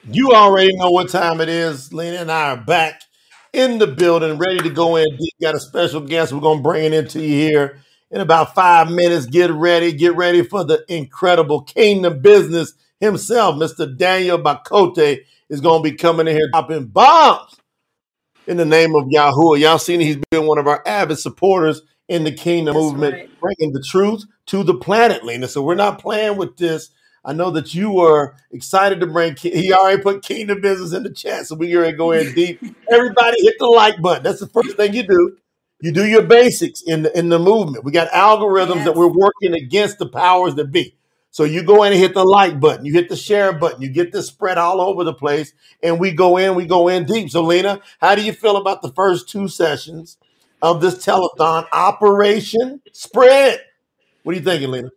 You already know what time it is. Lena and I are back in the building, ready to go in deep. Got a special guest we're going to bring it into you here in about 5 minutes. Get ready. Get ready for the incredible Kingdom business himself. Mr. Daniel Bacote is going to be coming in here dropping bombs in the name of Yahuwah. Y'all seen he's been one of our avid supporters in the Kingdom That's movement, right. bringing the truth to the planet, Lena. So we're not playing with this. I know that you were excited to bring. He already put Kingdom business in the chat, so we're going to go in deep. Everybody, hit the like button. That's the first thing you do. You do your basics in the movement. We got algorithms that Yes. we're working against the powers that be. So you go in and hit the like button, you hit the share button, you get this spread all over the place, and we go in deep. So, Lena, how do you feel about the first two sessions of this telethon, Operation Spread? What are you thinking, Lena?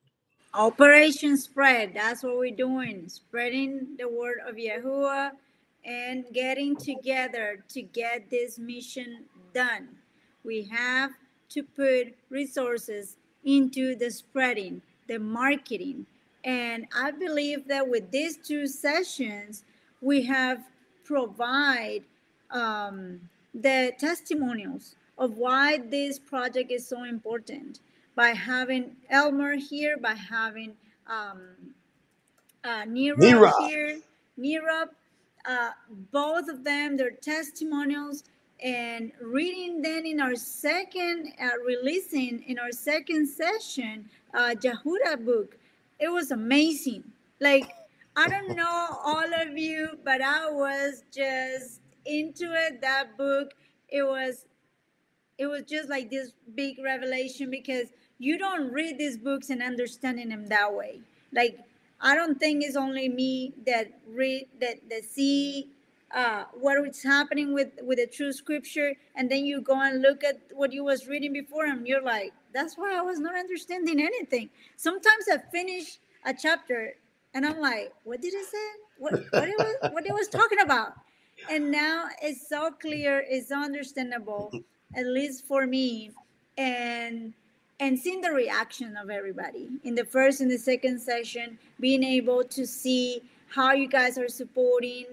Operation Spread. That's what we're doing. Spreading the word of Yahuwah and getting together to get this mission done. We have to put resources into the spreading, the marketing. And I believe that with these two sessions, we have provide the testimonials of why this project is so important by having Elmer here, by having um, Nira Nira. here, Nira, uh, both of them, their testimonials, and reading then in our second, releasing in our second session, Jahuda book. It was amazing. Like, I don't know all of you, but I was just into it. That book, it was it was just like this big revelation because you don't read these books and understanding them that way. Like, I don't think it's only me that read that see what is happening with the true scripture, and then you go and look at what you was reading before, and you're like, that's why I was not understanding anything. Sometimes I finish a chapter and I'm like, what did it say? What it was talking about? And now it's so clear, it's so understandable, at least for me, and seeing the reaction of everybody in the first and the second session, being able to see how you guys are supporting,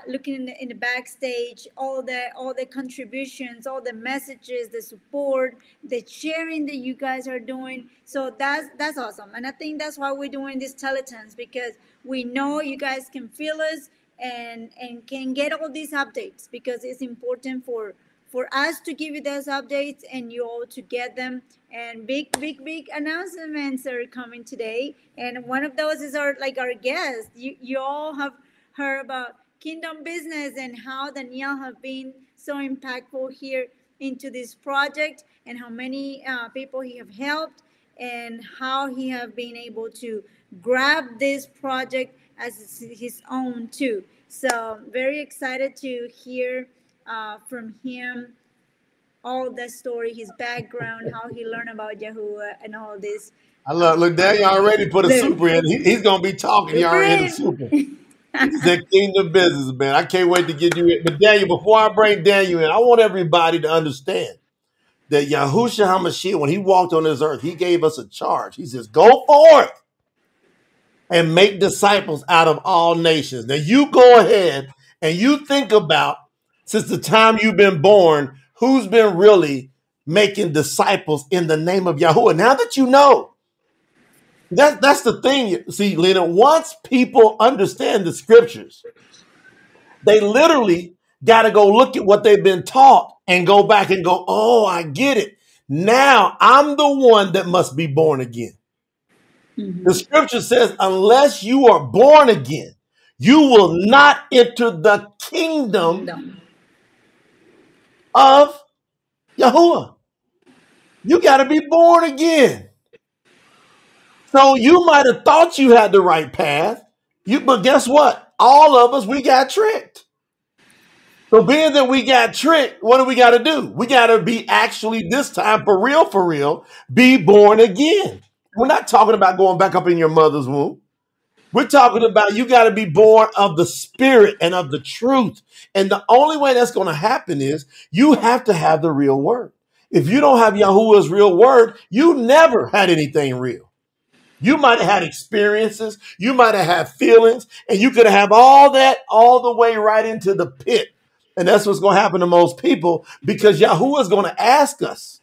looking in the backstage, all the contributions, all the messages, the support, the sharing that you guys are doing. So that's awesome, and I think that's why we're doing these teletons, because we know you guys can feel us and can get all these updates, because it's important for us to give you those updates and you all to get them. And big announcements are coming today, and one of those is our guest. You all have heard about Kingdom business and how Daniel have been so impactful here into this project, and how many people he have helped, and how he have been able to grab this project as his own too. So very excited to hear from him all the story, his background, how he learned about Yahuwah, and all this. I love, look, Daniel already put a Look, super in. He's going to be talking. He super already hit a in. super. He's in Kingdom business, man. I can't wait to get you in. But Daniel, before I bring Daniel in, I want everybody to understand that Yahushua HaMashiach, when he walked on this earth, he gave us a charge. He says, go forth and make disciples out of all nations. Now you go ahead and you think about, since the time you've been born, who's been really making disciples in the name of Yahuwah. Now that you know, that's the thing. See, Lena, once people understand the scriptures, they literally got to go look at what they've been taught and go back and go, oh, I get it. Now I'm the one that must be born again. The Mhm. scripture says, unless you are born again, you will not enter the kingdom Kingdom. of Yahuwah. You got to be born again. So you might have thought you had the right path, but guess what? All of us, we got tricked. So being that we got tricked, what do we got to do? We got to be actually this time for real, be born again. We're not talking about going back up in your mother's womb. We're talking about you got to be born of the spirit and of the truth. And the only way that's going to happen is you have to have the real word. If you don't have Yahuwah's real word, you never had anything real. You might have had experiences, you might have had feelings, and you could have all that all the way right into the pit. And that's what's going to happen to most people, because Yahuwah is going to ask us.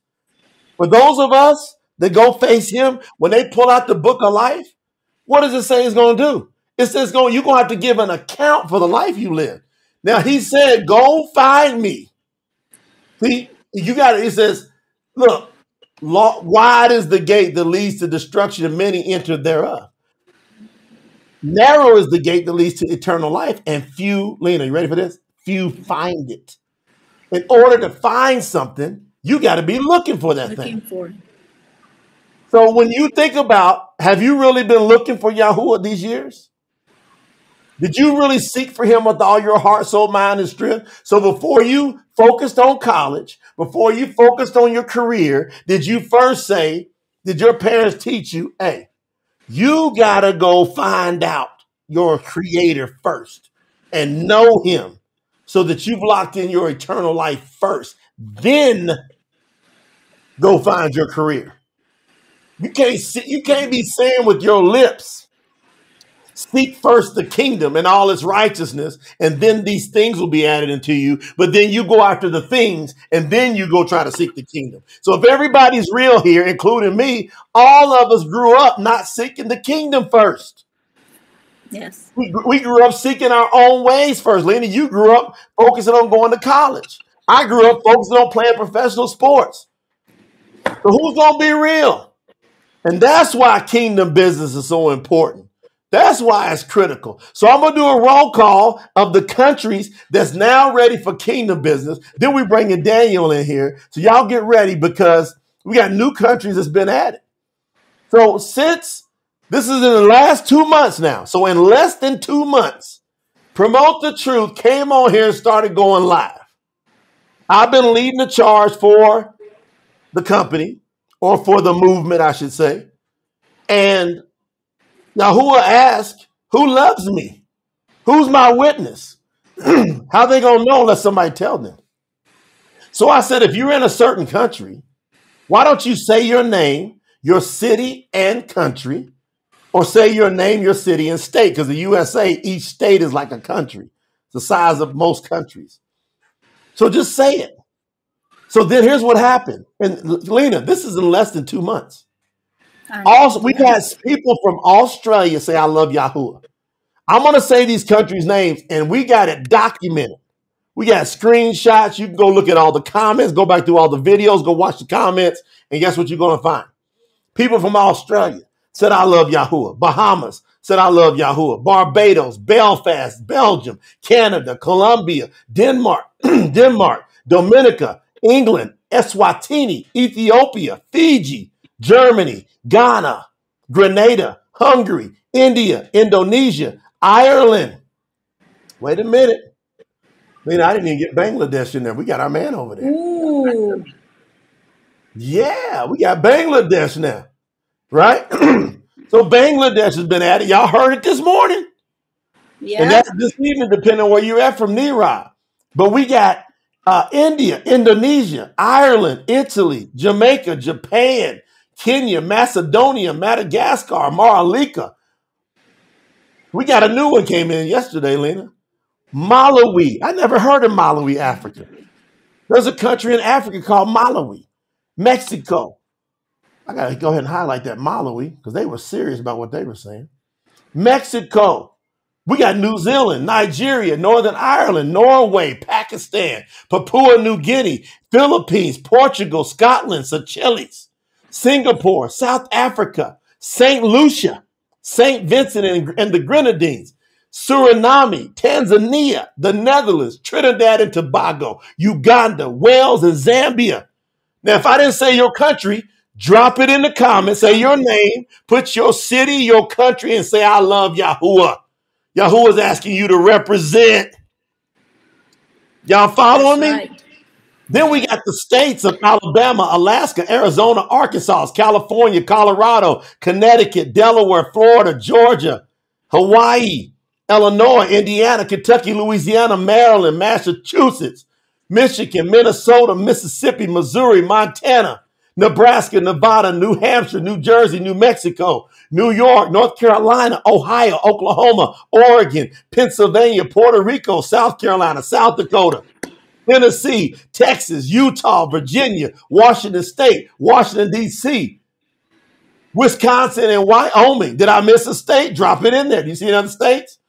For those of us that go face him, when they pull out the book of life, what does it say it's going to do? It says you're going to have to give an account for the life you live. Now, he said, go find me. See, you got it. It says, look, wide is the gate that leads to destruction, and many enter thereof. Narrow is the gate that leads to eternal life, and few, Lena, you ready for this? Few find it. In order to find something, you got to be looking for that thing. So when you think about, have you really been looking for Yahuwah these years? Did you really seek for him with all your heart, soul, mind, and strength? So before you focused on college, before you focused on your career, did you first say, did your parents teach you, hey, you got to go find out your creator first and know him so that you've locked in your eternal life first. Then go find your career. You can't be saying with your lips, seek first the kingdom and all its righteousness, and then these things will be added unto you. But then you go after the things, and then you go try to seek the kingdom. So if everybody's real here, including me, all of us grew up not seeking the kingdom first. Yes. We grew up seeking our own ways first. Lena, you grew up focusing on going to college. I grew up focusing on playing professional sports. So who's going to be real? And that's why kingdom business is so important. That's why it's critical. So I'm going to do a roll call of the countries that's now ready for kingdom business. Then we bring in Daniel in here. So y'all get ready, because we got new countries that's been added. So since this is in the last 2 months now, so in less than 2 months, Promote the Truth came on here and started going live. I've been leading the charge for the company, or for the movement, I should say. And Yahuwah asked, who loves me? Who's my witness? How they going to know unless somebody tell them? So I said, if you're in a certain country, why don't you say your name, your city and country, or say your name, your city and state? Because the USA, each state is like a country, the size of most countries. So just say it. So then here's what happened. And Lena, this is in less than 2 months. Also, we've had people from Australia say, I love Yahuwah. I'm going to say these countries' names, and we got it documented. We got screenshots. You can go look at all the comments, go back through all the videos, go watch the comments, and guess what you're going to find? People from Australia said, I love Yahuwah. Bahamas said, I love Yahuwah. Barbados, Belfast, Belgium, Canada, Colombia, Denmark, Dominica, England, Eswatini, Ethiopia, Fiji, Germany, Ghana, Grenada, Hungary, India, Indonesia, Ireland. Wait a minute. I didn't even get Bangladesh in there. We got our man over there. Ooh. Yeah, we got Bangladesh now, right? So Bangladesh has been added. Y'all heard it this morning. Yeah. And that's this evening, depending on where you're at from Niraj. But we got India, Indonesia, Ireland, Italy, Jamaica, Japan, Kenya, Macedonia, Madagascar, Maralika. We got a new one came in yesterday, Lena. Malawi. I never heard of Malawi, Africa. There's a country in Africa called Malawi. Mexico. I got to go ahead and highlight that Malawi because they were serious about what they were saying. Mexico. We got New Zealand, Nigeria, Northern Ireland, Norway, Pakistan, Papua New Guinea, Philippines, Portugal, Scotland, Seychelles, Singapore, South Africa, St. Lucia, St. Vincent and the Grenadines, Suriname, Tanzania, the Netherlands, Trinidad and Tobago, Uganda, Wales, and Zambia. Now, if I didn't say your country, drop it in the comments, say your name, put your city, your country, and say, I love Yahuwah. Yahuwah's asking you to represent. Y'all following me? Right. Then we got the states of Alabama, Alaska, Arizona, Arkansas, California, Colorado, Connecticut, Delaware, Florida, Georgia, Hawaii, Illinois, Indiana, Kentucky, Louisiana, Maryland, Massachusetts, Michigan, Minnesota, Mississippi, Missouri, Montana, Nebraska, Nevada, New Hampshire, New Jersey, New Mexico, New York, North Carolina, Ohio, Oklahoma, Oregon, Pennsylvania, Puerto Rico, South Carolina, South Dakota, Tennessee, Texas, Utah, Virginia, Washington State, Washington, D.C., Wisconsin, and Wyoming. Did I miss a state? Drop it in there. Do you see any other states?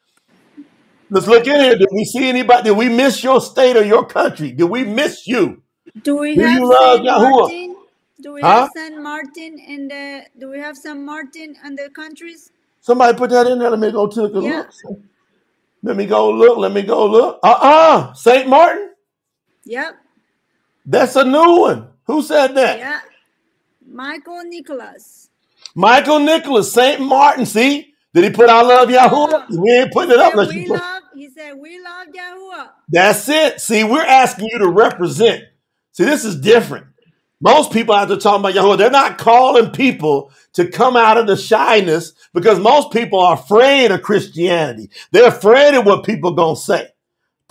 Let's look in here. Did we see anybody? Did we miss your state or your country? Did we miss you? Do we Do have you love Saint Yahuwah? Martin? Do we Huh? have Saint Martin in the? Do we have Saint Martin in the countries? Somebody put that in there. Let me go take a Yeah. look. Let me go look. Let me go look. St. Martin? Yep. That's a new one. Who said that? Yeah. Michael Nicholas. Michael Nicholas, St. Martin. See? Did he put I love Yahuwah? We ain't putting it up. He said we love Yahuwah. That's it. See, we're asking you to represent. See, this is different. Most people out there talking about Yahuwah, they're not calling people to come out of the shyness because most people are afraid of Christianity. They're afraid of what people are going to say.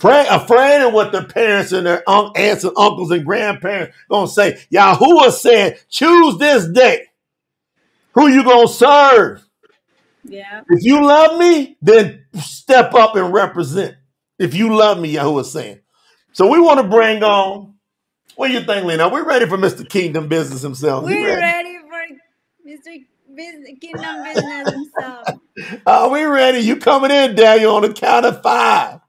Afraid of what their parents and their aunts and uncles and grandparents going to say. Yahuwah said, choose this day who you going to serve. Yeah. If you love me, then step up and represent. If you love me, Yahuwah saying. So we want to bring on, what do you think, Lena? Are we ready for Mr. Kingdom Business himself? We're ready for Mr. Kingdom Business himself. Are we ready? You coming in, Daniel, on the count of 5,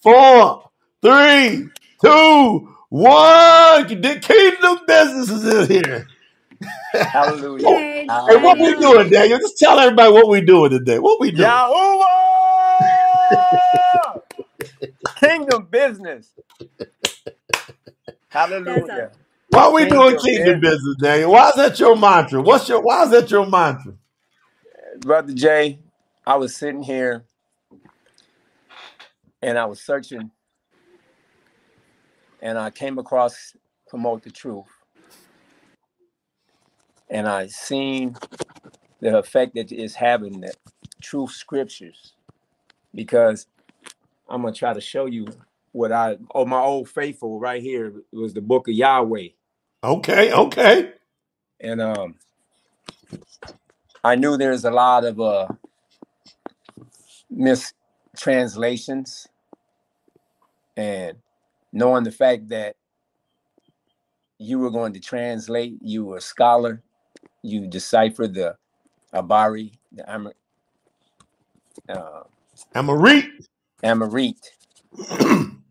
4, 3, 2, 1. The Kingdom Business is in here. Hallelujah. Hey, Hey, what we doing, Daniel? Just tell everybody what we doing today. What we doing? Yahuwah! Kingdom business. Hallelujah. Why are we doing Kingdom Business, Daniel? Why is that your mantra? Why is that your mantra? Brother Jay, I was sitting here and I was searching and I came across Promote the Truth. And I seen the effect that it's having, the truth scriptures. Because I'm going to try to show you what my old faithful right here was the book of Yahweh. Okay. And I knew there's a lot of mistranslations, and knowing the fact that you were going to translate, you were a scholar, you deciphered the Abari, the Amarit,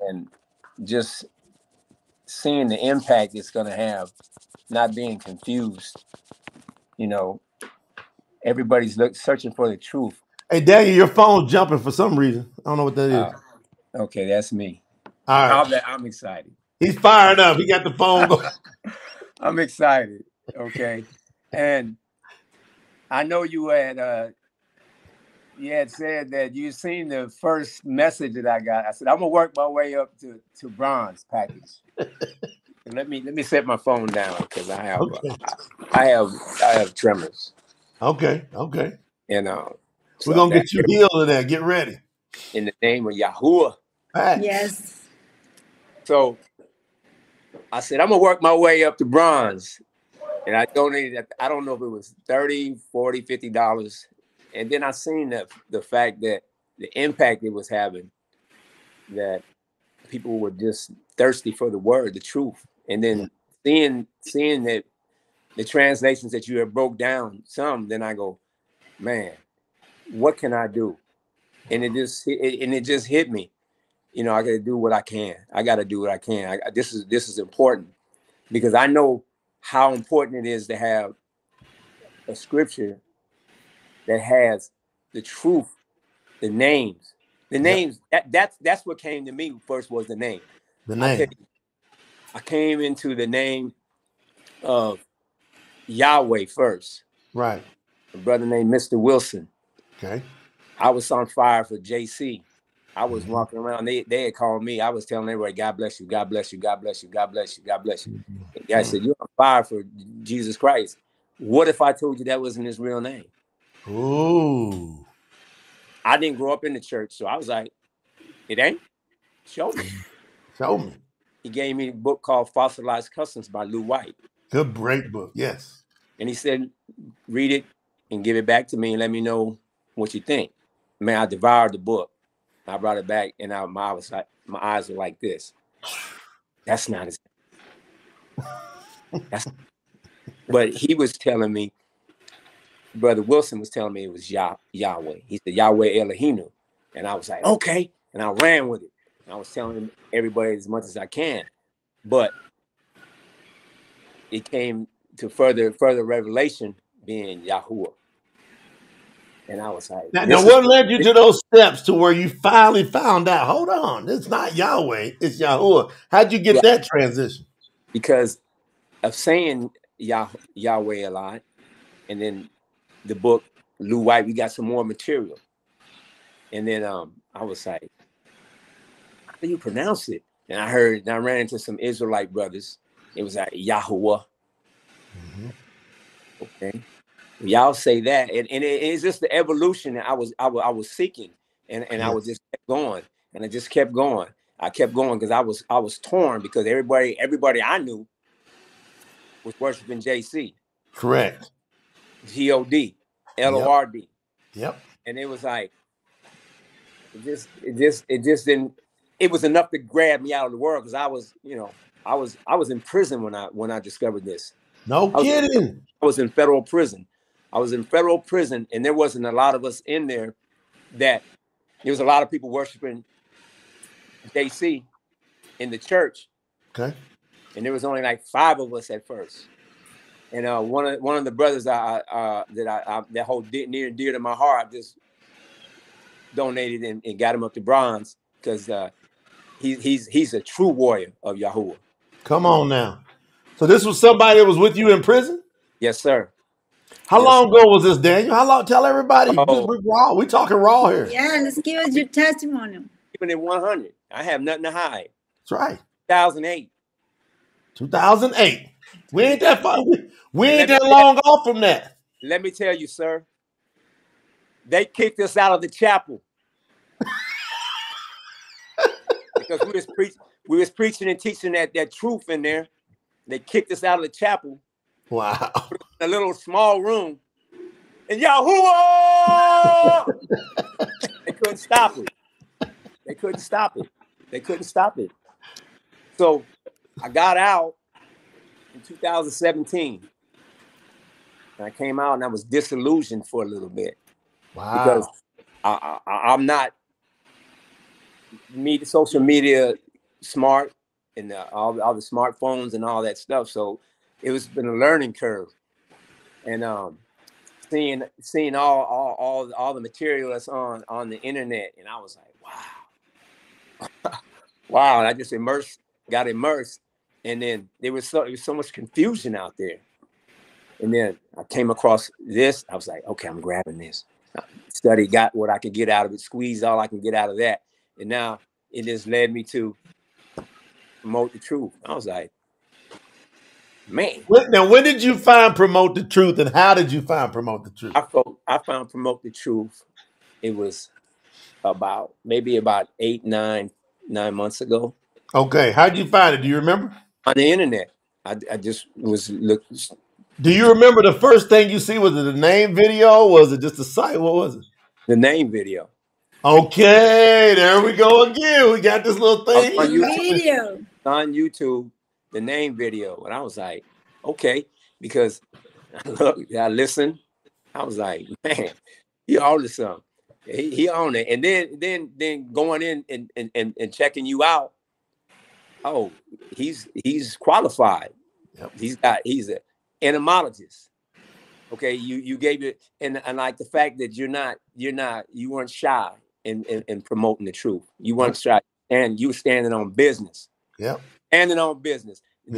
and just seeing the impact it's going to have, not being confused. You know, everybody's searching for the truth. Hey, Daniel, your phone's jumping for some reason. I don't know what that is. Okay, that's me. All right. I'm excited. He's fired up. He got the phone going. I'm excited. Okay. And I know you had said that you seen the first message that I got. I said, I'm gonna work my way up to bronze package. Let me set my phone down because I have tremors. Okay. And we're gonna get you healed of that. Get ready. In the name of Yahuwah. Right. Yes. So I said, I'm gonna work my way up to bronze. And I donated, I don't know if it was $30, $40, $50. And then I seen the fact that the impact it was having, that people were just thirsty for the word, the truth. And then seeing that the translations that you have broke down some, then I go, man, what can I do? And it just hit me. You know, I got to do what I can. I got to do what I can. This is important because I know how important it is to have a scripture that has the truth, the names. The names, that's what came to me first was the name. The name. I came into the name of Yahweh first. Right. A brother named Mr. Wilson. Okay. I was on fire for JC. I was walking around. They had called me. I was telling everybody, God bless you, God bless you, God bless you, God bless you, God bless you. And I said, you're on fire for Jesus Christ. What if I told you that wasn't his real name? Ooh. I didn't grow up in the church, so I was like, it ain't? Show me. Show me. He gave me a book called Fossilized Customs by Lou White. Good, great book. Yes. And he said, read it and give it back to me and let me know what you think. Man, I devoured the book. I brought it back, and my eyes were like this. That's not his. But he was telling me, Brother Wilson was telling me it was Yahweh. He said Yahweh Elohim, and I was like, okay, and I ran with it. And I was telling everybody as much as I can, but it came to further revelation being Yahuwah. And I was like, now what led you to those steps to where you finally found out, hold on, it's not Yahweh, it's Yahuwah? How'd you get that transition? Because of saying Yahweh a lot, and then the book, Lou White, we got some more material. And then I was like, how do you pronounce it? And I ran into some Israelite brothers. It was like Yahuwah. Mm-hmm. Okay. Y'all say that, and it's just the evolution that I was seeking, and yes. I was just kept going, and I just kept going. I kept going because I was torn, because everybody I knew was worshiping JC. Correct. God, Lord. Yep. And it was like, it just didn't. It was enough to grab me out of the world, because I was in prison when I discovered this. No kidding. I was in federal prison. And there wasn't a lot of us in there. There was a lot of people worshiping JC in the church. Okay. And there was only like 5 of us at first. And one of the brothers that hold near and dear to my heart, I just donated and got him up to bronze, because he's a true warrior of Yahuwah. Come on now. So this was somebody that was with you in prison? Yes, sir. How long ago was this, Daniel? How long? Tell everybody. We're raw. We talking raw here. Yeah, let's give us your testimony. Even at 100, I have nothing to hide. That's right. 2008. 2008. We ain't that far. We ain't that long off from that. Let me tell you, sir. They kicked us out of the chapel because we was preaching and teaching that truth in there. They kicked us out of the chapel. Wow. In a little small room. And Yahuwah! They couldn't stop it. So I got out in 2017. And I came out and I was disillusioned for a little bit. Wow. Because I'm not social media smart, and all the smartphones and all that stuff. So it's been a learning curve. And seeing all the material that's on the internet, and I was like, wow. Wow. And I just got immersed. And then there was so much confusion out there. And then I came across this. I was like, okay, I'm grabbing this. I studied, got what I could get out of it, squeezed all I can get out of that. And now it just led me to promote the truth. I was like, man. Now, when did you find promote the truth, and how did you find promote the truth? I found promote the truth. It was maybe about 9 months ago. Okay. How'd you find it? Do you remember? On the internet. I just was looking. Do you remember the first thing you see? Was it the name video? Was it just the site? What was it? The name video. Okay, there we go again. We got this little thing. On YouTube, the name video. And I was like, okay, because I listened. I was like, man, he on to something. He on it. And then going in and checking you out. Oh, he's qualified. Yep. He's an entomologist. Okay, you gave it, and I like the fact that you weren't shy in promoting the truth. You weren't shy, and you were standing on business. Yeah, standing on business. Yep.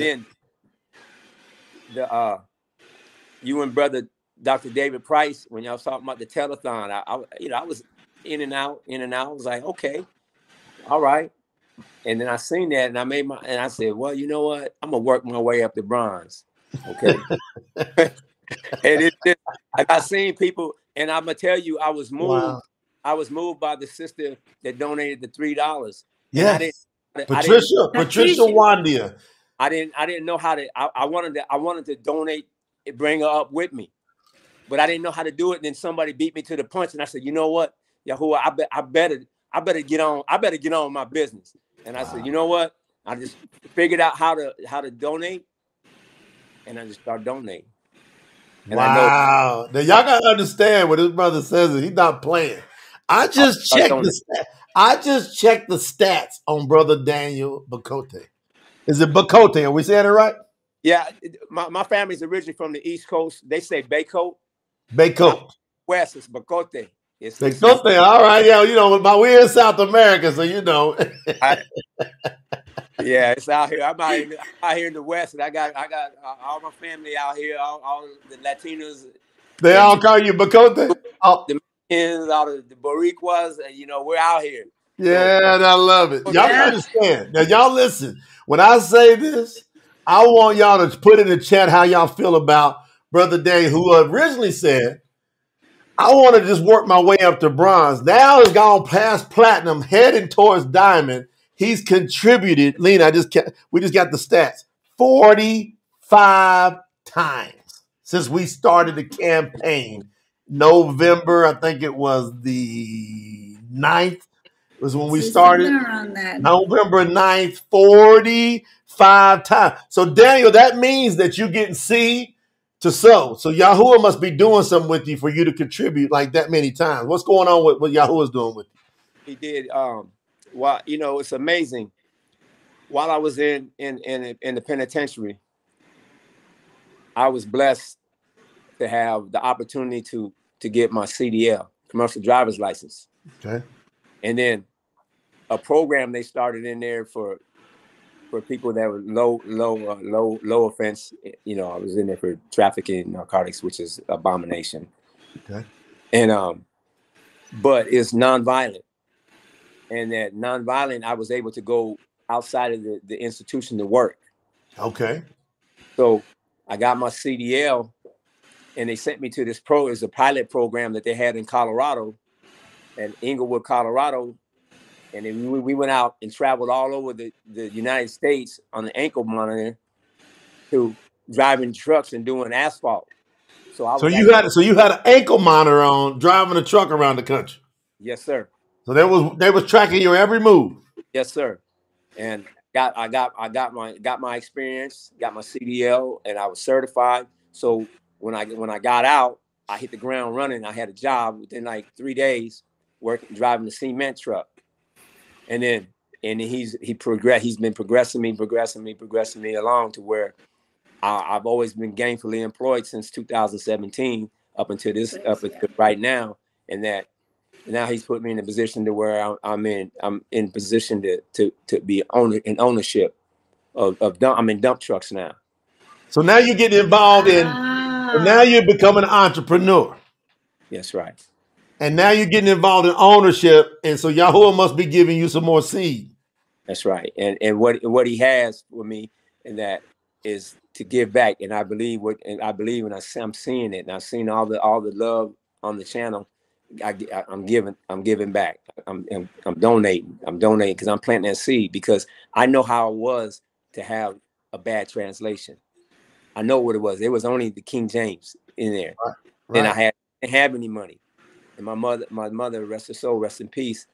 Then you and brother Dr. David Price, when y'all was talking about the telethon, I was in and out. I was like, okay, all right. And then I seen that, and I said, well, you know what? I'm gonna work my way up to bronze. Okay. And I seen people, and I'm gonna tell you, I was moved. Wow. I was moved by the sister that donated the $3. Yes. Patricia Wandia. I didn't know how to. I wanted to donate, bring her up with me, but I didn't know how to do it. And then somebody beat me to the punch, and I said, you know what, Yahuwah, I better get on. I better get on with my business. And I said, you know what? I just figured out how to donate, and I just started donating. And wow. Now y'all gotta understand what his brother says. He's not playing. I just checked the stats on brother Daniel Bacote. Is it Bacote? Are we saying it right? Yeah, my family's originally from the East Coast. They say Bacote. Bacote. West is Bacote. Bacote. All right, yeah. You know, we're in South America, so you know. Yeah, it's out here. I'm out here in the West, and I got all my family out here. All the Latinos. They all call you Bacote. Oh. The Mexicans, all the Boricuas. You know, we're out here. Yeah, so, I love it. Y'all understand. Now, y'all listen. When I say this, I want y'all to put in the chat how y'all feel about Brother Daniel, who originally said, I want to just work my way up to bronze. Now he's gone past platinum, heading towards diamond. He's contributed, Lena, we just got the stats, 45 times since we started the campaign. November, I think it was the 9th, was when we started. November 9th, 45 times. So, Daniel, that means that you're getting seed to sow. So, Yahuwah must be doing something with you for you to contribute like that many times. What's going on with what Yahuwah's doing with you? He did. Well, you know, it's amazing. While I was in the penitentiary, I was blessed to have the opportunity to get my CDL, commercial driver's license. Okay. And then a program they started in there for people that were low offense. You know, I was in there for trafficking narcotics, which is abomination. Okay. And but it's nonviolent. And that nonviolent, I was able to go outside of the institution to work. Okay. So I got my CDL, and they sent me to this it's a pilot program that they had in Colorado, in Englewood, Colorado. And then we went out and traveled all over the United States on the ankle monitor to driving trucks and doing asphalt. So you had an ankle monitor on driving a truck around the country. Yes, sir. So they was tracking your every move. Yes, sir. And I got my experience, got my CDL, and I was certified. So when I got out, I hit the ground running. I had a job within like 3 days, driving the cement truck. And then he's been progressing me along to where I've always been gainfully employed since 2017 up until right now, and that now he's put me in a position to where I'm in position to be in ownership of I'm in dump trucks now. So now you're getting involved now you're becoming an entrepreneur. That's right. And now you're getting involved in ownership, and so Yahuwah must be giving you some more seed. That's right. And what he has for me, and that is to give back. And I believe and I'm seeing it, and I've seen all the love on the channel. I'm giving back. I'm donating. I'm donating because I'm planting that seed, because I know how it was to have a bad translation. I know what it was. It was only the King James in there. Right. And I didn't have any money. And my mother, rest her soul, rest in peace,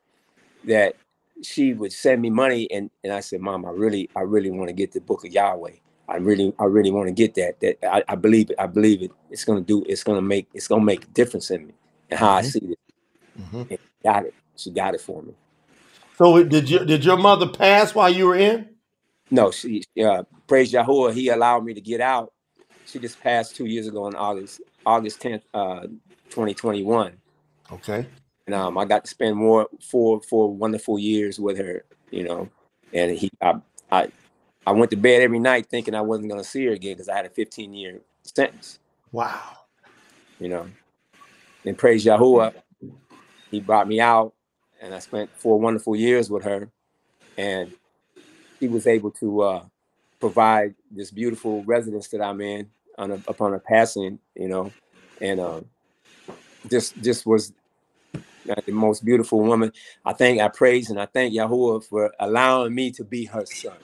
that she would send me money, and I said, Mom, I really want to get the book of Yahweh. I really want to get that. That I believe it. I believe it. It's gonna make a difference in me and how I see it. And she got it for me. So did your mother pass while you were in? No, she praise Yahuwah, he allowed me to get out. She just passed 2 years ago on August 10th, 2021. Okay. And I got to spend four wonderful years with her, you know. And I went to bed every night thinking I wasn't going to see her again because I had a 15-year sentence. Wow. You know. And praise Yahuwah, he brought me out, and I spent 4 wonderful years with her, and she was able to provide this beautiful residence that I'm in upon her passing, you know. And just was the most beautiful woman. I praise and I thank Yahuwah for allowing me to be her son.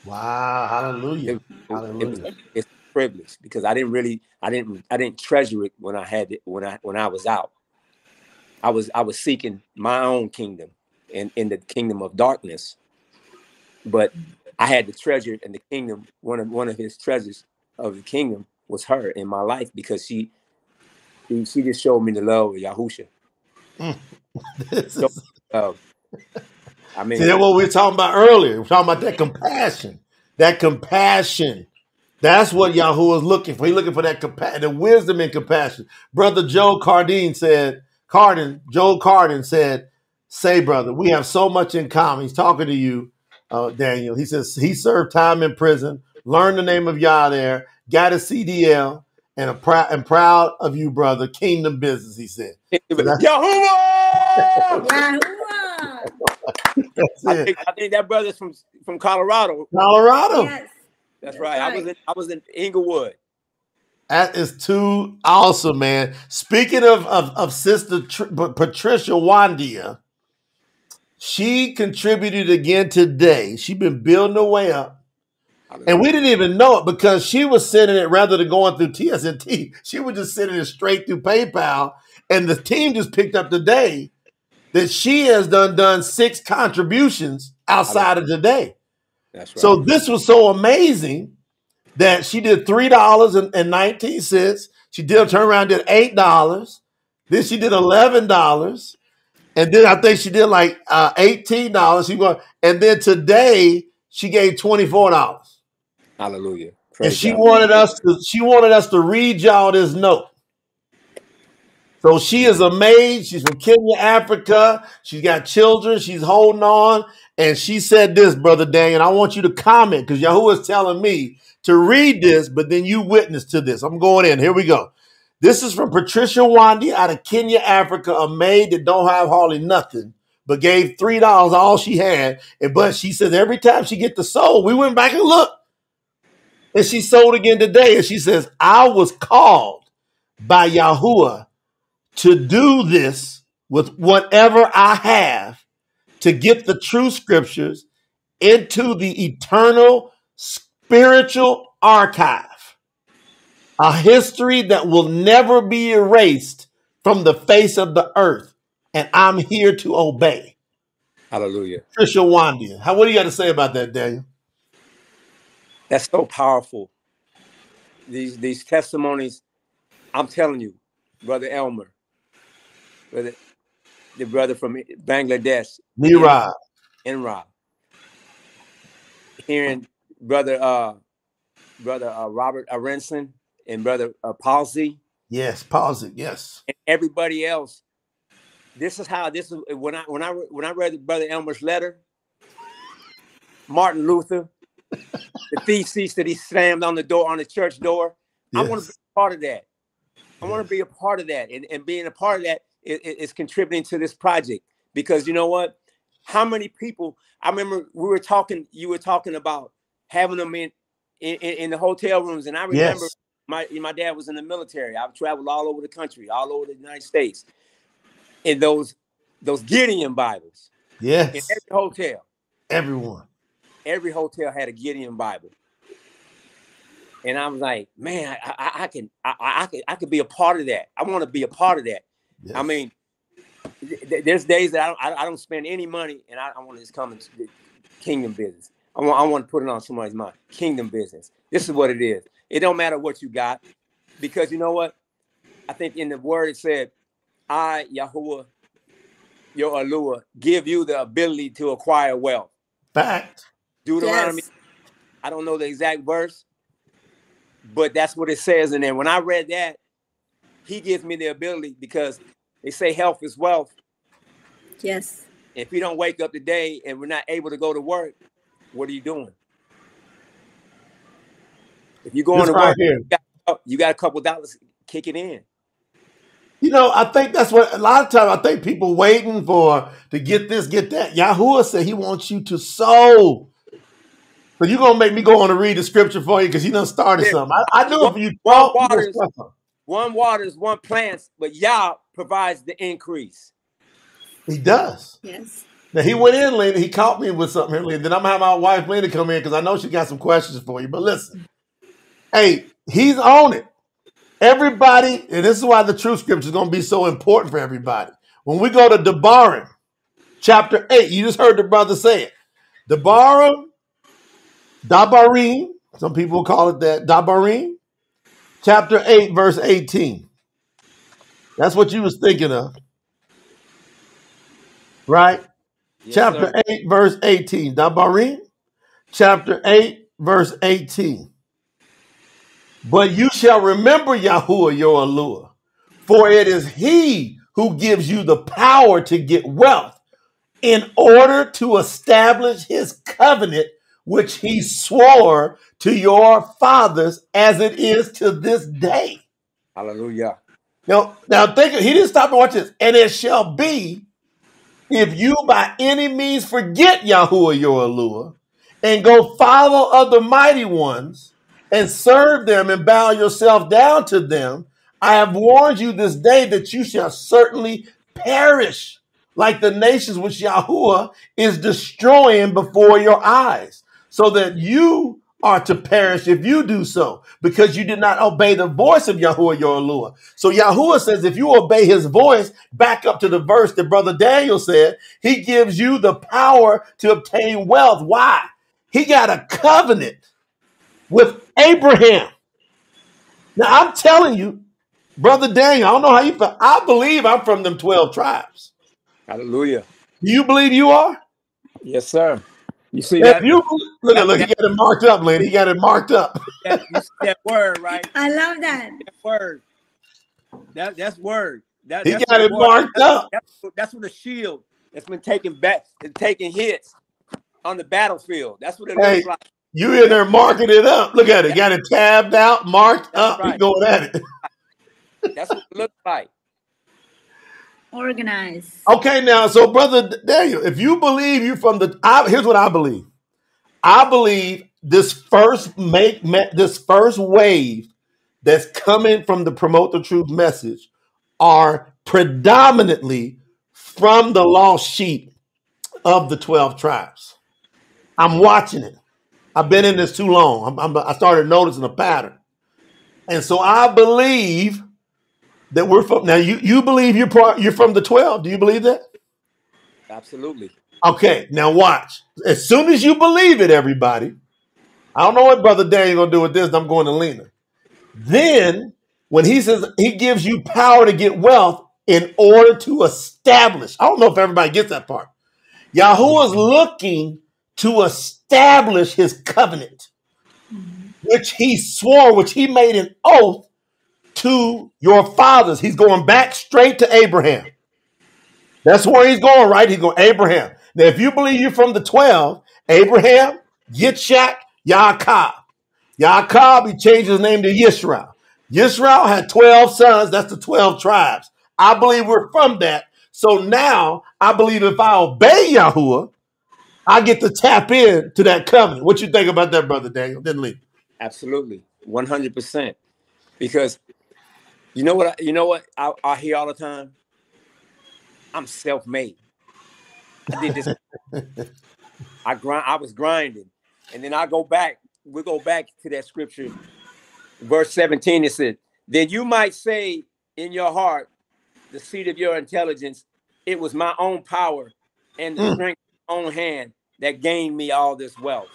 Wow. Hallelujah. It was Hallelujah. it's a privilege because I didn't treasure it when I had it when I was out. I was seeking my own kingdom in the kingdom of darkness, but I had to treasure it in the kingdom. One of his treasures of the kingdom was her in my life because she just showed me the love of Yahusha. This So, is, I see, mean, that's what we were talking about earlier. We're talking about that compassion. That compassion. That's what Yahuwah is looking for. He's looking for that compassion, the wisdom and compassion. Brother Joe Cardin said, say, brother, we have so much in common. He's talking to you, Daniel. He says he served time in prison, learned the name of Yah there, got a CDL, and proud of you, brother. Kingdom business, he said. So Yahuwah! Yahuwah. that's it. I think that brother's from Colorado. Colorado. Yes. That's right. I was in Inglewood. That is too awesome, man. Speaking of Sister Patricia Wandia, she contributed again today. She's been building her way up. And we didn't even know it because she was sending it rather than going through TSNT. She was just sending it straight through PayPal. And the team just picked up today that she has done 6 contributions outside of today. That's right. So this was so amazing that she did $3.19. She did turn around and did $8. Then she did $11. And then I think she did like $18. And then today she gave $24. Hallelujah. And Praise she God. wanted us to read y'all this note. So she is a maid. She's from Kenya, Africa. She's got children. She's holding on. And she said this, Brother Daniel, I want you to comment because Yahuwah is telling me to read this, but then you witness to this. I'm going in. Here we go. This is from Patricia Wandi out of Kenya, Africa, a maid that don't have hardly nothing, but gave $3 all she had. But she says every time she get the soul, we went back and looked. And she sold again today. And she says, I was called by Yahuwah to do this with whatever I have to get the true scriptures into the eternal spiritual archive, a history that will never be erased from the face of the earth. And I'm here to obey. Hallelujah. Trisha Wandia. What do you got to say about that, Daniel? That's so powerful. These testimonies, I'm telling you, Brother Elmer, the brother from Bangladesh, Niraj. Enra, hearing brother Robert Aronson and brother Palsy. Yes, pause it. Yes. And everybody else. This is when I read Brother Elmer's letter, Martin Luther, the thesis that he slammed on the church door. Yes. I want to be a part of that. I want to be a part of that. And being a part of that is contributing to this project. Because you know what? How many people, I remember you were talking about having them in the hotel rooms. And I remember my dad was in the military. I've traveled all over the country, all over the United States. In those Gideon Bibles. Yes. In every hotel. Every hotel had a Gideon Bible. And I was like, man, I could be a part of that. I want to be a part of that. Yes. I mean, there's days that I don't spend any money, and I want to just come into the kingdom business. I want to put it on somebody's mind. Kingdom business. This is what it is. It don't matter what you got, because you know what? I think in the word it said, I, Yahuwah, your Alua, give you the ability to acquire wealth. Fact. Deuteronomy. Yes. I don't know the exact verse, but that's what it says in there. When I read that, he gives me the ability, because they say health is wealth. Yes. If you don't wake up today and we're not able to go to work, what are you doing? If you're going to work, you got a couple dollars kicking in. You know, I think that's what a lot of times I think people waiting to get this, get that. Yahuwah said he wants you to sow. So you're going to make me go on to read the scripture for you because you done started something. I knew if you talk, one waters, one plants, but Yah provides the increase. He does. Yes. Now he went in, Lena. He caught me with something here, Lena. Then I'm gonna have my wife Lena come in because I know she got some questions for you. But listen, hey, he's on it. Everybody, and this is why the true scripture is gonna be so important for everybody. When we go to Debarim, chapter 8, you just heard the brother say it. Debarim, Dabarim, some people call it that. Dabarim, chapter 8, verse 18. That's what you was thinking of, right? Yes, Chapter sir. 8, verse 18. Dabarim, chapter 8, verse 18. But you shall remember Yahuwah your Elohim, for it is he who gives you the power to get wealth in order to establish his covenant, which he swore to your fathers as it is to this day. Hallelujah. Now think, he didn't stop and watch this. And it shall be, if you by any means forget Yahuwah your Elohim and go follow other mighty ones and serve them and bow yourself down to them, I have warned you this day that you shall certainly perish like the nations which Yahuwah is destroying before your eyes, so that you are to perish if you do so, because you did not obey the voice of Yahuwah your Elohim. So Yahuwah says, if you obey his voice, back up to the verse that Brother Daniel said, he gives you the power to obtain wealth. Why? He got a covenant with Abraham. Now I'm telling you, Brother Daniel, I don't know how you feel. I believe I'm from them 12 tribes. Hallelujah. Do you believe you are? Yes, sir. You see If that? you look, he got it marked up, lady. He got it marked up. You see that word, right? I love that. That word. That's word. He That's got it word. marked up. That's what a shield that's been taking hits on the battlefield. That's what it Hey, looks like. you in there marking it up. Look at it. Got it tabbed out, marked That's up. He right. going at it. That's what it looks like. Organized. Okay, now, so Brother Daniel, if you believe you from the, here's what I believe. I believe this first wave that's coming from the Promote the Truth message are predominantly from the lost sheep of the 12 tribes. I'm watching it. I've been in this too long. I started noticing a pattern. And so I believe that we're from, now you believe you're from the 12. Do you believe that? Absolutely. Okay, now watch. As soon as you believe it, everybody, I don't know what Brother Daniel gonna do with this. I'm going to Lena. Then, when he says he gives you power to get wealth in order to establish, I don't know if everybody gets that part. Yahuwah is looking to establish his covenant, which he swore, which he made an oath to your fathers. He's going back straight to Abraham. That's where he's going, right? He's going Abraham. Now, if you believe you're from the 12, Abraham, Yitzchak, Yaakov. Yaakov, he changed his name to Yisrael. Yisrael had 12 sons. That's the 12 tribes. I believe we're from that. So now I believe if I obey Yahuwah, I get to tap in to that covenant. What you think about that, Brother Daniel? Didn't leave. Absolutely. 100%. Because you know what I hear all the time? I'm self-made. I did this. I was grinding. And then we go back to that scripture, verse 17. It said, then you might say in your heart, the seat of your intelligence, it was my own power and the strength of my own hand that gained me all this wealth.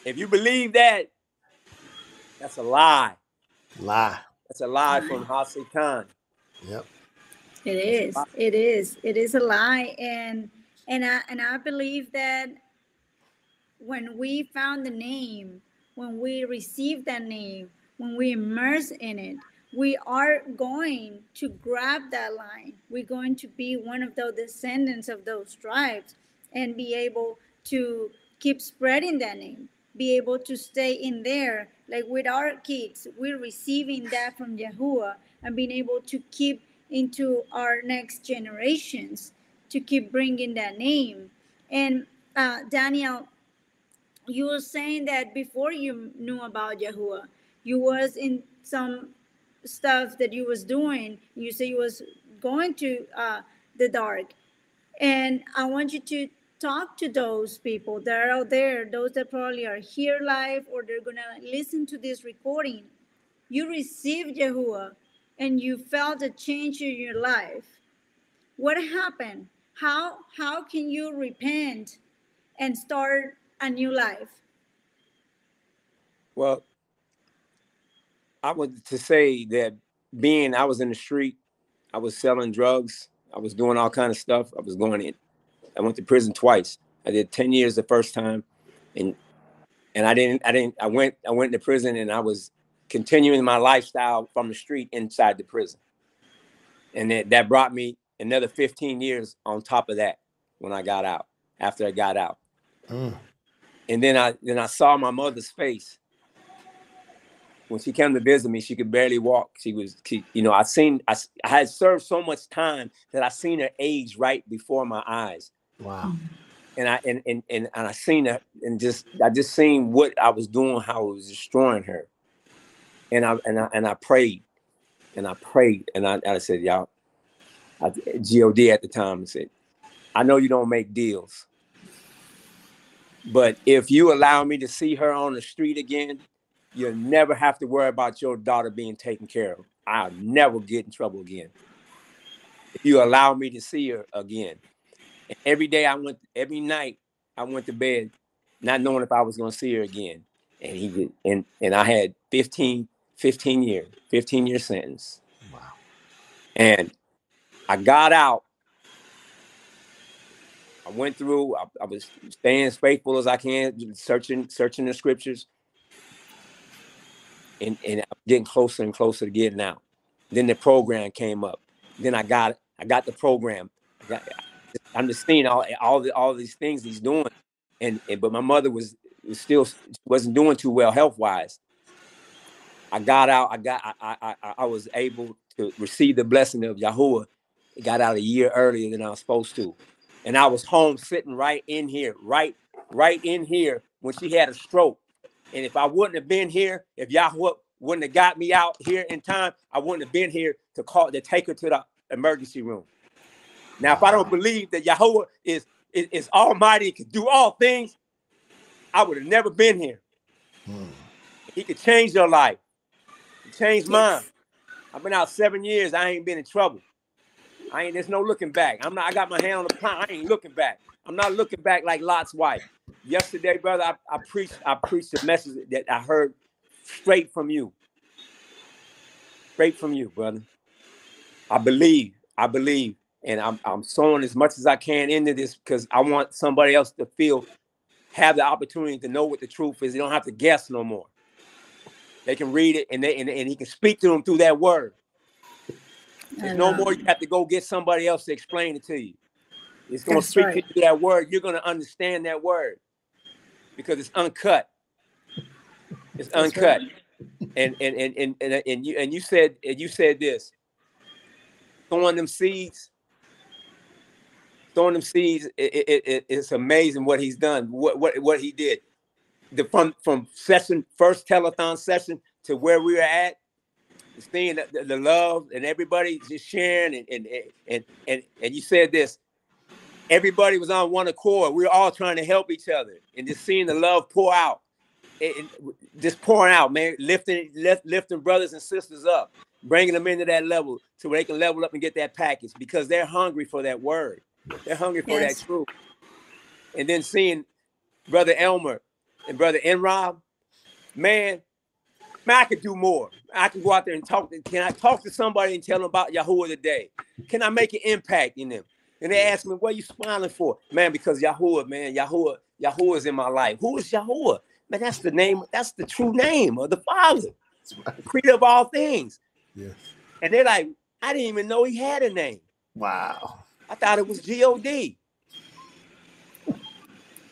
If you believe that, that's a lie. Lie. That's a lie from Hasatan. Yep. It is. It is. It is a lie, and I believe that when we found the name, when we received that name, when we immerse in it, we are going to grab that line. We're going to be one of those descendants of those tribes and be able to keep spreading that name, be able to stay in there. Like with our kids, we're receiving that from Yahuwah and being able to keep into our next generations to keep bringing that name. And Daniel, you were saying that before you knew about Yahuwah, you was in some stuff that you was doing. You say you was going to the dark. And I want you to talk to those people that are out there, those that probably are here live or they're going to listen to this recording. You received Yahuwah and you felt a change in your life. What happened? How can you repent and start a new life? Well, I would to say that I was in the street, I was selling drugs, I was doing all kind of stuff. I was going in. I went to prison twice. I did 10 years the first time, and I went to prison, and I was continuing my lifestyle from the street inside the prison. And that brought me another 15 years on top of that when I got out, after I got out. And then I saw my mother's face. When she came to visit me, she could barely walk. I had served so much time that I seen her age right before my eyes. Wow. And I seen her, and I just seen what I was doing, how it was destroying her. And I prayed, and I said, y'all, God at the time, and said, I know you don't make deals, but if you allow me to see her on the street again, you'll never have to worry about your daughter being taken care of. I'll never get in trouble again if you allow me to see her again. And every night I went to bed not knowing if I was going to see her again. And I had 15 year sentence. Wow. And I got out. I went through, I was staying as faithful as I can, searching the scriptures. And I'm getting closer and closer to getting out. Then the program came up. Then I got the program. I'm just seeing all these things he's doing. But my mother wasn't doing too well health-wise. I got out. I was able to receive the blessing of Yahuwah. I got out a year earlier than I was supposed to. And I was home sitting right in here when she had a stroke. And if I wouldn't have been here, if Yahuwah wouldn't have got me out here in time, I wouldn't have been here to take her to the emergency room. Now, if I don't believe that Yahuwah is almighty and can do all things, I would have never been here. He could change your life. He changed mine. I've been out 7 years. I ain't been in trouble. There's no looking back. I got my hand on the plow. I ain't looking back. I'm not looking back like Lot's wife. Yesterday, brother, I preached a message that I heard straight from you. Straight from you, brother. I believe. And I'm sowing as much as I can into this because I want somebody else to have the opportunity to know what the truth is. They don't have to guess no more. They can read it and he can speak to them through that word. There's no more you have to go get somebody else to explain it to you. It's going to speak to you that word. You're going to understand that word because it's uncut. It's uncut. Right. And you said this. Throwing them seeds. It's amazing what he's done. What he did. From first telethon session to where we were at. Seeing the love and everybody just sharing and you said this, everybody was on one accord. We were all trying to help each other and just seeing the love pour out, just pouring out, man, lifting brothers and sisters up, bringing them into that level so they can level up and get that package because they're hungry for that word. They're hungry for that truth. And then seeing Brother Elmer and Brother Enrob, man, I could do more. I can go out there and talk. Can I talk to somebody and tell them about Yahuwah today? Can I make an impact in them? And they ask me, what are you smiling for? Man, because Yahuwah, man, Yahuwah is in my life. Who is Yahuwah? Man, that's the name. That's the true name of the Father, the creator of all things. Yes. And they're like, I didn't even know he had a name. Wow. I thought it was God.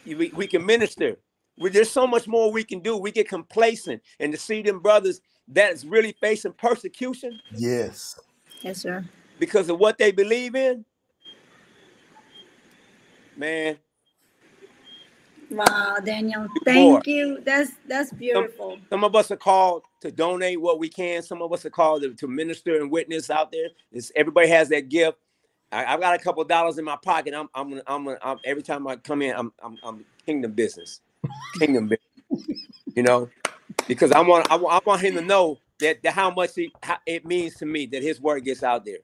We can minister. There's so much more we can do. We get complacent, and to see them brothers that's really facing persecution. Yes. Yes, sir. Because of what they believe in. Man. Wow, Daniel. Thank you. That's beautiful. Some of us are called to donate what we can. Some of us are called to minister and witness out there. Everybody has that gift. I've got a couple of dollars in my pocket. I'm every time I come in, I'm kingdom business, kingdom business. You know, because I want him to know that how much it means to me that his word gets out there,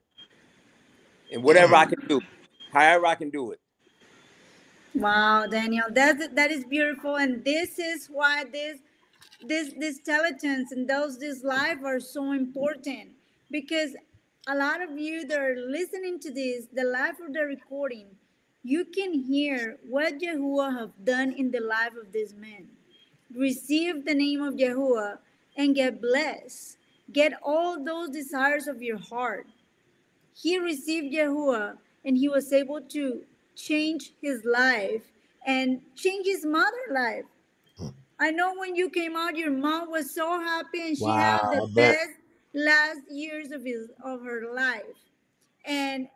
and whatever I can do, however I can do it. Wow, Daniel, that is beautiful, and this is why these telethons and this live are so important, because a lot of you that are listening to this, the live or the recording, you can hear what Yahuwah have done in the life of this man. Receive the name of Yahuwah and get blessed. Get all those desires of your heart. He received Yahuwah and he was able to change his life and change his mother's life. I know when you came out, your mom was so happy and she Wow, had the I bet. best last years of her life. And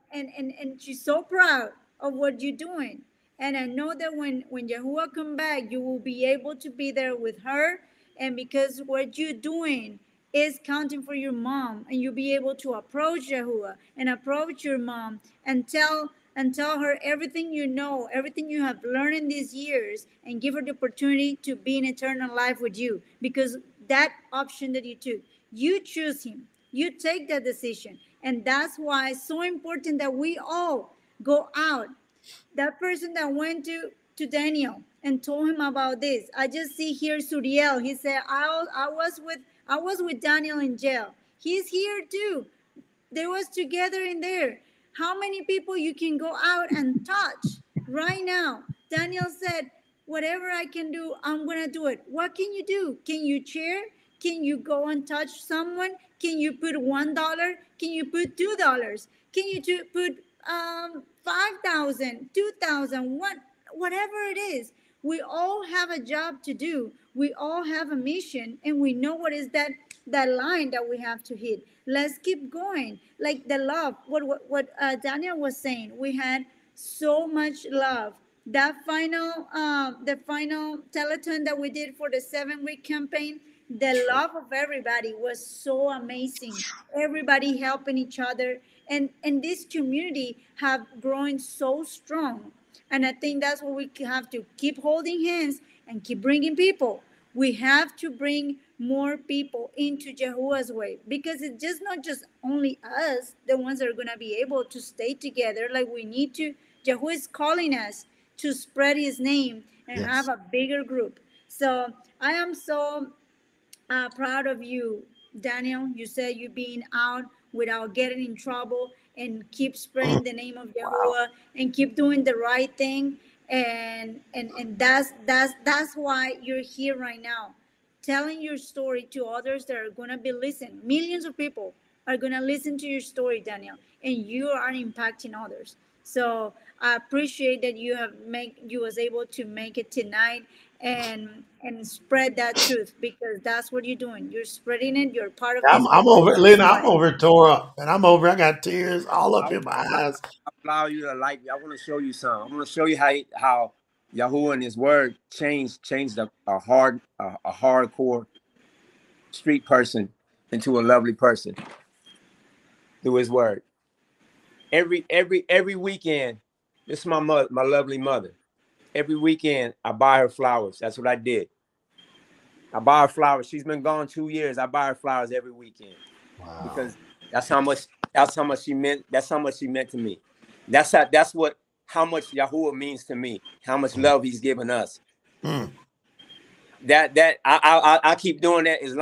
she's so proud of what you're doing. And I know that when Yahuwah come back, you will be able to be there with her. And because what you're doing is counting for your mom, and you'll be able to approach Yahuwah and approach your mom and tell her everything you know, everything you have learned in these years, and give her the opportunity to be in eternal life with you. Because that option that you choose him, you take that decision. And that's why it's so important that we all go out. That person that went to Daniel and told him about this. I just see here Suriel. He said, I was with Daniel in jail. He's here too. They was together in there. How many people you can go out and touch right now? Daniel said, whatever I can do, I'm gonna do it. What can you do? Can you cheer? Can you go and touch someone? Can you put $1? Can you put $2? Can you put 5,000, 2,000, whatever it is? We all have a job to do. We all have a mission, and we know what is that line that we have to hit. Let's keep going. Like the love, what Daniel was saying. We had so much love. The final telethon that we did for the 7-week campaign, the love of everybody was so amazing. Everybody helping each other, and this community have grown so strong. And I think that's what we have to keep holding hands and keep bringing people. We have to bring more people into Yahuwah's way, because it's just not just only us, the ones that are going to be able to stay together. Like we need to, Yahuwah is calling us to spread his name and have a bigger group. So I am so proud of you, Daniel. You said you being out without getting in trouble and keep spreading the name of Yahuwah and keep doing the right thing. And that's why you're here right now, telling your story to others that are gonna be listening. Millions of people are gonna listen to your story, Daniel, and you are impacting others. So I appreciate that you was able to make it tonight and spread that truth, because that's what you're doing. You're spreading it. You're part of this I'm over, Lena. I'm life. over tore up, and I'm over. I got tears all up in my eyes. Allow you to like. I want to show you something. I want to show you how Yahuwah and His Word changed a hardcore street person into a lovely person through His Word. Every weekend, this is my lovely mother. Every weekend, I buy her flowers. That's what I did. I buy her flowers. She's been gone 2 years. I buy her flowers every weekend. Wow. Because that's how much she meant. That's how much she meant to me. How much Yahuwah means to me. How much love He's given us. That I keep doing that as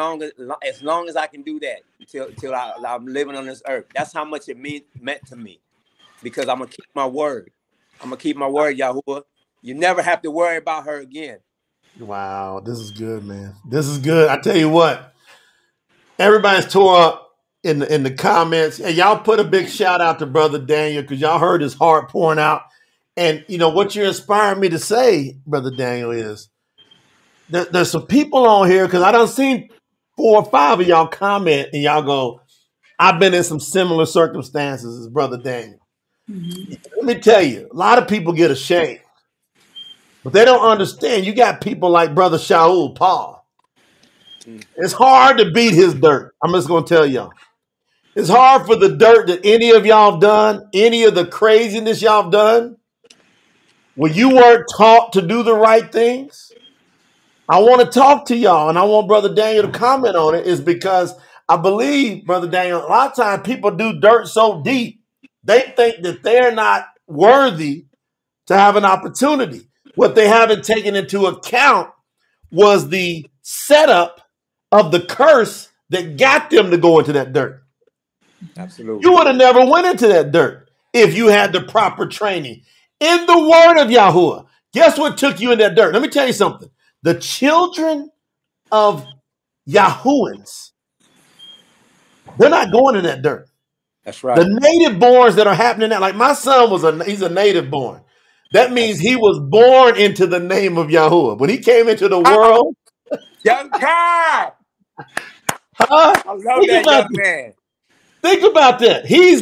long as I can do that until I'm living on this earth. That's how much it meant to me, because I'm gonna keep my word. I'm gonna keep my word, Yahuwah. You never have to worry about her again. Wow, this is good, man. This is good. I tell you what, everybody's tore up in the comments, and y'all put a big shout out to Brother Daniel, because y'all heard his heart pouring out. And you know what you're inspiring me to say, Brother Daniel, is there's some people on here, because I done seen 4 or 5 of y'all comment, and y'all go, I've been in some similar circumstances as Brother Daniel. Let me tell you, a lot of people get ashamed, but they don't understand. You got people like Brother Shaul Paul. It's hard to beat his dirt. I'm just going to tell y'all. It's hard for the dirt that any of y'all have done, any of the craziness y'all have done, when you weren't taught to do the right things. I want to talk to y'all, and I want Brother Daniel to comment on it, is because I believe, Brother Daniel, a lot of times people do dirt so deep, they think that they're not worthy to have an opportunity. What they haven't taken into account was the setup of the curse that got them to go into that dirt. Absolutely. You would have never went into that dirt if you had the proper training. In the word of Yahuwah, guess what took you in that dirt? Let me tell you something. The children of Yahuans, they're not going in that dirt. That's right. The native borns that are happening now, like my son he's a native born. That means he was born into the name of Yahuwah. When he came into the world, young car. I love that young man. Think about that. He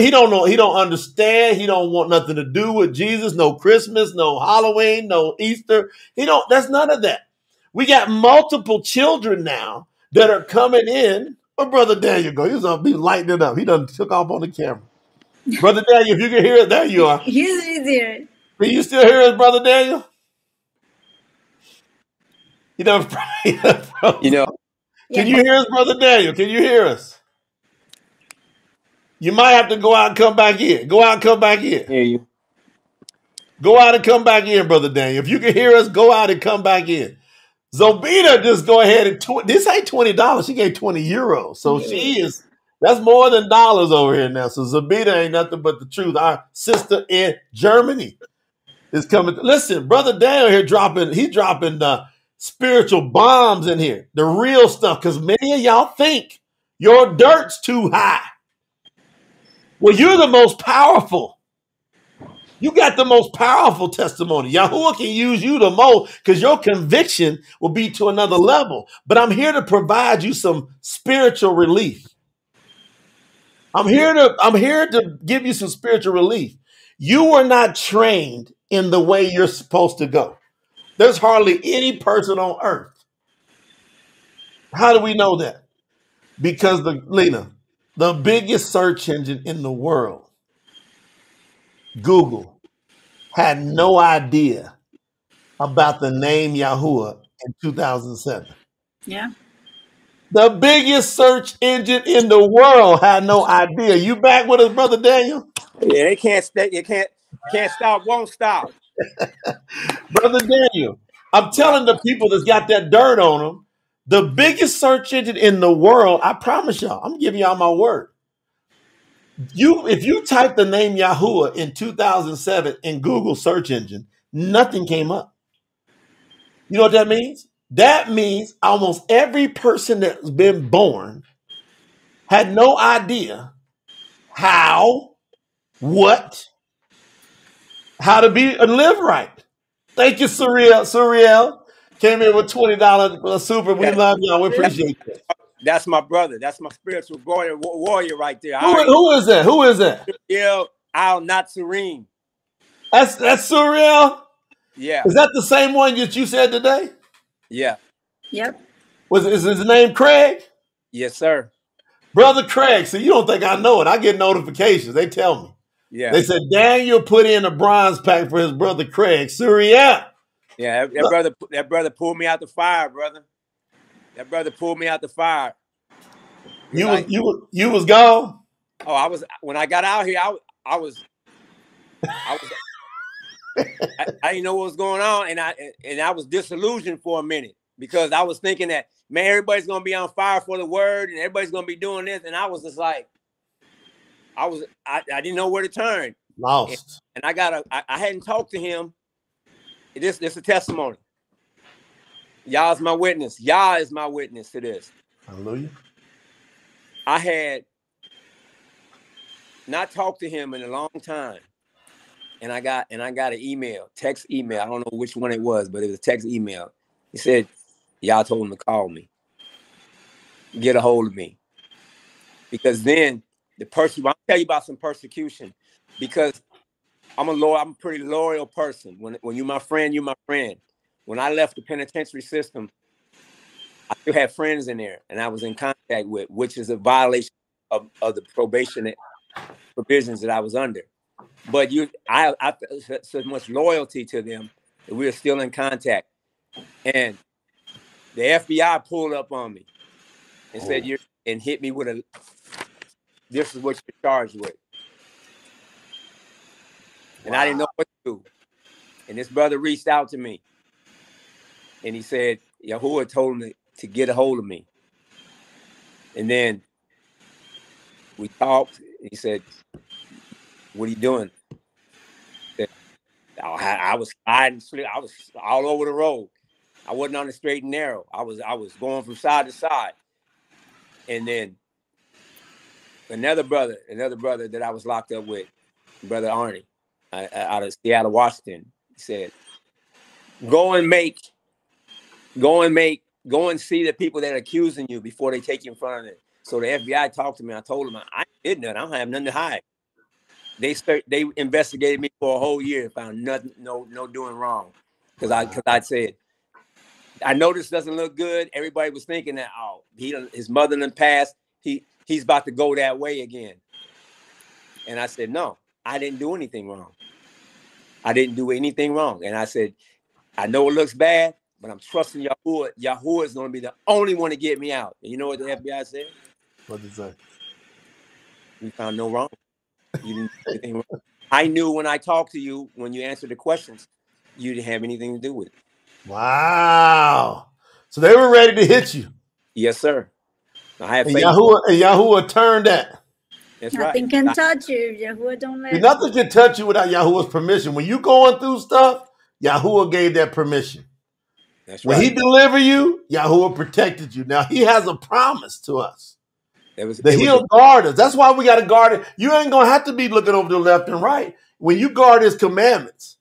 don't know, he don't understand, he don't want nothing to do with Jesus, no Christmas, no Halloween, no Easter. That's none of that. We got multiple children now that are coming in. Where Brother Daniel go? He's gonna be lighting it up. He done took off on the camera. Brother Daniel, if you can hear it, there you are. He's here. Can you still hear us, Brother Daniel? You know, Can you hear us, Brother Daniel? Can you hear us? You might have to go out and come back in. Go out and come back in. Hear you. Go out and come back in, Brother Daniel. If you can hear us, go out and come back in. Zobita just go ahead and this ain't $20. She gave 20 euros. So that's more than dollars over here now. So Zobita ain't nothing but the truth. Our sister in Germany is coming. Listen, Brother Daniel here he's dropping the spiritual bombs in here. The real stuff. Because many of y'all think your dirt's too high. Well, you're the most powerful. You got the most powerful testimony. Yahuwah can use you the most because your conviction will be to another level. But I'm here to provide you some spiritual relief. I'm here to give you some spiritual relief. You were not trained in the way you're supposed to go. There's hardly any person on earth. How do we know that? Because the biggest search engine in the world, Google, had no idea about the name Yahuwah in 2007. Yeah. The biggest search engine in the world had no idea. You back with us, Brother Daniel? Yeah, they can't stay. You can't stop, won't stop. Brother Daniel, I'm telling the people that's got that dirt on them, the biggest search engine in the world, I promise y'all, I'm giving y'all my word. If you type the name Yahuwah in 2007 in Google search engine, nothing came up. You know what that means? That means almost every person that's been born had no idea how to be and live right. Thank you, Surreal. Surreal came in with $20 super. We love y'all. We appreciate it. That's my brother. That's my spiritual warrior right there. Who is that? Who is that? Surreal Al Natsurim. That's Surreal? Yeah. Is that the same one that you said today? Yeah. Yep. Is his name Craig? Yes, sir. Brother Craig. So you don't think I know it. I get notifications. They tell me. Yeah. They said Daniel put in a bronze pack for his brother Craig. Surreal. Yeah, that brother pulled me out the fire, brother. That brother pulled me out the fire. You was gone? Oh, when I got out here, I didn't know what was going on, and I was disillusioned for a minute because I was thinking that, man, everybody's gonna be on fire for the word and everybody's gonna be doing this, and I was just like, I didn't know where to turn. Lost. And I hadn't talked to him. This is a testimony. Yah is my witness. Yah is my witness to this. Hallelujah. I had not talked to him in a long time. And I got an text email. I don't know which one it was, but it was a text email. He said, y'all told him to call me. Get a hold of me. Because then I'll tell you about some persecution. Because I'm a pretty loyal person. When you're my friend, you're my friend. When I left the penitentiary system, I still had friends in there and I was in contact with, which is a violation of the probation provisions that I was under. But I felt so much loyalty to them that we were still in contact. And the FBI pulled up on me and said, and hit me with this is what you're charged with. And I didn't know what to do. And this brother reached out to me and he said, Yahuwah told me to get a hold of me. And then we talked. He said, what are you doing? I was sliding, I was all over the road. I wasn't on the straight and narrow. I was going from side to side. And then another brother that I was locked up with, Brother Arnie, out of Seattle, Washington, said, go and see the people that are accusing you before they take you in front of them. So the FBI talked to me. I told them I did nothing. I don't have nothing to hide. They investigated me for a whole year and found nothing, no doing wrong. Because I said, I know this doesn't look good. Everybody was thinking that, his mother done passed. He's about to go that way again. And I said, no, I didn't do anything wrong. I didn't do anything wrong. And I said, I know it looks bad, but I'm trusting Yahuwah. Yahuwah is going to be the only one to get me out. And you know what the FBI said? What did it say? We found no wrong. You didn't do anything wrong. I knew when I talked to you, when you answered the questions, you didn't have anything to do with it. Wow. So they were ready to hit you. Yes, sir. I have faith. Yahuwah turned that. That's Nothing right. can touch you. Yahuwah don't let Nothing can touch you without Yahuwah's permission. When you going through stuff, Yahuwah gave that permission. That's when right. he delivered you, Yahuwah protected you. Now he has a promise to us. He'll guard us. That's why we got to guard it. You ain't going to have to be looking over to the left and right. When you guard his commandments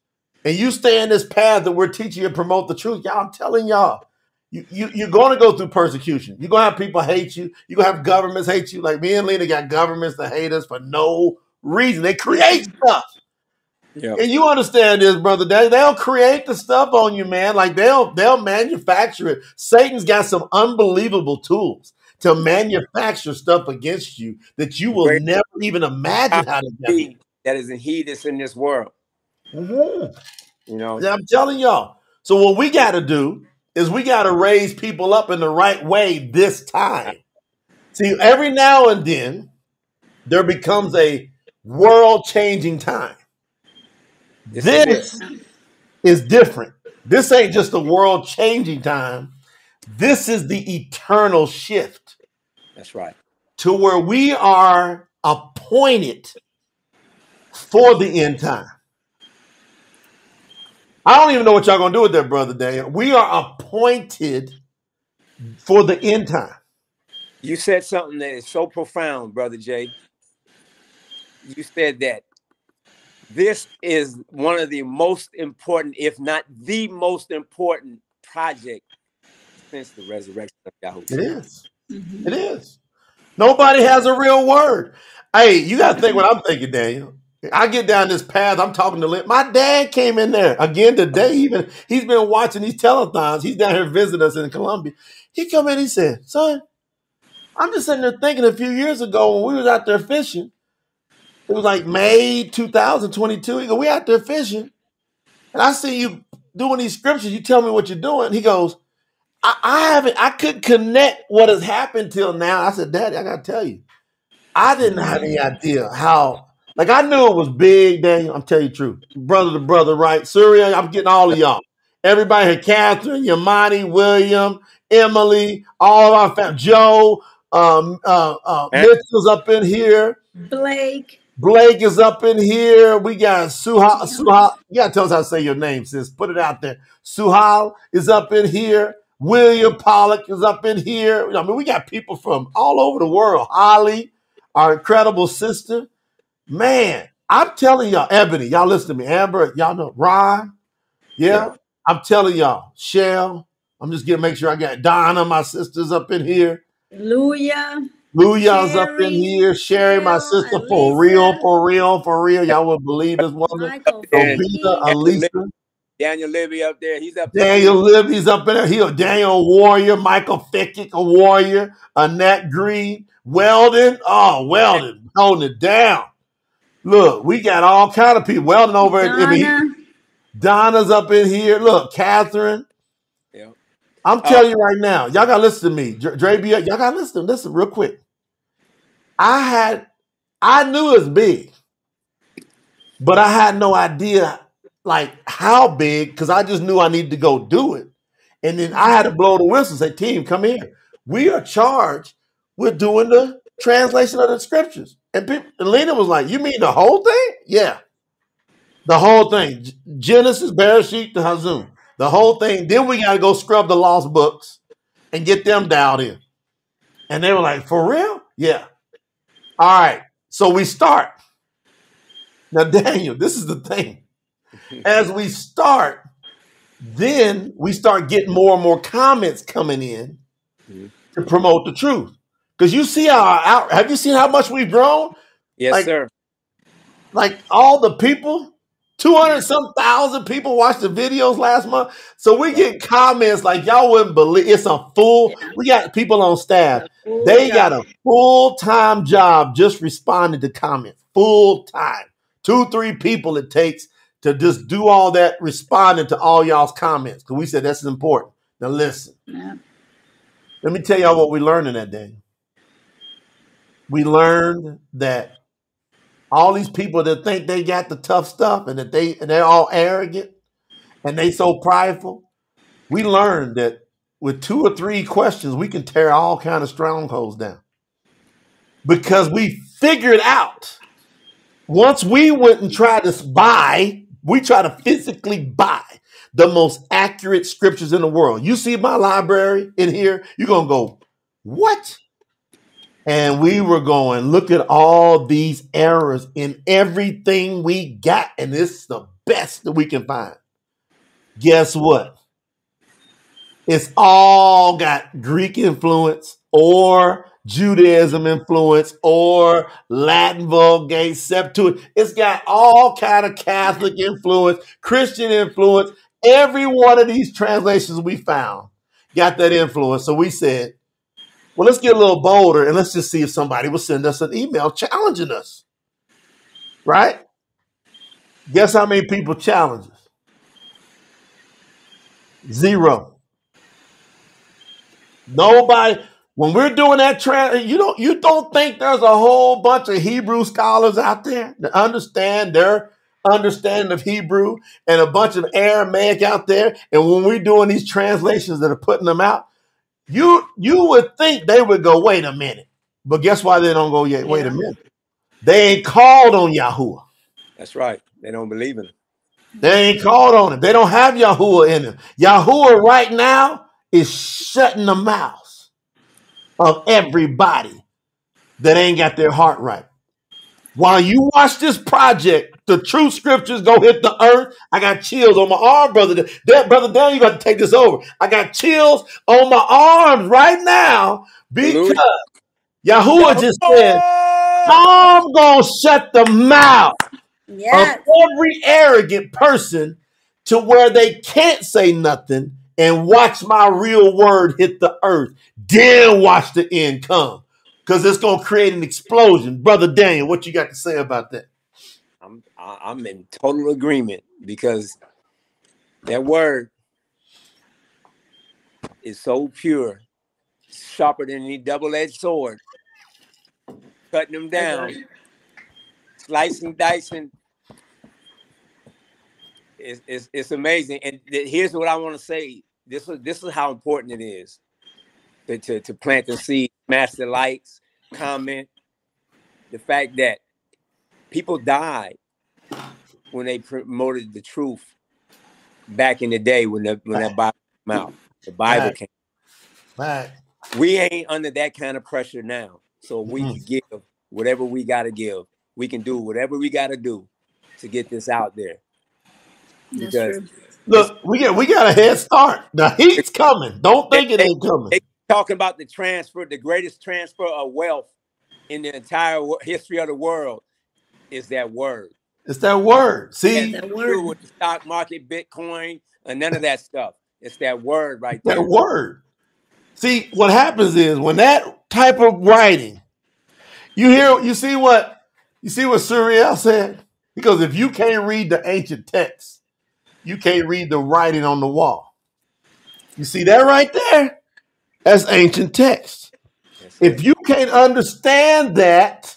and you stay in this path that we're teaching you and promote the truth, y'all, I'm telling y'all, you're going to go through persecution. You're going to have people hate you. You're going to have governments hate you. Like me and Lena got governments that hate us for no reason. They create stuff. Yep. And you understand this, brother Daniel. They'll create the stuff on you, man. Like they'll manufacture it. Satan's got some unbelievable tools to manufacture stuff against you that you will never even imagine how to get. That is the heat that's in this world. Mm-hmm. You know, yeah, I'm telling y'all. So what we got to do is we got to raise people up in the right way this time. See, every now and then there becomes a world-changing time. This is different. This ain't just a world-changing time. This is the eternal shift. That's right. To where we are appointed for the end time. I don't even know what y'all going to do with that, Brother Daniel. We are appointed for the end time. You said something that is so profound, Brother Jay. You said that this is one of the most important, if not the most important project since the resurrection of Yahuwah. It is. Mm-hmm. It is. Nobody has a real word. Hey, you got to think what I'm thinking, Daniel. I get down this path. I'm talking to Lynn. My dad came in there again today. He's been watching these telethons. He's down here visiting us in Colombia. He come in. He said, "Son, I'm just sitting there thinking. A few years ago when we was out there fishing, it was like May 2022. He goes, we out there fishing, and I see you doing these scriptures. You tell me what you're doing." He goes, I couldn't connect what has happened till now. I said, "Daddy, I got to tell you, I didn't have any idea how." Like, I knew it was big, Daniel. I'm telling you the truth. Brother to brother, right? Syria, I'm getting all of y'all. Everybody here, Catherine, Yamani, William, Emily, all of our family. Joe, Mitchell's up in here. Blake is up in here. We got Suhal. You got to tell us how to say your name, sis. Put it out there. Suhal is up in here. William Pollock is up in here. I mean, we got people from all over the world. Holly, our incredible sister. Man, I'm telling y'all, Ebony, y'all listen to me. Amber, y'all know. Ron, yeah. I'm telling y'all. Shell, I'm just going to make sure I got Donna, my sister's up in here. Luya's up in here. Sherry, my sister, for real. Y'all wouldn't believe this woman. Obita, Alisa. Daniel Libby up there. He's up there Daniel too. Libby's up in there. He a Daniel Warrior, Michael Fickick, a Warrior, Annette Green, Weldon. Oh, Weldon, holding it down. Look, we got all kind of people. Weldon over at Donna's up in here. Look, Catherine. Yeah. I'm telling you right now, y'all gotta listen to me. Dre B, y'all gotta listen. Listen real quick. I knew it was big, but I had no idea like how big, because I just knew I needed to go do it. And then I had to blow the whistle and say, team, come here. We are charged with doing the translation of the scriptures. And Lena was like, you mean the whole thing? Yeah. The whole thing. Genesis, Bereshit, to Hazum. The whole thing. Then we got to go scrub the lost books and get them dialed in. And they were like, for real? Yeah. All right. So we start. Now, Daniel, this is the thing. As we start, then we start getting more and more comments coming in to promote the truth. Because you see have you seen how much we've grown? Yes, sir. Like all the people, 200-some thousand people watched the videos last month. So we get comments like y'all wouldn't believe. It's a full, we got people on staff. They got a full-time job just responding to comments. Full-time. 2-3 people it takes to just do all that, responding to all y'all's comments. Because we said that's important. Now listen. Yeah. Let me tell y'all what we learned in that day. We learned that all these people that think they got the tough stuff and that they're all arrogant and they so prideful, we learned that with 2 or 3 questions, we can tear all kind of strongholds down. Because we figured out, once we went and tried to we try to physically buy the most accurate scriptures in the world. You see my library in here, you're going to go, what? And we were going, look at all these errors in everything we got. And this is the best that we can find. Guess what? It's all got Greek influence or Judaism influence or Latin Vulgate, Septuagint. It's got all kind of Catholic influence, Christian influence. Every one of these translations we found got that influence. So we said, well, let's get a little bolder and let's just see if somebody will send us an email challenging us. Right? Guess how many people challenge us? 0. Nobody. When we're doing that you don't think there's a whole bunch of Hebrew scholars out there that understand their understanding of Hebrew and a bunch of Aramaic out there. And when we're doing these translations that are putting them out, you would think they would go, wait a minute. But guess why they don't go yet? Wait a minute. They ain't called on Yahuwah. That's right. They don't believe in him. They ain't called on him. They don't have Yahuwah in them. Yahuwah right now is shutting the mouths of everybody that ain't got their heart right. While you watch this project, the true scriptures go hit the earth. I got chills on my arm, brother. Brother Daniel, you got to take this over. I got chills on my arms right now because Yahuwah just said, I'm going to shut the mouth of every arrogant person to where they can't say nothing and watch my real word hit the earth. Then watch the end come. Because it's going to create an explosion. Brother Daniel, what you got to say about that? I'm in total agreement because that word is so pure, sharper than any double-edged sword, cutting them down, slicing, dicing. It's amazing. And here's what I want to say. This is how important it is to plant the seed, smash the likes, comment. The fact that people died when they promoted the truth back in the day when that Bible came out. The Bible came out. We ain't under that kind of pressure now. So we can give whatever we got to give. We can do whatever we got to do to get this out there. Because look, we got a head start. The heat's coming. Don't think it ain't coming. They talking about the greatest transfer of wealth in the entire history of the world is that word. It's that word. See, that Do word. with the stock market, Bitcoin, and none of that stuff. It's that word right that there. word. See, what happens is when that type of writing, you see what Suriel said? Because if you can't read the ancient text, you can't read the writing on the wall. You see that right there? That's ancient text. That's If it. you can't understand that,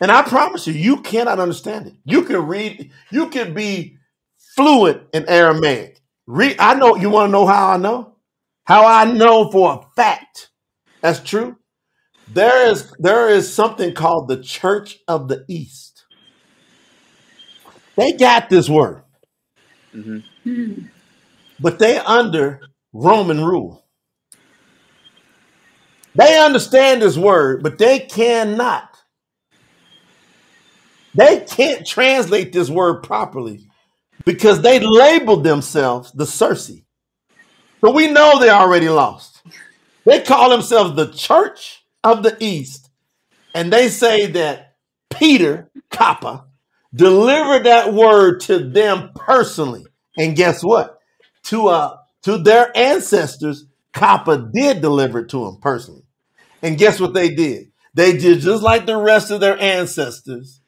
and I promise you, you cannot understand it. You can read, you can be fluent in Aramaic. I know, you want to know how I know? How I know for a fact that's true? There is something called the Church of the East. They got this word, but they under Roman rule. They understand this word, but they cannot. They can't translate this word properly because they labeled themselves the Circe. So we know they're already lost. They call themselves the Church of the East, and they say that Peter Kappa delivered that word to them personally. And guess what? To their ancestors, Kappa did deliver it to them personally. And guess what they did? They did just like the rest of their ancestors.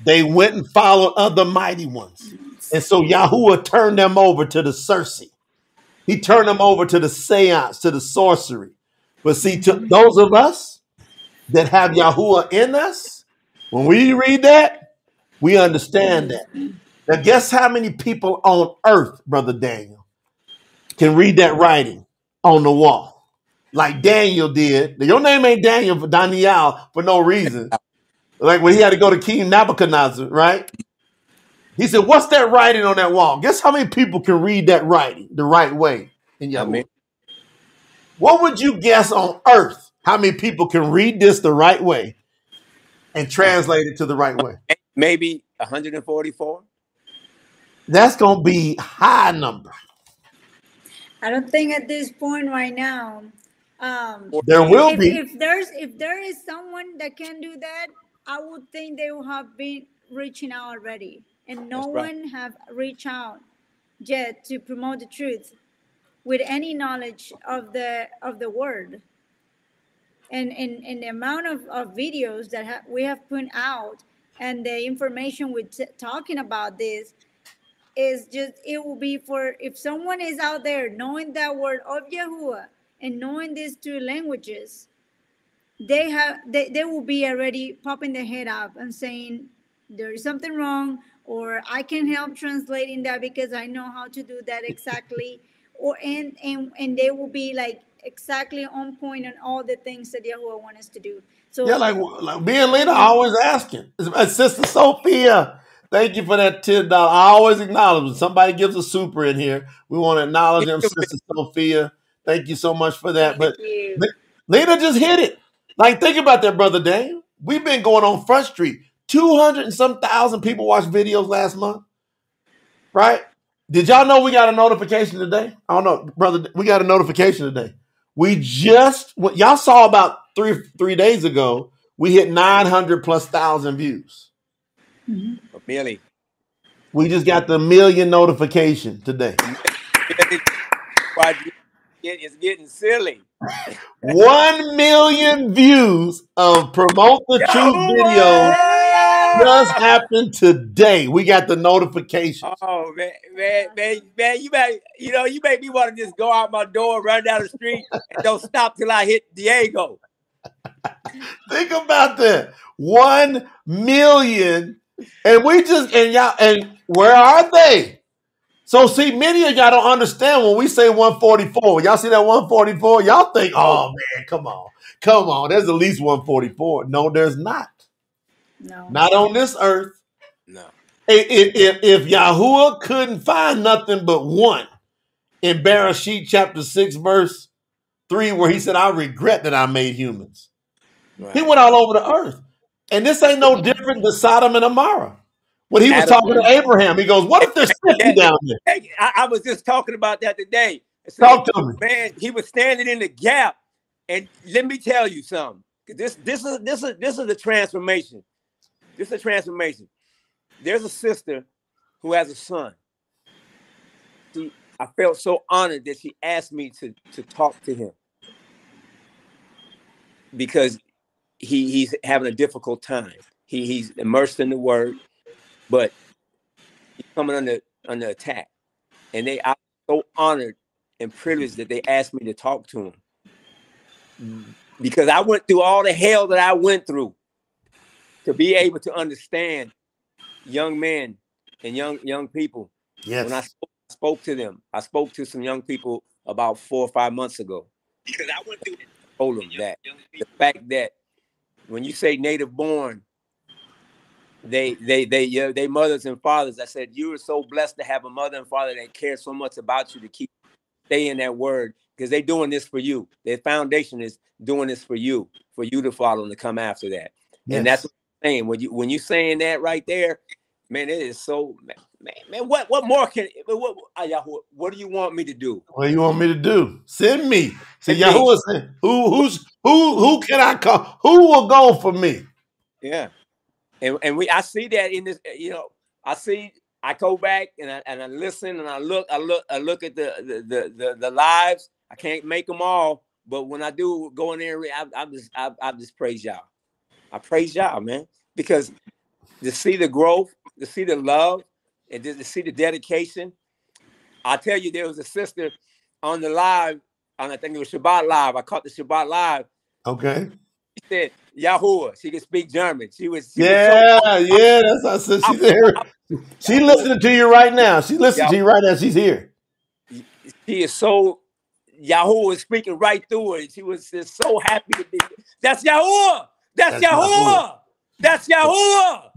They went and followed other mighty ones. And so Yahuwah turned them over to the Circe. He turned them over to the seance, to the sorcery. But see, to those of us that have Yahuwah in us, when we read that, we understand that. Now, guess how many people on earth, Brother Daniel, can read that writing on the wall? Like Daniel did. Your name ain't Daniel for Daniel for no reason. Like when he had to go to King Nebuchadnezzar, right? He said, what's that writing on that wall? Guess how many people can read that writing the right way in I Yahuwah? mean, What would you guess on earth? How many people can read this the right way and translate it to the right way? maybe 144. That's going to be high number. I don't think at this point right now. There will be. If there is someone that can do that, I would think they would have been reaching out already, and no That's right. one have reached out yet to promote the truth with any knowledge of the word. And the amount of videos that we have put out and the information we're talking about this is just, it will be for, if someone is out there knowing that word of Yahuwah and knowing these two languages, they will be already popping their head up and saying there is something wrong, or I can help translating that because I know how to do that exactly, or and they will be like exactly on point on all the things that Yahuwah wants us to do. So Yeah, like being leader, I always asking. Sister Sophia, thank you for that $10. I always acknowledge when somebody gives a super in here. We want to acknowledge them, Sister Sophia. Thank you so much for that. But thank you. Leader just hit it. Like, think about that, Brother Daniel. We've been going on Front Street. 200 and some thousand people watched videos last month. Right? Did y'all know we got a notification today? I don't know, brother. We got a notification today. We just, what y'all saw about three days ago, we hit 900 plus thousand views. Really? We just got the million notification today. It's getting silly. 1 million views of Promote the Truth videos just happened today. We got the notification. Oh man, you make me want to just go out my door, run down the street, and don't stop till I hit Diego. Think about that. 1 million. And and where are they? So see, many of y'all don't understand when we say 144. Y'all see that 144? Y'all think, oh man, come on. There's at least 144. No, there's not. No. Not on this earth. No. If Yahuwah couldn't find nothing but one in Bereshit chapter 6, verse 3, where he said, I regret that I made humans. Right. He went all over the earth. And this ain't no different than Sodom and Amorrah. When he was talking to Abraham, he goes, what if there's 50 down there? I was just talking about that today. Talk to me. Man, he was standing in the gap. And let me tell you something. This is a transformation. This is a transformation. there's a sister who has a son. I felt so honored that she asked me to talk to him because he's having a difficult time. He's immersed in the word, but he's coming under attack. And I'm so honored and privileged that they asked me to talk to him, because I went through all the hell that I went through to be able to understand young men and young people. Yes. When I spoke to them, I spoke to some young people about 4 or 5 months ago. Because I went through told them that the fact that when you say native born, they mothers and fathers, I said, you are so blessed to have a mother and father that cares so much about you to stay in that word, because they're doing this for you. Their foundation is doing this for you to follow and to come after that. Yes. And that's what I'm saying. When you saying that right there, man, it is so, man, what more can, what do you want me to do? What do you want me to do? Send me. See, Yahuwah said, who can I call? Who will go for me? Yeah. And I see that in this, I go back and I listen and I look at the lives. I can't make them all, but when I do go in there, I just praise y'all. I praise y'all, man, because to see the growth, to see the love, and to see the dedication. I tell you, there was a sister on the live, I think it was Shabbat Live. I caught the Shabbat Live. Okay. She said, Yahuwah. She could speak German. She was so, that's what I said. She's there. She's listening to you right now. She's listening to you right now. She's here. She is so, Yahuwah is speaking right through her. She was just so happy to be. That's Yahuwah. That's Yahuwah. That's Yahuwah.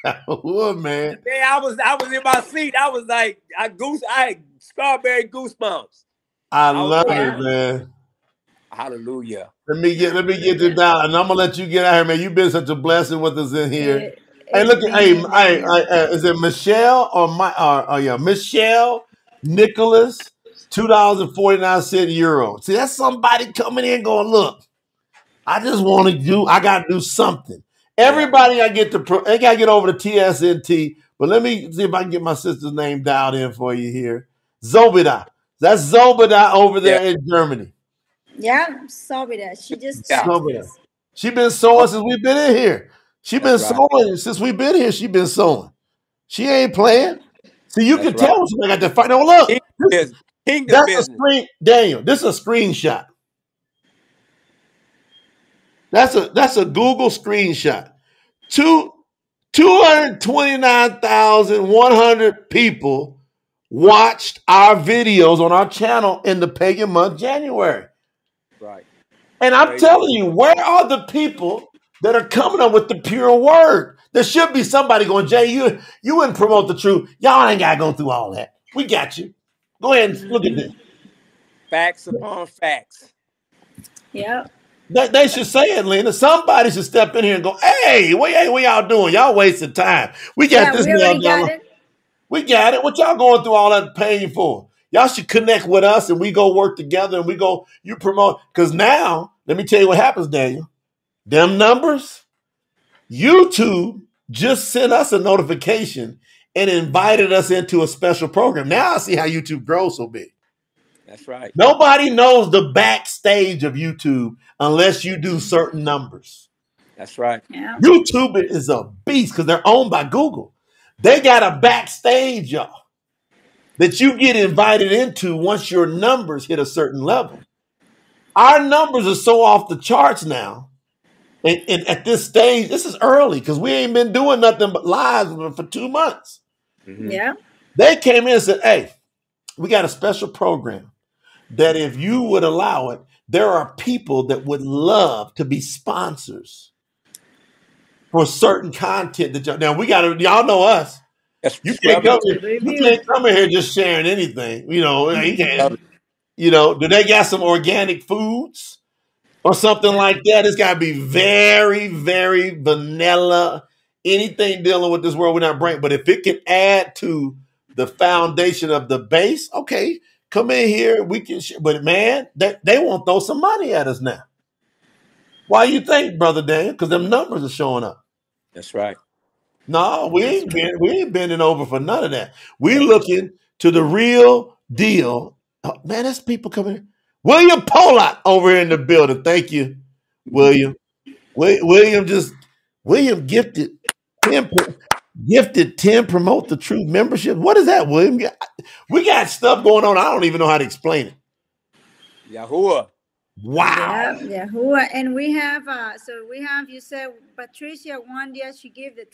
Yahuwah, man. Man, I was in my seat. I was like, I had strawberry goosebumps. I love it, man. Hallelujah. Let me get this down, and I'm gonna let you get out here, man. You've been such a blessing with us in here. Hey, look at is it Michelle or Michelle Nicholas, $2.49 See, that's somebody coming in going, look, I just want to I got to do something. Everybody, I got to get over to TSNT, but let me see if I can get my sister's name dialed in for you here. Zobida. That's Zobida over there in Germany. Yeah, Zobida. She just She's been sowing since we've been in here. She's been sowing since we've been here. She's been sowing. She ain't playing. So you can tell when somebody got to fight. No, look. That's a screen, Daniel. This is a screenshot. That's a Google screenshot. 229,100 people watched our videos on our channel in the pagan month January. Right. And I'm telling you, where are the people that are coming up with the pure word? There should be somebody going, Jay, you wouldn't promote the truth. Y'all ain't got to go through all that. We got you. Go ahead and look at this. Facts upon facts. Yeah. They should say it, Lena. Somebody should step in here and go, hey, what y'all doing? Y'all wasting time. We got this nailed down. We got it. What y'all going through all that pain for? Y'all should connect with us and we go work together and you promote. Because now, let me tell you what happens, Daniel. Them numbers, YouTube just sent us a notification and invited us into a special program. Now I see how YouTube grows so big. That's right. Nobody knows the backstage of YouTube unless you do certain numbers. That's right. Yeah. YouTube is a beast because they're owned by Google. They got a backstage, y'all, that you get invited into once your numbers hit a certain level. Our numbers are so off the charts now. And at this stage, this is early because we ain't been doing nothing but lives for 2 months. Mm-hmm. Yeah. They came in and said, hey, we got a special program that if you would allow it, there are people that would love to be sponsors for certain content that y'all know us. You can't come in here just sharing anything. You can't. Do they got some organic foods or something like that? It's got to be very, very vanilla. Anything dealing with this world, we're not bringing. But if it can add to the foundation of the base, okay, come in here. We can. But man, they won't throw some money at us now. Why you think, Brother Daniel? Because them numbers are showing up. That's right. No, we ain't bending over for none of that. We looking to the real deal. Oh, man, there's people coming. William Pollock over here in the building. Thank you, William. William gifted 10 gifted 10 promote the truth membership. What is that, William? We got stuff going on. I don't even know how to explain it. Yahuwah. Wow. Yeah, Yahuwah. And we have you said Patricia Wandia, she gave the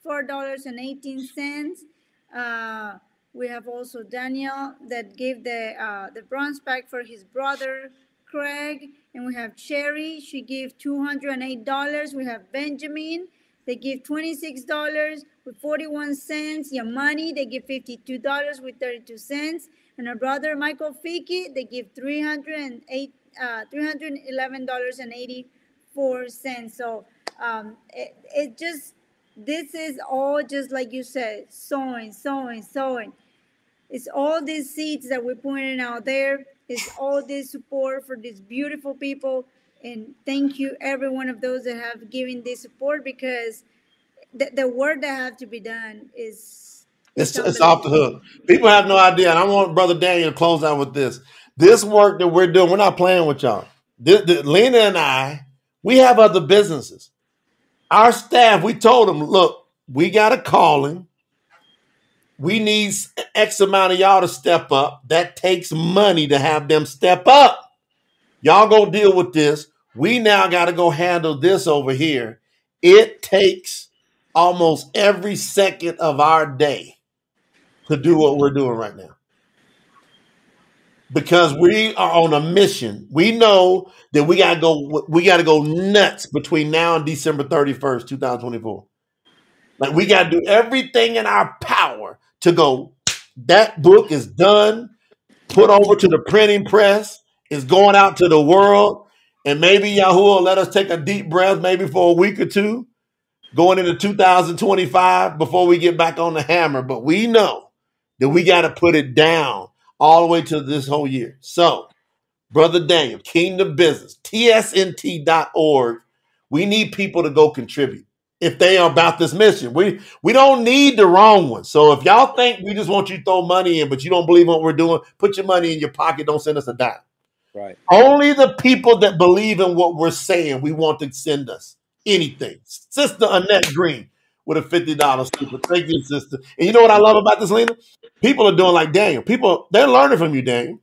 $24.18. We have also Daniel that gave the bronze pack for his brother Craig, and we have Cherry, she gave $208. We have Benjamin, they give $26 with 41 cents. Yamani, they give $52 with 32 cents. And our brother Michael Fiki, they give $311.84. So it just, this is all just like you said, sowing. It's all these seeds that we're putting out there. It's all this support for these beautiful people. And thank you, every one of those that have given this support, because the work that have to be done is it's off the hook. People have no idea. And I want Brother Daniel to close out with this. This work that we're doing, we're not playing with y'all. Lena and I, we have other businesses. Our staff, we told them, look, we got a calling. We need X amount of y'all to step up. That takes money to have them step up. Y'all go deal with this. We now got to go handle this over here. It takes almost every second of our day to do what we're doing right now. Because we are on a mission. We know that we gotta go nuts between now and December 31st, 2024. Like, we gotta do everything in our power to go, that book is done, put over to the printing press, is going out to the world, and maybe Yahuwah will let us take a deep breath maybe for a week or two going into 2025 before we get back on the hammer. But we know that we got to put it down all the way to this whole year. So, Brother Daniel, Kingdom Business, tsnt.org. We need people to go contribute if they are about this mission. We don't need the wrong one. So if y'all think we just want you to throw money in, but you don't believe what we're doing, put your money in your pocket. Don't send us a dime. Right. Only the people that believe in what we're saying, we want to send us anything. Sister Annette Green with a $50 super. Thank you, sister. And you know what I love about this, Lena? People are doing like Daniel. People, they're learning from you, Daniel.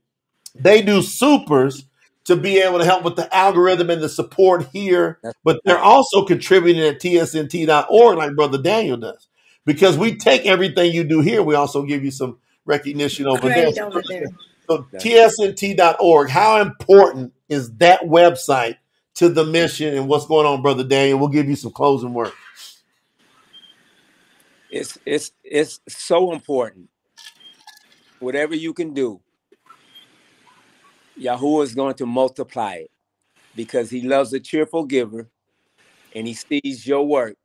They do supers to be able to help with the algorithm and the support here, but they're also contributing at tsnt.org like Brother Daniel does. Because we take everything you do here, we also give you some recognition over there. So tsnt.org, how important is that website to the mission and what's going on, Brother Daniel? We'll give you some closing words. It's so important. Whatever you can do, Yahuwah is going to multiply it, because he loves a cheerful giver, and he sees your work,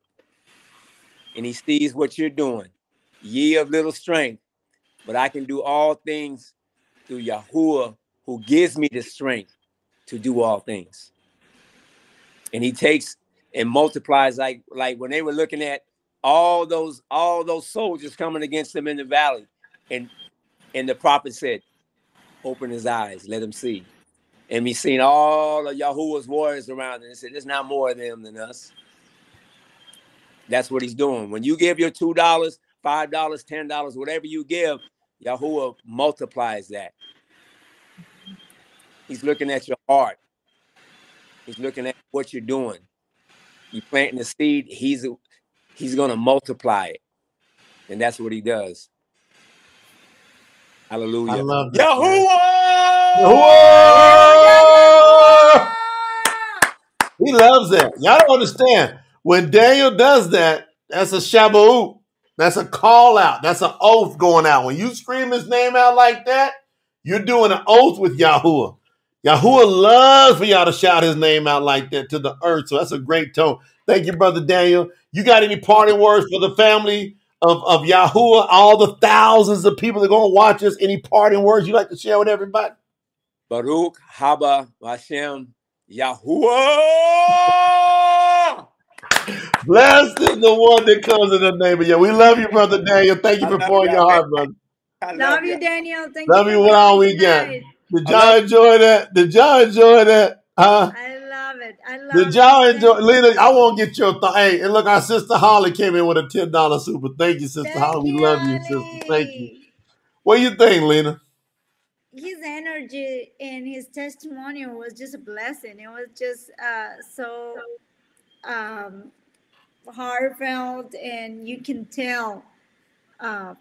and he sees what you're doing. Ye of little strength, but I can do all things through Yahuwah, who gives me the strength to do all things. And he takes and multiplies, like when they were looking at all those soldiers coming against them in the valley, and the prophet said, open his eyes, let him see. And we seen all of Yahuwah's warriors around, and he said, there's not more of them than us. That's what he's doing. When you give your $2, $5, $10, whatever you give, Yahuwah multiplies that. He's looking at your heart. He's looking at what you're doing. You planting the seed, he's going to multiply it. And that's what he does. Hallelujah. I love that. Yahuwah! He loves that. Y'all don't understand. When Daniel does that, that's a shabaoot. That's a call out. That's an oath going out. When you scream his name out like that, you're doing an oath with Yahuwah. Yahuwah loves for y'all to shout his name out like that to the earth. So that's a great tone. Thank you, Brother Daniel. You got any parting words for the family of Yahuwah, all the thousands of people that are going to watch us? Any parting words you'd like to share with everybody? Baruch haba Hashem Yahuwah. Blessed is the one that comes in the name of Yah. We love you, Brother Daniel. Thank you I for love pouring y'all, your man. heart, brother. I Love love you, y'all. Daniel. Thank you Love for you with all coming we got. tonight. Did I love y'all enjoy that? Did y'all enjoy that? Huh? I love it. I love Did it. y'all enjoy? Thank, Lena, I won't get your thought. Hey, and look, our sister Holly came in with a $10 super. Thank you, Sister thank Holly. We you, love you, sister. Thank you. Ali. What do you think, Lena? His energy and his testimonial was just a blessing. It was just so um, heartfelt, and you can tell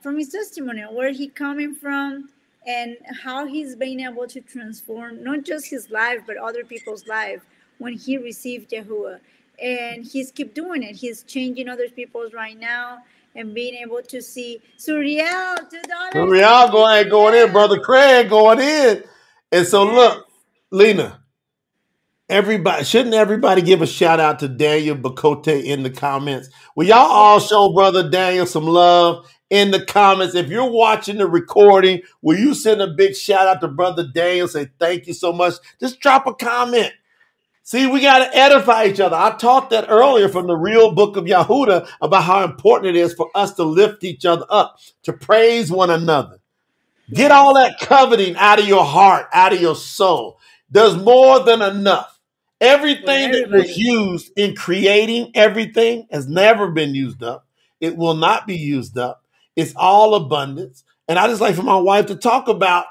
from his testimony where he coming from and how he's been able to transform not just his life but other people's life when he received Yahuwah. And he's keep doing it. He's changing other people's right now and being able to see Suriel $2. We Thank all you, going in, Suriel. Brother Craig going in. And so Yes, look, Lena, shouldn't everybody give a shout out to Daniel Bacote in the comments? Will y'all all yes, show Brother Daniel some love in the comments? If you're watching the recording, will you send a big shout out to Brother Daniel? Say thank you so much. Just drop a comment. See, we got to edify each other. I taught that earlier yes, from the real book of Yahudah about how important it is for us to lift each other up, to praise one another. Get all yes, that coveting out of your heart, out of your soul. There's more than enough. for Everything that was everybody. used in creating everything has never been used up. It will not be used up. It's all abundance. And I just like for my wife to talk about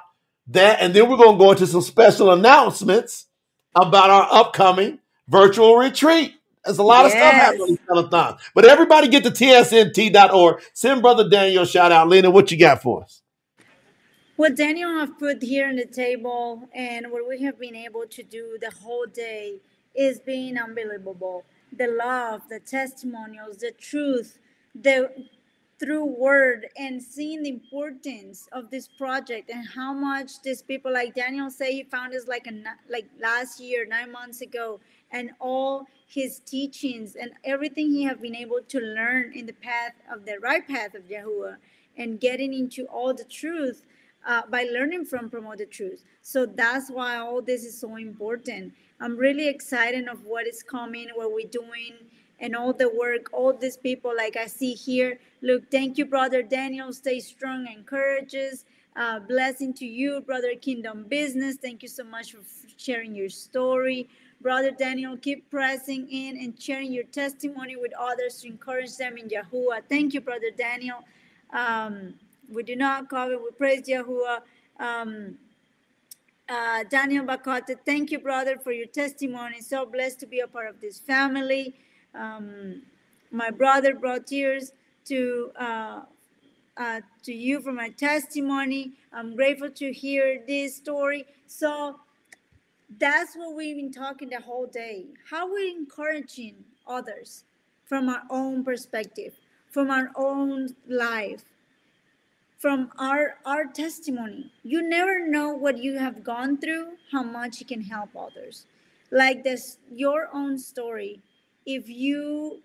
that. And then we're going to go into some special announcements about our upcoming virtual retreat. There's a lot of stuff happening on Yes. these telethons. But everybody get to tsnt.org. Send Brother Daniel a shout out. Lena, what you got for us? What Daniel have put here on the table and what we have been able to do the whole day is being unbelievable. The love, the testimonials, the truth, the through word, and seeing the importance of this project and how much these people like Daniel say he found us like last year, 9 months ago, and all his teachings and everything he have been able to learn in the path of the right path of Yahuwah and getting into all the truth by learning from promoted truth. So that's why all this is so important. I'm really excited of what is coming, what we're doing, and all the work, all these people like I see here. Look, thank you, Brother Daniel. Stay strong and courageous. Blessing to you, Brother Kingdom Business. Thank you so much for sharing your story. Brother Daniel, keep pressing in and sharing your testimony with others to encourage them in Yahuwah. Thank you, Brother Daniel. Um, we do not cover, we praise Yahuwah. Um, Daniel Bacote, thank you, brother, for your testimony. So blessed to be a part of this family. My brother brought tears to you for my testimony. I'm grateful to hear this story. So that's what we've been talking the whole day. How we're encouraging others from our own perspective, from our own life, from our testimony. You never know what you have gone through, how much you can help others. Like this, your own story. If you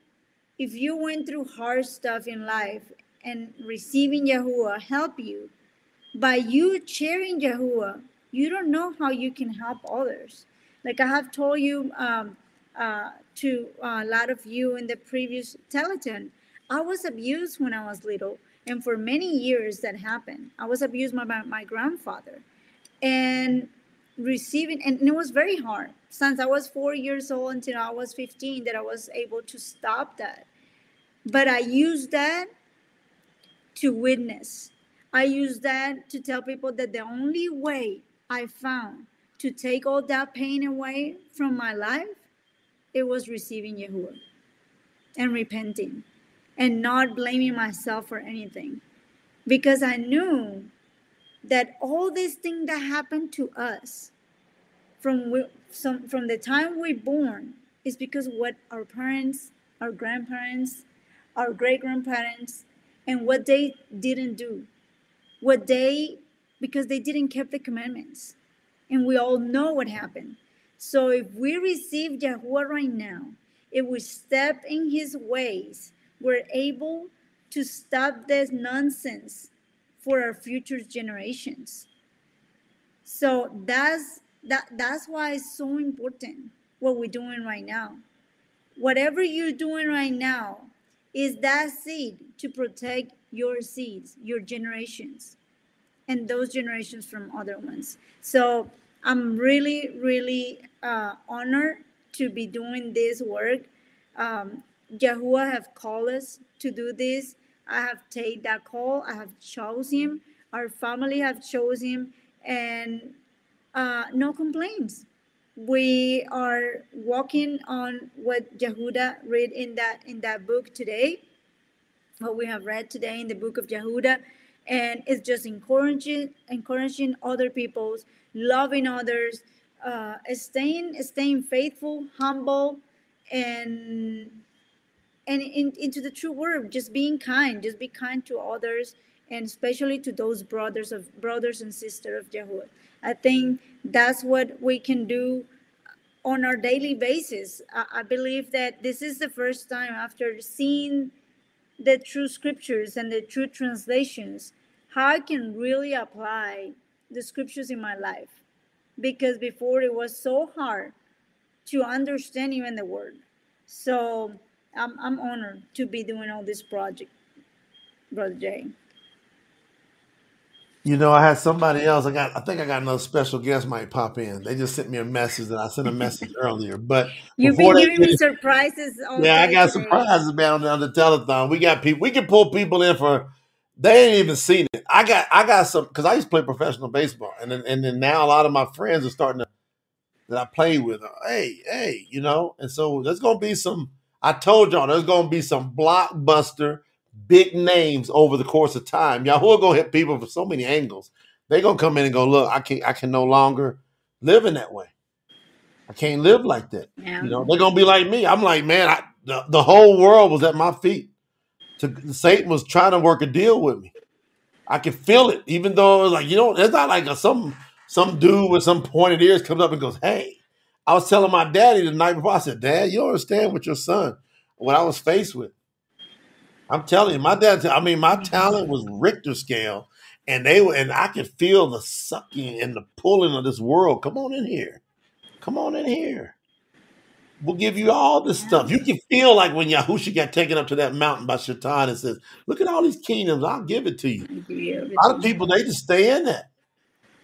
went through hard stuff in life and receiving Yahuwah help you, by you sharing Yahuwah, you don't know how you can help others. Like I have told you to a lot of you in the previous telethon, I was abused when I was little, and for many years that happened. I was abused by my grandfather, and and it was very hard since I was 4 years old until I was 15 that I was able to stop that. But I used that to witness. I use that to tell people that the only way I found to take all that pain away from my life, it was receiving Yahuwah and repenting and not blaming myself for anything. Because I knew that all these things that happened to us from the time we're born is because what our parents, our grandparents, our great grandparents, and what they didn't do, what they because they didn't keep the commandments, and we all know what happened. So if we receive Yahuwah right now, if we step in his ways, we're able to stop this nonsense for our future generations. So that's why it's so important what we're doing right now. Whatever you're doing right now is that seed to protect your seeds, your generations, and those generations from other ones. So I'm really, really honored to be doing this work. Yahuwah have called us to do this. I have taken that call. I have chosen him. Our family have chosen him, and no complaints. We are walking on what Yehuda read in that book today, what we have read today in the book of Yehuda, and it's just encouraging other people's, loving others, staying faithful, humble, and into the true word. Just being kind, just be kind to others, and especially to those brothers and sisters of Yahuwah. I think that's what we can do on our daily basis. I believe that this is the first time after seeing the true scriptures and the true translations, how I can really apply the scriptures in my life. Because before it was so hard to understand even the word. So I'm honored to be doing all this project, Brother Jay. You know, I had somebody else. I think I got another special guest might pop in. They just sent me a message, and I sent a message earlier. But You've been before they giving get me it, surprises all yeah, I day got today. surprises, man, on the telethon. We got people. We can pull people in for. They ain't even seen it. I got some because I used to play professional baseball, and then now a lot of my friends are starting to that I play with. Hey, you know, and so there's gonna be some. I told y'all there's gonna be some blockbuster big names over the course of time. Y'all who are gonna hit people from so many angles. They gonna come in and go, look, I can no longer live in that way. I can't live like that. Yeah. You know, they're gonna be like me. I'm like, man, the whole world was at my feet. Satan was trying to work a deal with me. I could feel it, even though it was like, you know, it's not like some dude with some pointed ears comes up and goes, hey. I was telling my daddy the night before, I said, Dad, you don't understand what your son, what I was faced with. I'm telling you, my dad, I mean, my talent was Richter scale, and I could feel the sucking and the pulling of this world. Come on in here. Come on in here. We'll give you all this stuff. You can feel like when Yahusha got taken up to that mountain by Shaitan and says, look at all these kingdoms. I'll give it to you. A lot of people, they just stay in that.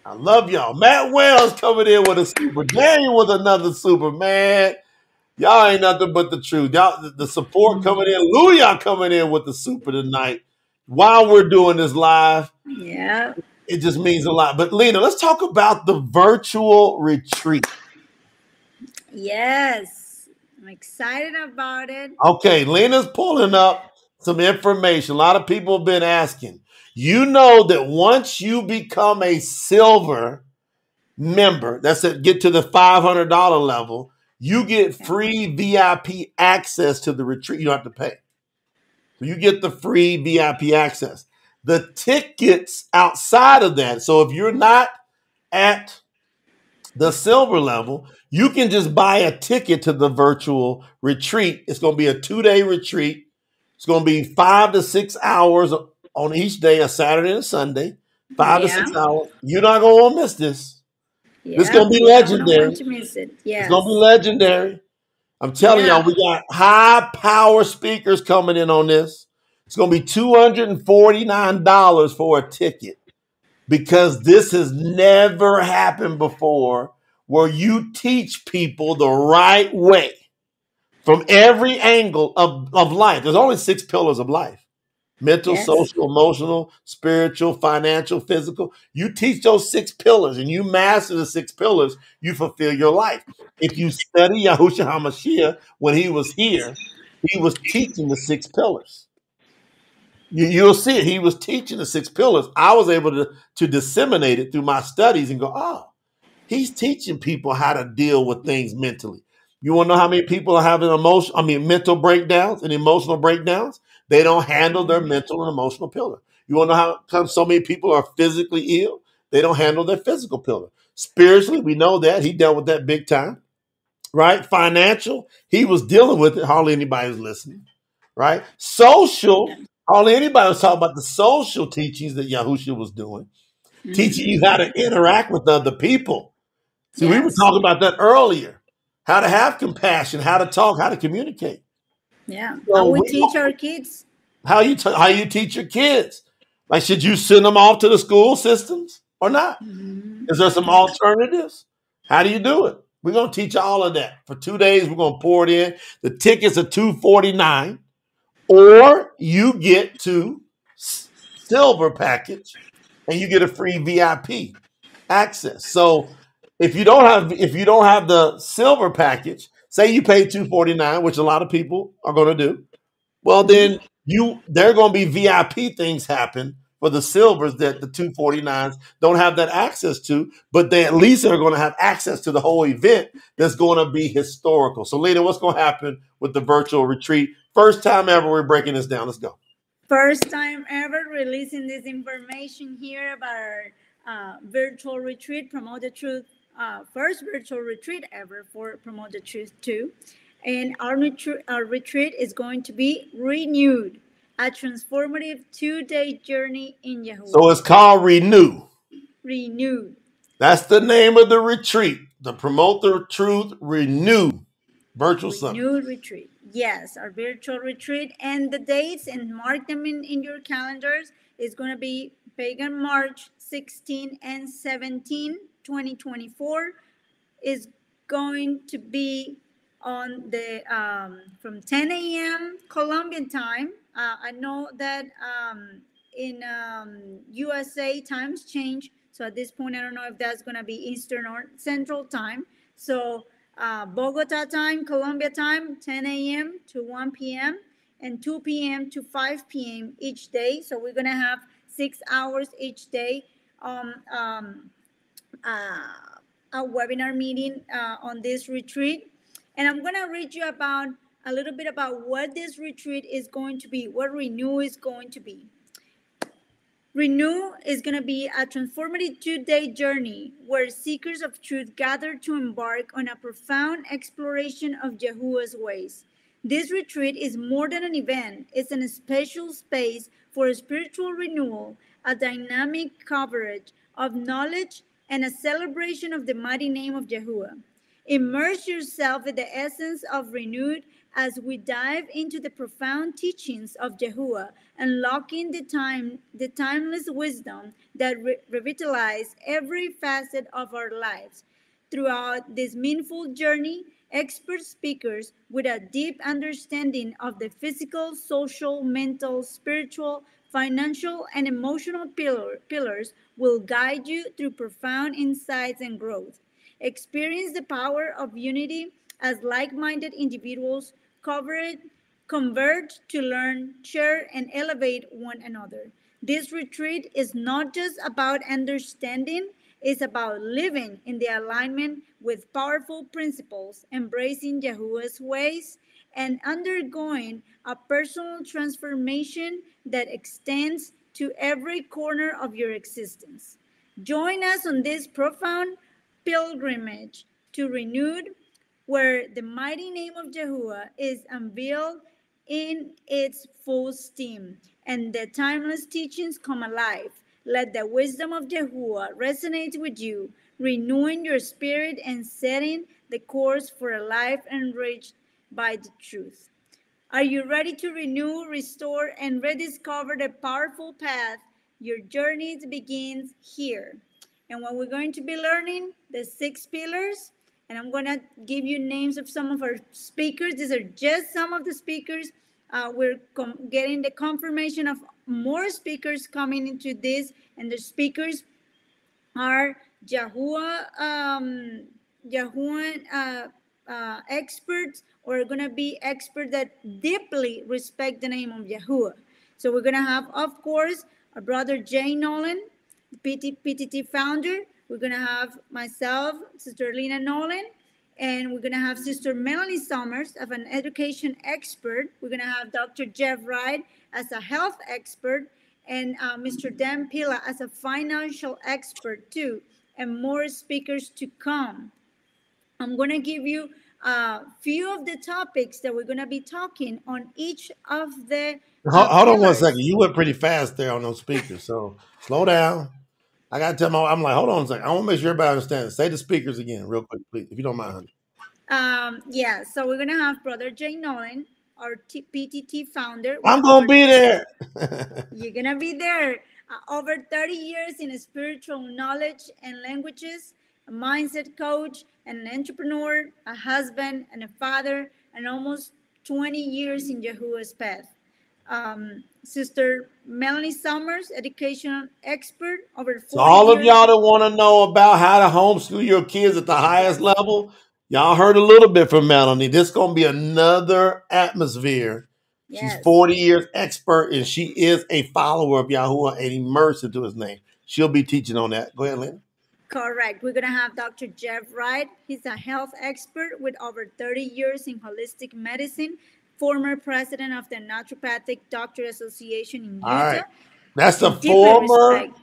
I love y'all. Matt Wells coming in with a super. Daniel with another super, man. Y'all ain't nothing but the truth. Y'all, the support coming in. Lou, y'all coming in with the super tonight. While we're doing this live, Yeah. it just means a lot. But Lena, let's talk about the virtual retreat. Yes. I'm excited about it. Okay, Lena's pulling up some information. A lot of people have been asking. You know that once you become a silver member, that's it, get to the $500 level, you get free VIP access to the retreat. You don't have to pay. So you get the free VIP access. The tickets outside of that, so if you're not at the silver level, you can just buy a ticket to the virtual retreat. It's going to be a 2-day retreat. It's going to be 5 to 6 hours on each day, a Saturday and a Sunday. 5 to 6 hours. You're not going to miss this. Yeah. This is going to be I don't legendary. want to miss it. Yes. It's going to be legendary. I'm telling y'all, we got high power speakers coming in on this. It's going to be $249 for a ticket because this has never happened before where you teach people the right way from every angle of life. There's only 6 pillars of life. Mental, social, emotional, spiritual, financial, physical. You teach those 6 pillars and you master the 6 pillars, you fulfill your life. If you study Yahushua HaMashiach when he was here, he was teaching the 6 pillars. You'll see it. He was teaching the 6 pillars. I was able to disseminate it through my studies and go, oh, he's teaching people how to deal with things mentally. You want to know how many people are having mental breakdowns and emotional breakdowns? They don't handle their mental and emotional pillar. You want to know how come so many people are physically ill? They don't handle their physical pillar. Spiritually, we know that. He dealt with that big time, right? Financial, he was dealing with it. Hardly anybody was listening, right? Social, hardly anybody was talking about the social teachings that Yahushua was doing, teaching you how to interact with other people. See, we were talking about that earlier. how to have compassion, how to talk, how to communicate. Yeah. How So we we teach our kids. how you teach your kids. Like, should you send them off to the school systems or not? Is there some Yeah. alternatives? How do you do it? We're gonna teach you all of that for 2 days. We're gonna pour it in. The tickets are $249, or you get to silver package, and you get a free VIP access. So if you don't have the silver package, say you pay $249, which a lot of people are going to do, well Mhm. then there are going to be VIP things happen for the silvers that the 249s don't have that access to, but they at least are going to have access to the whole event that's going to be historical. So Lena, what's going to happen with the virtual retreat? First time ever we're breaking this down. Let's go. First time ever releasing this information here about our virtual retreat, Promote the Truth. First virtual retreat ever for Promote the Truth 2. And our retreat is going to be renewed, a transformative 2-day journey in So Yahuwah. it's called Renew. Renewed. That's the name of the retreat. The Promote the Truth Renew Virtual Summit. Renewed retreat. Yes, our virtual retreat. And the dates, and mark them in your calendars, is going to be Pagan March 16 and 17, 2024. Is going to be on the from 10 a.m. Colombian time. I know that in USA times change, so at this point I don't know if that's going to be Eastern or Central time. So Bogota time, Colombia time, 10 a.m. to 1 p.m. and 2 p.m. to 5 p.m. each day. So we're gonna have 6 hours each day. A webinar meeting on this retreat, and I'm gonna read you about a little bit about what this retreat is going to be, what Renew is going to be. Renew is going to be a transformative 2-day journey where seekers of truth gather to embark on a profound exploration of Yahuwah's ways. This retreat is more than an event, it's a special space for spiritual renewal, a dynamic coverage of knowledge, and a celebration of the mighty name of Yahuwah. Immerse yourself in the essence of Renewed as we dive into the profound teachings of Yahuwah, unlocking the timeless wisdom that revitalize every facet of our lives. Throughout this meaningful journey, expert speakers with a deep understanding of the physical, social, mental, spiritual, financial, and emotional pillars will guide you through profound insights and growth. Experience the power of unity as like minded individuals converge to learn, share, and elevate one another. This retreat is not just about understanding, it's about living in the alignment with powerful principles, embracing Yahuwah's ways, and undergoing a personal transformation that extends to every corner of your existence. Join us on this profound pilgrimage to Renewed, where the mighty name of Yahuwah is unveiled in its full steam and the timeless teachings come alive. Let the wisdom of Yahuwah resonate with you, renewing your spirit and setting the course for a life enriched by the truth. Are you ready to renew, restore, and rediscover the powerful path? Your journey begins here. And what we're going to be learning, the 6 pillars, and I'm going to give you names of some of our speakers. These are just some of the speakers. We're getting the confirmation of more speakers coming into this, and the speakers are Yahuwah experts, or going to be experts that deeply respect the name of Yahuwah. So we're going to have, of course, our brother Jay Nolan, PTT founder. We're going to have myself, Sister Lena Nolan, and we're going to have Sister Melanie Summers as an education expert. We're going to have Dr. Jeff Wright as a health expert, and Mr. Dan Pila as a financial expert too, and more speakers to come. I'm going to give you a few of the topics that we're going to be talking on each of the Hold on one pillars. second. You went pretty fast there on those speakers, so slow down. I got to tell my, I'm like, hold on a second. I want to make sure everybody understands. Say the speakers again, real quick, please, if you don't mind, honey. Yeah, so we're gonna have Brother Jay Nolan, our PTT founder, with I'm gonna be there. you're gonna be there. Over 30 years in spiritual knowledge and languages, a mindset coach, an entrepreneur, a husband, and a father, and almost 20 years in Yahuwah's path. Sister Melanie Summers, educational expert, over So 40 all of years. y'all that want to know about how to homeschool your kids at the highest level, y'all heard a little bit from Melanie. This is going to be another atmosphere. She's Yes. 40 years expert, and she is a follower of Yahuwah and immersed into his name. She'll be teaching on that. Go ahead, Lynn. Correct. We're going to have Dr. Jeff Wright. He's a health expert with over 30 years in holistic medicine, former president of the Naturopathic Doctor Association in All Utah. right. That's the Deeply respect.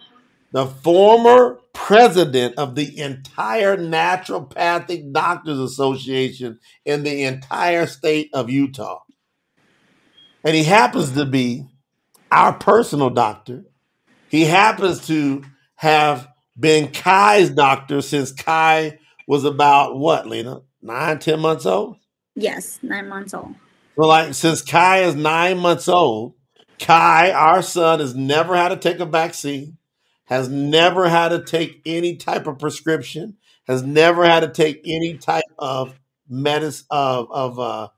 former president of the entire Naturopathic Doctors Association in the entire state of Utah. And he happens to be our personal doctor. He happens to have been Kai's doctor since Kai was about what, Lena? 9, 10 months old? Yes, 9 months old. So, like, since Kai is 9 months old, Kai, our son, has never had to take a vaccine, has never had to take any type of prescription, has never had to take any type of medicine of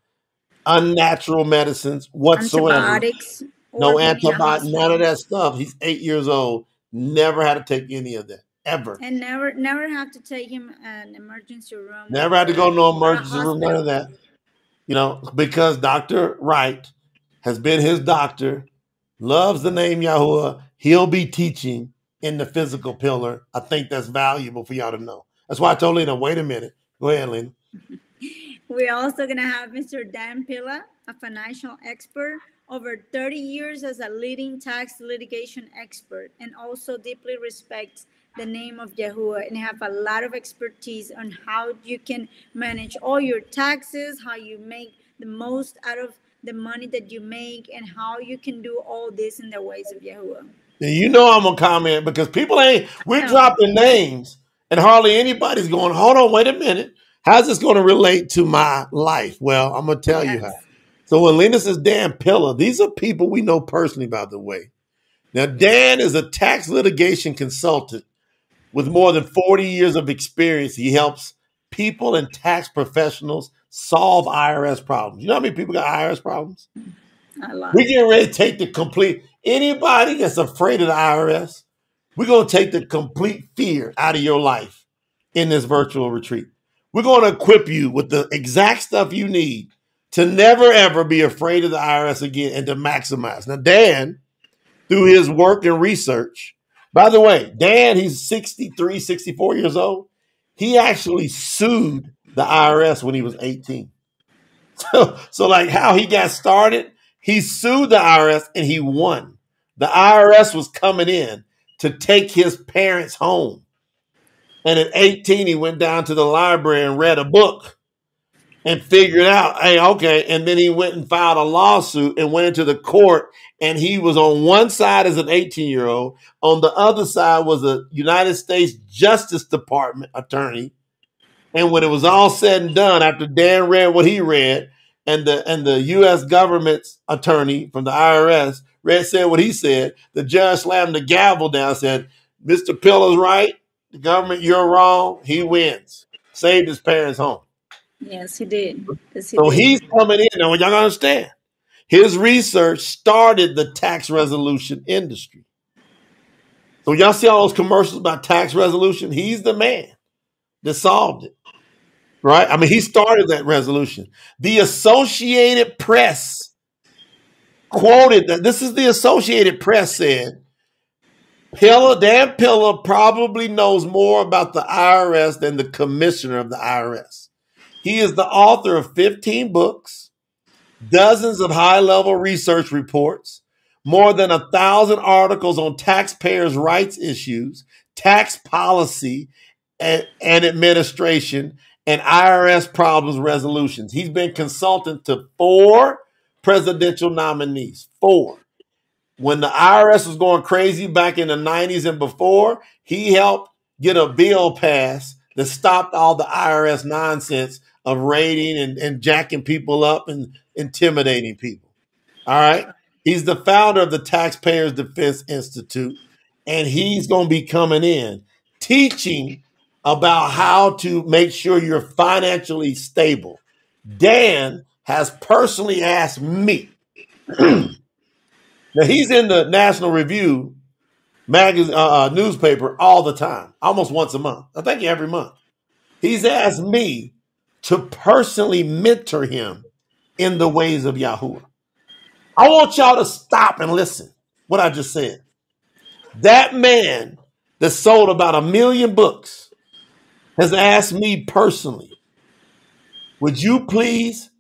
unnatural medicines whatsoever. Antibiotics or No being in a antibiotic, none of hospital. that stuff. He's 8 years old. Never had to take any of that ever. And never have to take him an emergency room. Never had to go to no or a emergency room, none hospital. of that. You know, because Dr. Wright has been his doctor, loves the name Yahuwah. He'll be teaching in the physical pillar. I think that's valuable for y'all to know. That's why I told Lena, wait a minute. Go ahead, Lena. We're also going to have Mr. Dan Pilla, a financial expert, over 30 years as a leading tax litigation expert, and also deeply respects the name of Yahuwah and have a lot of expertise on how you can manage all your taxes, how you make the most out of the money that you make, and how you can do all this in the ways of Yahuwah. And you know I'm gonna comment because we're No. dropping names and hardly anybody's going, hold on, wait a minute. How's this going to relate to my life? Well, I'm gonna tell you how. Yes. So when Lena says Dan Pilla, these are people we know personally, by the way. Now, Dan is a tax litigation consultant with more than 40 years of experience. He helps people and tax professionals solve IRS problems. You know how many people got IRS problems? A lot. We're getting ready to take the complete, anybody that's afraid of the IRS, we're going to take the complete fear out of your life in this virtual retreat. We're going to equip you with the exact stuff you need to never, ever be afraid of the IRS again and to maximize. Now, Dan, through his work and research, by the way, Dan, he's 63, 64 years old. He actually sued the IRS when he was 18. So like how he got started, he sued the IRS and he won. The IRS was coming in to take his parents home. And at 18, he went down to the library and read a book and figured out, hey, okay. And then he went and filed a lawsuit and went into the court. And he was on one side as an 18-year-old. On the other side was a United States Justice Department attorney. And when it was all said and done, after Dan read what he read, and the U.S. government's attorney from the IRS said what he said, the judge slammed the gavel down and said, Mr. Pilla's right. The government, you're wrong. He wins. Saved his parents' home. Yes, he did. Yes, he So did. he's coming in. Now, y'all gotta understand, his research started the tax resolution industry. So y'all see all those commercials about tax resolution? He's the man that solved it. Right? I mean, he started that resolution. The Associated Press quoted that. This is the Associated Press said, Dan Pilla probably knows more about the IRS than the commissioner of the IRS. He is the author of 15 books, dozens of high-level research reports, more than 1,000 articles on taxpayers' rights issues, tax policy, and administration, and IRS problems resolutions. He's been consultant to 4 presidential nominees. 4. When the IRS was going crazy back in the 90s and before, he helped get a bill passed that stopped all the IRS nonsense of raiding and jacking people up and intimidating people. All right. He's the founder of the Taxpayers Defense Institute, and he's going to be coming in teaching about how to make sure you're financially stable. Dan has personally asked me. Now, he's in the National Review magazine, newspaper all the time, almost once a month. I think every month. He's asked me to personally mentor him in the ways of Yahuwah. I want y'all to stop and listen what I just said. That man that sold about 1 million books has asked me personally, would you please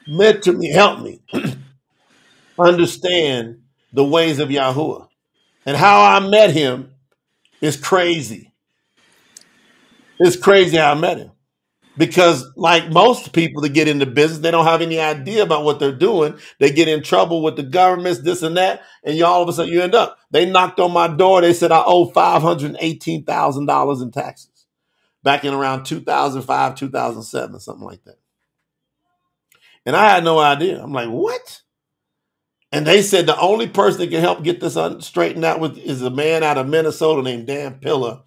mentor me, help me understand the ways of Yahuwah? And how I met him is crazy. It's crazy how I met him. Because like most people that get into business, they don't have any idea about what they're doing. They get in trouble with the governments, this and that, and you all of a sudden you end up. They knocked on my door. They said I owe $518,000 in taxes back in around 2005, 2007, something like that. And I had no idea. I'm like, what? And they said the only person that can help get this straightened out with is a man out of Minnesota named Dan Pillar.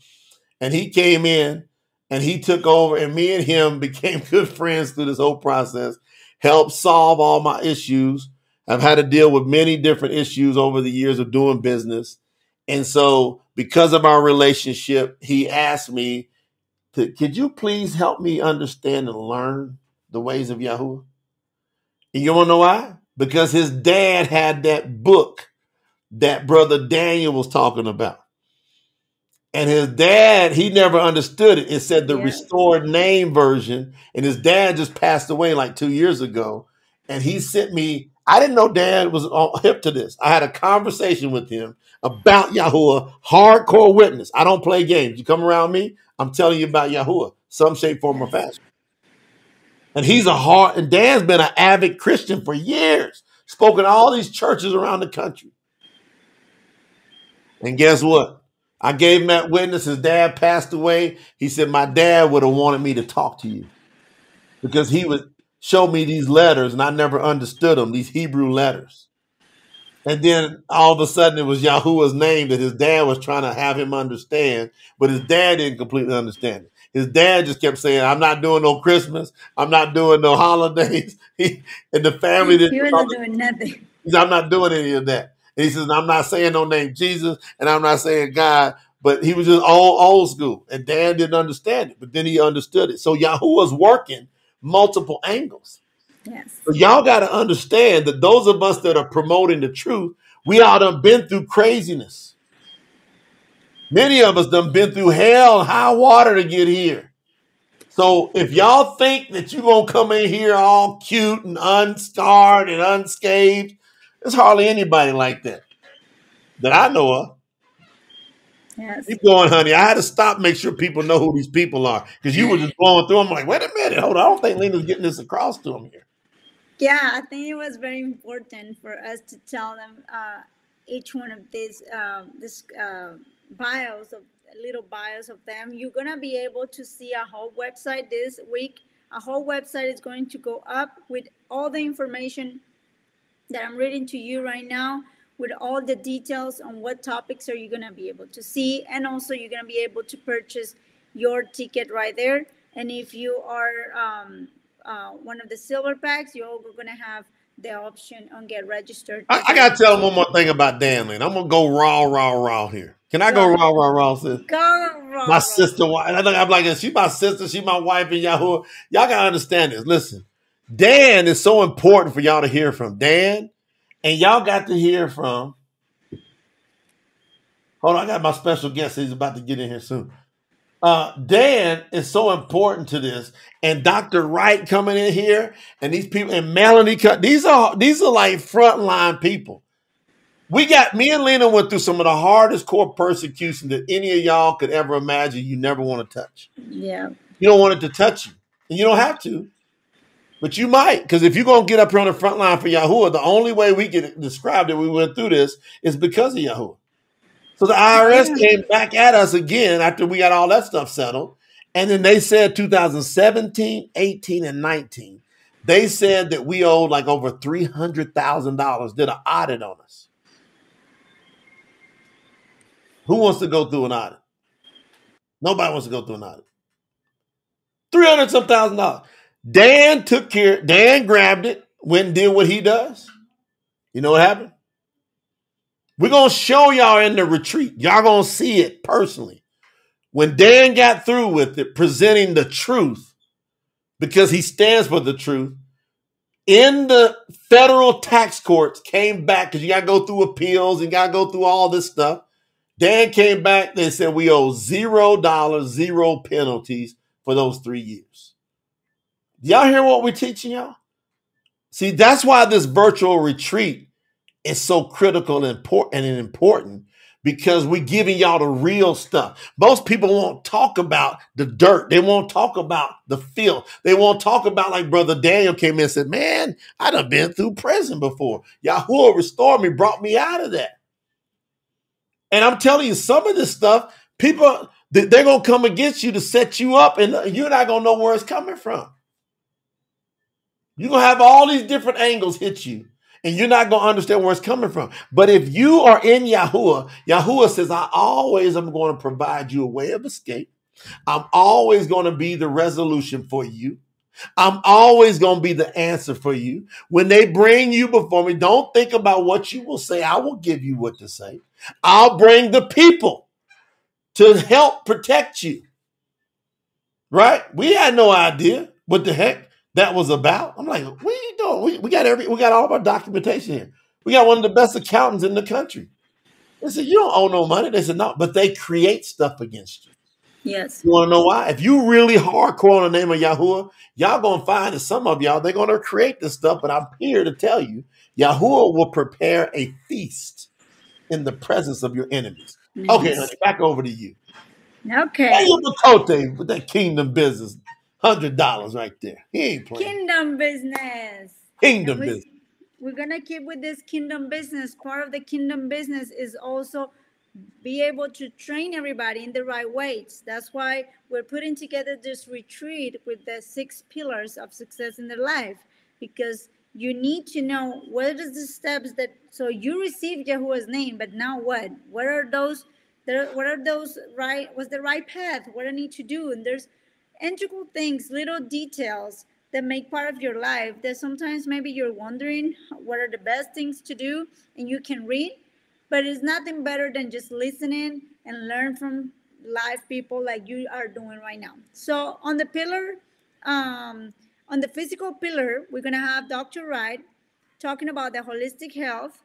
And he came in and he took over, and me and him became good friends through this whole process, helped solve all my issues. I've had to deal with many different issues over the years of doing business. And so because of our relationship, he asked me, could you please help me understand and learn the ways of Yahuwah? And you want to know why? Because his dad had that book that Brother Daniel was talking about. And his dad, he never understood it. It said the restored name version. And his dad just passed away like 2 years ago. And he sent me, I didn't know Dad was hip to this. I had a conversation with him about Yahuwah, hardcore witness. I don't play games. You come around me, I'm telling you about Yahuwah, some shape, form, or fashion. And and Dan's been an avid Christian for years, spoken to all these churches around the country. And guess what? I gave him that witness. His dad passed away. He said, my dad would have wanted me to talk to you because he would show me these letters and I never understood them, these Hebrew letters. And then all of a sudden it was Yahuwah's name that his dad was trying to have him understand, but his dad didn't completely understand it. His dad just kept saying, I'm not doing no Christmas. I'm not doing no holidays. And the family didn't. He wasn't doing nothing. He said, I'm not doing any of that. And he says, I'm not saying no name Jesus, and I'm not saying God, but he was just old school. And Dan didn't understand it, but then he understood it. So Yahuwah's working multiple angles. Yes. So y'all got to understand that those of us that are promoting the truth, we all done been through craziness. Many of us done been through hell and high water to get here. So if y'all think that you're going to come in here all cute and unscarred and unscathed, there's hardly anybody like that I know of. Yes. Keep going, honey. I had to stop, make sure people know who these people are. Because you were just going through them like, wait a minute, hold on. I don't think Lena's getting this across to them here. Yeah, I think it was very important for us to tell them each one of these bios, of little bios of them. You're going to be able to see a whole website this week. A whole website is going to go up with all the information that I'm reading to you right now, with all the details on what topics are you going to be able to see. And also you're going to be able to purchase your ticket right there. And if you are one of the silver packs, you're also going to have the option on get registered. I got to tell them one more thing about Dan Lane. I'm going to go raw here. Can I go raw, sis? Go raw. My sister, I'm like, she's my sister, she's my wife in Yahuwah. Y'all got to understand this. Listen, Dan is so important for y'all to hear from. Dan, and y'all got to hear from, hold on, I got my special guest. He's about to get in here soon. Dan is so important to this, and Dr. Wright coming in here, and these people, and Melanie, these are like frontline people. Me and Lena went through some of the hardest core persecution that any of y'all could ever imagine. You never want to touch. Yeah, you don't want it to touch you, and you don't have to, but you might, because if you're gonna get up here on the front line for Yahuwah, the only way we can describe that we went through this is because of Yahuwah. So the IRS came back at us again after we got all that stuff settled, And then they said 2017, 18, and 19, they said that we owed like over $300,000, did an audit on us. Who wants to go through an audit? Nobody wants to go through an audit. 300 some thousand dollars. Dan grabbed it, went and did what he does. You know what happened? We're going to show y'all in the retreat. Y'all going to see it personally. When Dan got through with it, presenting the truth, because he stands for the truth, in the federal tax courts came back, because you got to go through appeals and got to go through all this stuff. Dan came back, they said we owe $0, zero penalties for those 3 years. Y'all hear what we're teaching y'all? See, that's why this virtual retreat is so critical and important, because we're giving y'all the real stuff. Most people won't talk about the dirt. They won't talk about the filth. They won't talk about, like Brother Daniel came in and said, man, I done been through prison before. Yahuwah restored me, brought me out of that. And I'm telling you, some of this stuff, people, they're going to come against you to set you up, and you're not going to know where it's coming from. You're going to have all these different angles hit you, and you're not going to understand where it's coming from. But if you are in Yahuwah, Yahuwah says, I always am going to provide you a way of escape. I'm always going to be the resolution for you. I'm always going to be the answer for you. When they bring you before me, don't think about what you will say. I will give you what to say. I'll bring the people to help protect you. Right? We had no idea what the heck that was about. I'm like, what are you doing? We got all of our documentation here. We got one of the best accountants in the country. They said, you don't owe no money. They said, no, but they create stuff against you. Yes. You want to know why? If you really hardcore on the name of Yahuwah, y'all going to find that some of y'all, they're going to create this stuff. But I'm here to tell you, Yahuwah will prepare a feast in the presence of your enemies. Yes. Okay, honey, back over to you. Okay. Daniel Bacote with that kingdom business. $100 right there. He ain't playing. Kingdom business. Kingdom business. We're going to keep with this kingdom business. Part of the kingdom business is also be able to train everybody in the right ways. That's why we're putting together this retreat with the 6 pillars of success in their life, because you need to know what is the steps that, so you receive Yahuwah's name, but now what? What are those right, what's the right path? What I need to do? And there's integral things, little details that make part of your life that sometimes maybe you're wondering what are the best things to do, and you can read. But it's nothing better than just listening and learn from live people like you are doing right now. So on the pillar, on the physical pillar, we're going to have Dr. Wright talking about the holistic health.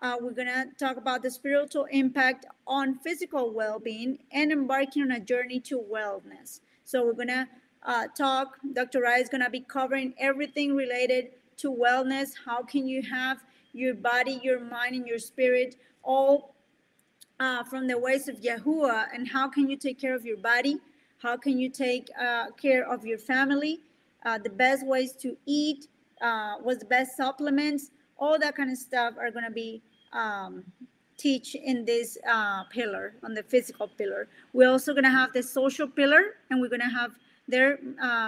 We're going to talk about the spiritual impact on physical well-being and embarking on a journey to wellness. So we're going to talk, Dr. Wright is going to be covering everything related to wellness. How can you have your body, your mind, and your spirit all from the ways of Yahuwah, and how can you take care of your body? How can you take care of your family? The best ways to eat, what's the best supplements? All that kind of stuff are going to be teach in this pillar, on the physical pillar. We're also going to have the social pillar, and we're going to have there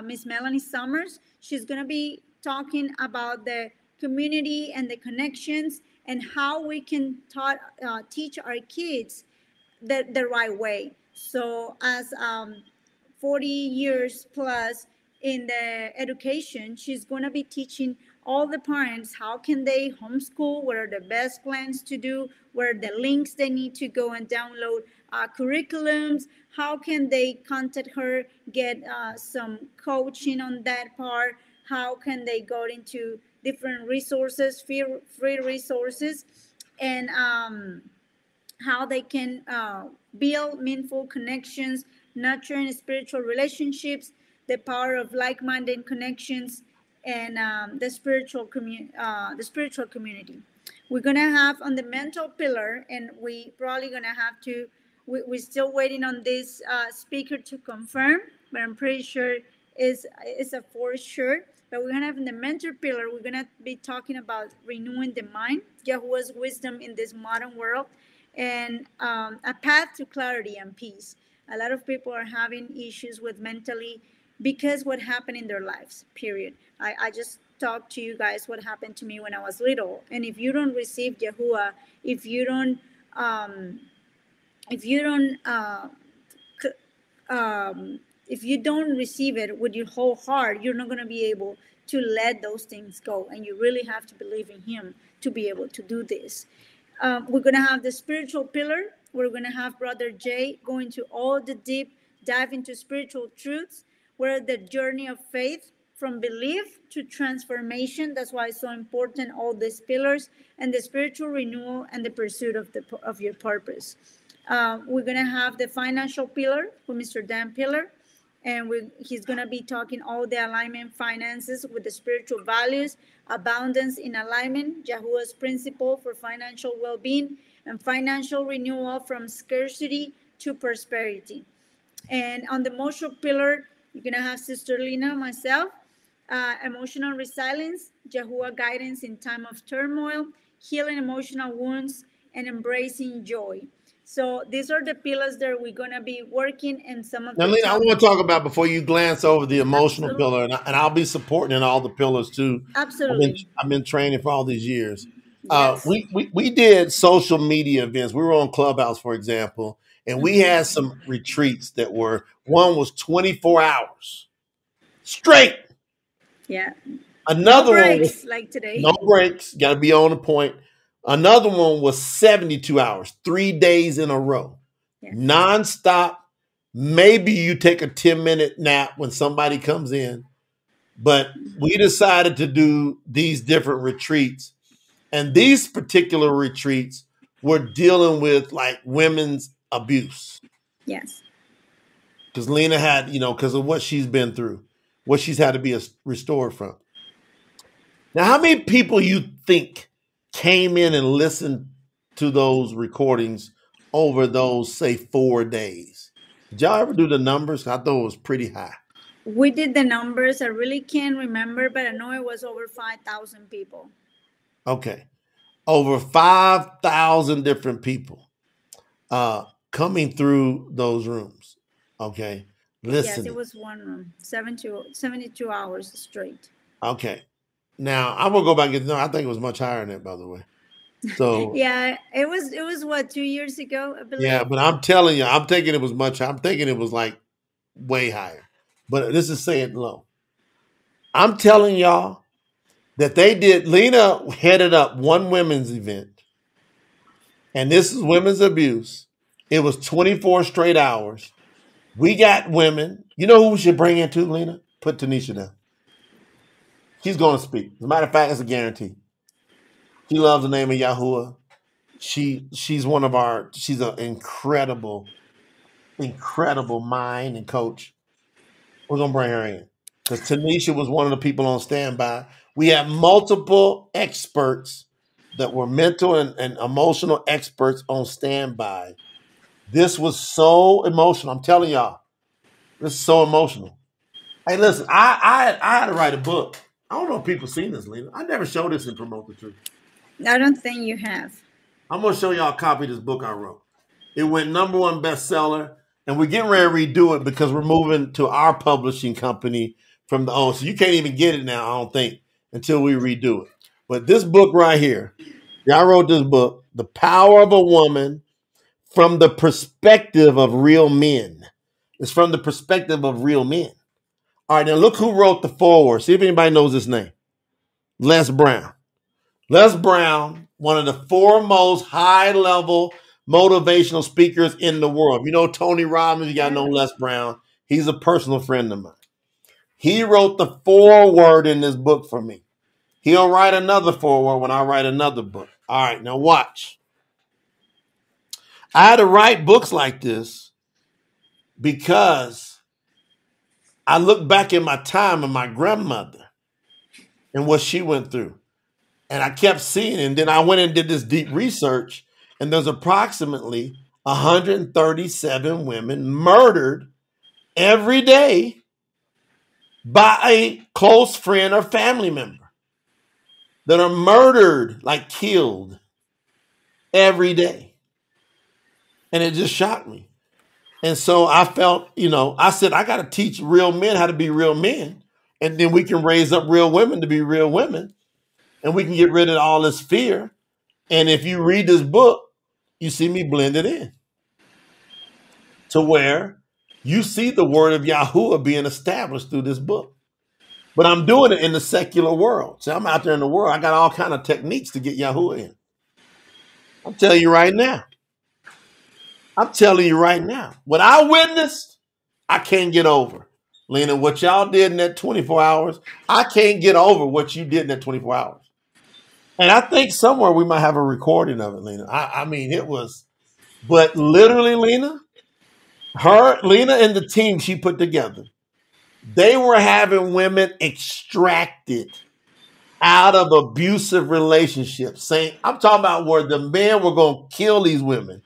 Miss Melanie Summers. She's going to be talking about the community and the connections, and how we can teach our kids the right way. So as 40 years plus in the education, she's going to be teaching all the parents how can they homeschool, what are the best plans to do, where are the links they need to go and download curriculums, how can they contact her, get some coaching on that part, how can they go into different resources, free resources, and how they can build meaningful connections, nurturing spiritual relationships, the power of like-minded connections, and the spiritual community. We're gonna have on the mental pillar, and we probably gonna have to. We're still waiting on this speaker to confirm, but I'm pretty sure it's a for sure. But we're gonna have in the mentor pillar, we're gonna be talking about renewing the mind, Yahuwah's wisdom in this modern world, and a path to clarity and peace. A lot of people are having issues with mentally because what happened in their lives, period. I just talked to you guys what happened to me when I was little. And if you don't receive Yahuwah, if you don't, um, if you don't, if you don't receive it with your whole heart, you're not going to be able to let those things go. And you really have to believe in Him to be able to do this. We're going to have the spiritual pillar. We're going to have Brother Jay go into all the deep dive into spiritual truths, where the journey of faith from belief to transformation. That's why it's so important, all these pillars, and the spiritual renewal and the pursuit of your purpose. We're going to have the financial pillar with Mr. Dan Pillar, and he's going to be talking all the alignment finances with the spiritual values, abundance in alignment, Yahuwah's principle for financial well-being, and financial renewal from scarcity to prosperity. And on the emotional pillar, you're going to have Sister Lina, myself, emotional resilience, Yahuwah guidance in time of turmoil, healing emotional wounds, and embracing joy. So these are the pillars that we're going to be working in some of Now, the Lena, I top. want to talk about before you glance over the emotional Absolutely. pillar, and I'll be supporting in all the pillars too. Absolutely. I've been training for all these years. Yes. We did social media events. We were on Clubhouse, for example, and we had some retreats that were, one was 24 hours straight. Yeah. No Another one was breaks like today. no breaks, got to be on the point. Another one was 72 hours, 3 days in a row, Yes. nonstop. Maybe you take a 10-minute nap when somebody comes in, but we decided to do these different retreats. And these particular retreats were dealing with like women's abuse. Yes. Because Lena had, because of what she's been through, what she's had to be restored from. Now, how many people you think came in and listened to those recordings over those, say, 4 days? Did y'all ever do the numbers? I thought it was pretty high. We did the numbers. I really can't remember, but I know it was over 5,000 people. Okay. Over 5,000 different people coming through those rooms. Okay. Listen. Yes, it was one room, 72 hours straight. Okay. Now I'm gonna go back and I think it was much higher than that, by the way. So yeah, it was what, 2 years ago, I believe. yeah, but I'm telling you, I'm thinking it was much. I'm thinking it was like way higher. But this is saying low. I'm telling y'all that they did. Lena headed up one women's event, and this is women's abuse. It was 24 straight hours. We got women. You know who we should bring in too, Lena? Put Tanisha down. She's going to speak. As a matter of fact, it's a guarantee. She loves the name of Yahuwah. She's an incredible mind and coach. We're gonna bring her in because Tanisha was one of the people on standby. We had multiple experts that were mental and emotional experts on standby. This was so emotional. I'm telling y'all, this is so emotional. Hey, listen, I had to write a book. I don't know if people seen this, Lena. I never showed this in Promote the Truth. I don't think you have. I'm gonna show y'all a copy of this book I wrote. It went #1 bestseller, and we're getting ready to redo it because we're moving to our publishing company from the old. So you can't even get it now, I don't think, until we redo it. But this book right here, I wrote this book, The Power of a Woman from the Perspective of Real Men. It's from the perspective of real men. All right, now look who wrote the foreword. See if anybody knows his name. Les Brown. Les Brown, one of the foremost high-level motivational speakers in the world. You know Tony Robbins, you got to know Les Brown. He's a personal friend of mine. He wrote the foreword in this book for me. He'll write another foreword when I write another book. All right, now watch. I had to write books like this because I look back at my time and my grandmother and what she went through. And I kept seeing it. And then I went and did this deep research. And there's approximately 137 women murdered every day by a close friend or family member that are murdered, like killed every day. And it just shocked me. And so I felt, I said, I got to teach real men how to be real men. And then we can raise up real women to be real women. And we can get rid of all this fear. And if you read this book, you see me blend it in to where you see the word of Yahuwah being established through this book. But I'm doing it in the secular world. So I'm out there in the world. I got all kind of techniques to get Yahuwah in. I'm telling you right now. What I witnessed, I can't get over. Lena, what y'all did in that 24 hours, I can't get over what you did in that 24 hours. And I think somewhere we might have a recording of it, Lena. I mean, it was, but literally, Lena and the team she put together, they were having women extracted out of abusive relationships. Saying, I'm talking about where the men were going to kill these women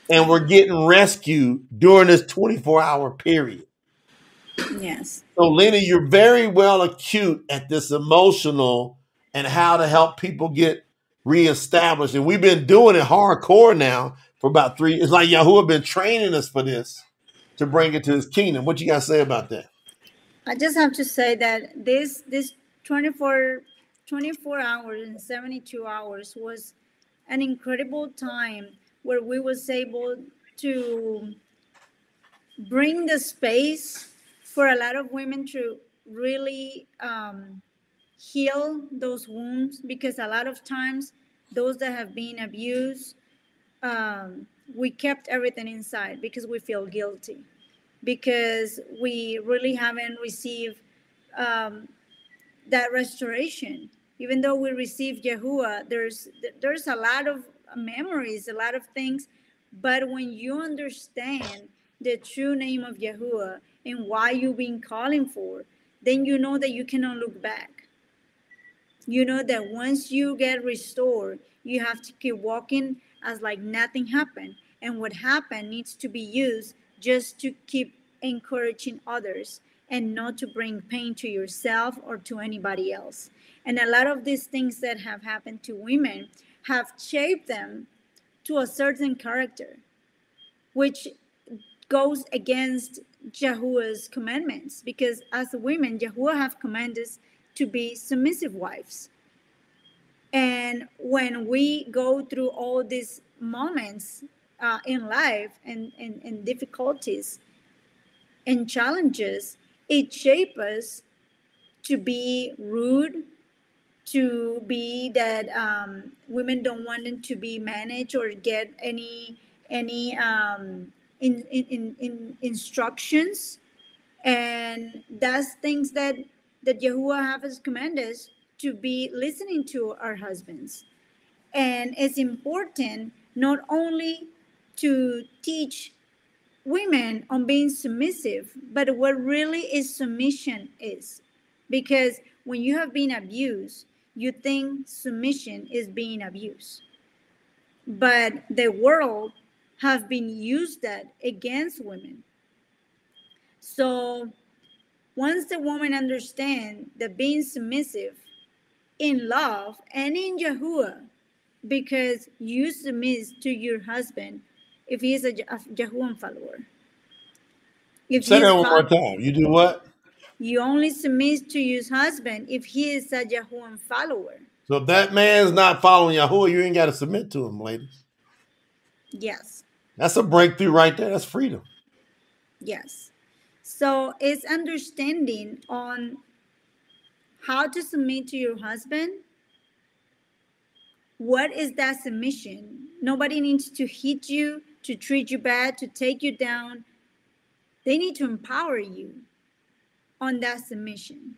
and were getting rescued during this 24-hour period. Yes. So, Lena, you're very well acute at this emotional and how to help people get reestablished. And we've been doing it hardcore now for about 3 years. It's like Yahuwah been training us for this to bring it to his kingdom. What you got to say about that? I just have to say that this 24 hours and 72 hours was an incredible time where we was able to bring the space for a lot of women to really heal those wounds, because a lot of times those that have been abused, we kept everything inside because we feel guilty, because we really haven't received that restoration. Even though we received Yahuwah, there's a lot of memories, a lot of things. But when you understand the true name of Yahuwah and why you've been calling for, then you know that you cannot look back. You know that once you get restored, you have to keep walking as like nothing happened. And what happened needs to be used just to keep encouraging others and not to bring pain to yourself or to anybody else. And a lot of these things that have happened to women have shaped them to a certain character, which goes against Yahuwah's commandments, because as women, Yahuwah have commanded us to be submissive wives. And when we go through all these moments in life and difficulties and challenges, it shapes us to be rude, to be that women don't want them to be managed or get any instructions. And that's things that Yahuwah have us commanded us to be listening to our husbands. And it's important not only to teach women on being submissive, but what really is submission is. Because when you have been abused, you think submission is being abused. But the world have been used that against women. So once the woman understands that being submissive in love and in Yahuwah, because you submit to your husband if he is a Yahuwah follower. If Say he is that one more time. You do what? You only submit to your husband if he is a Yahuwah follower. So if that man's not following Yahuwah, you ain't got to submit to him, ladies. Yes. That's a breakthrough right there. That's freedom. Yes. So it's understanding on how to submit to your husband. What is that submission? Nobody needs to hit you, to treat you bad, to take you down. They need to empower you on that submission.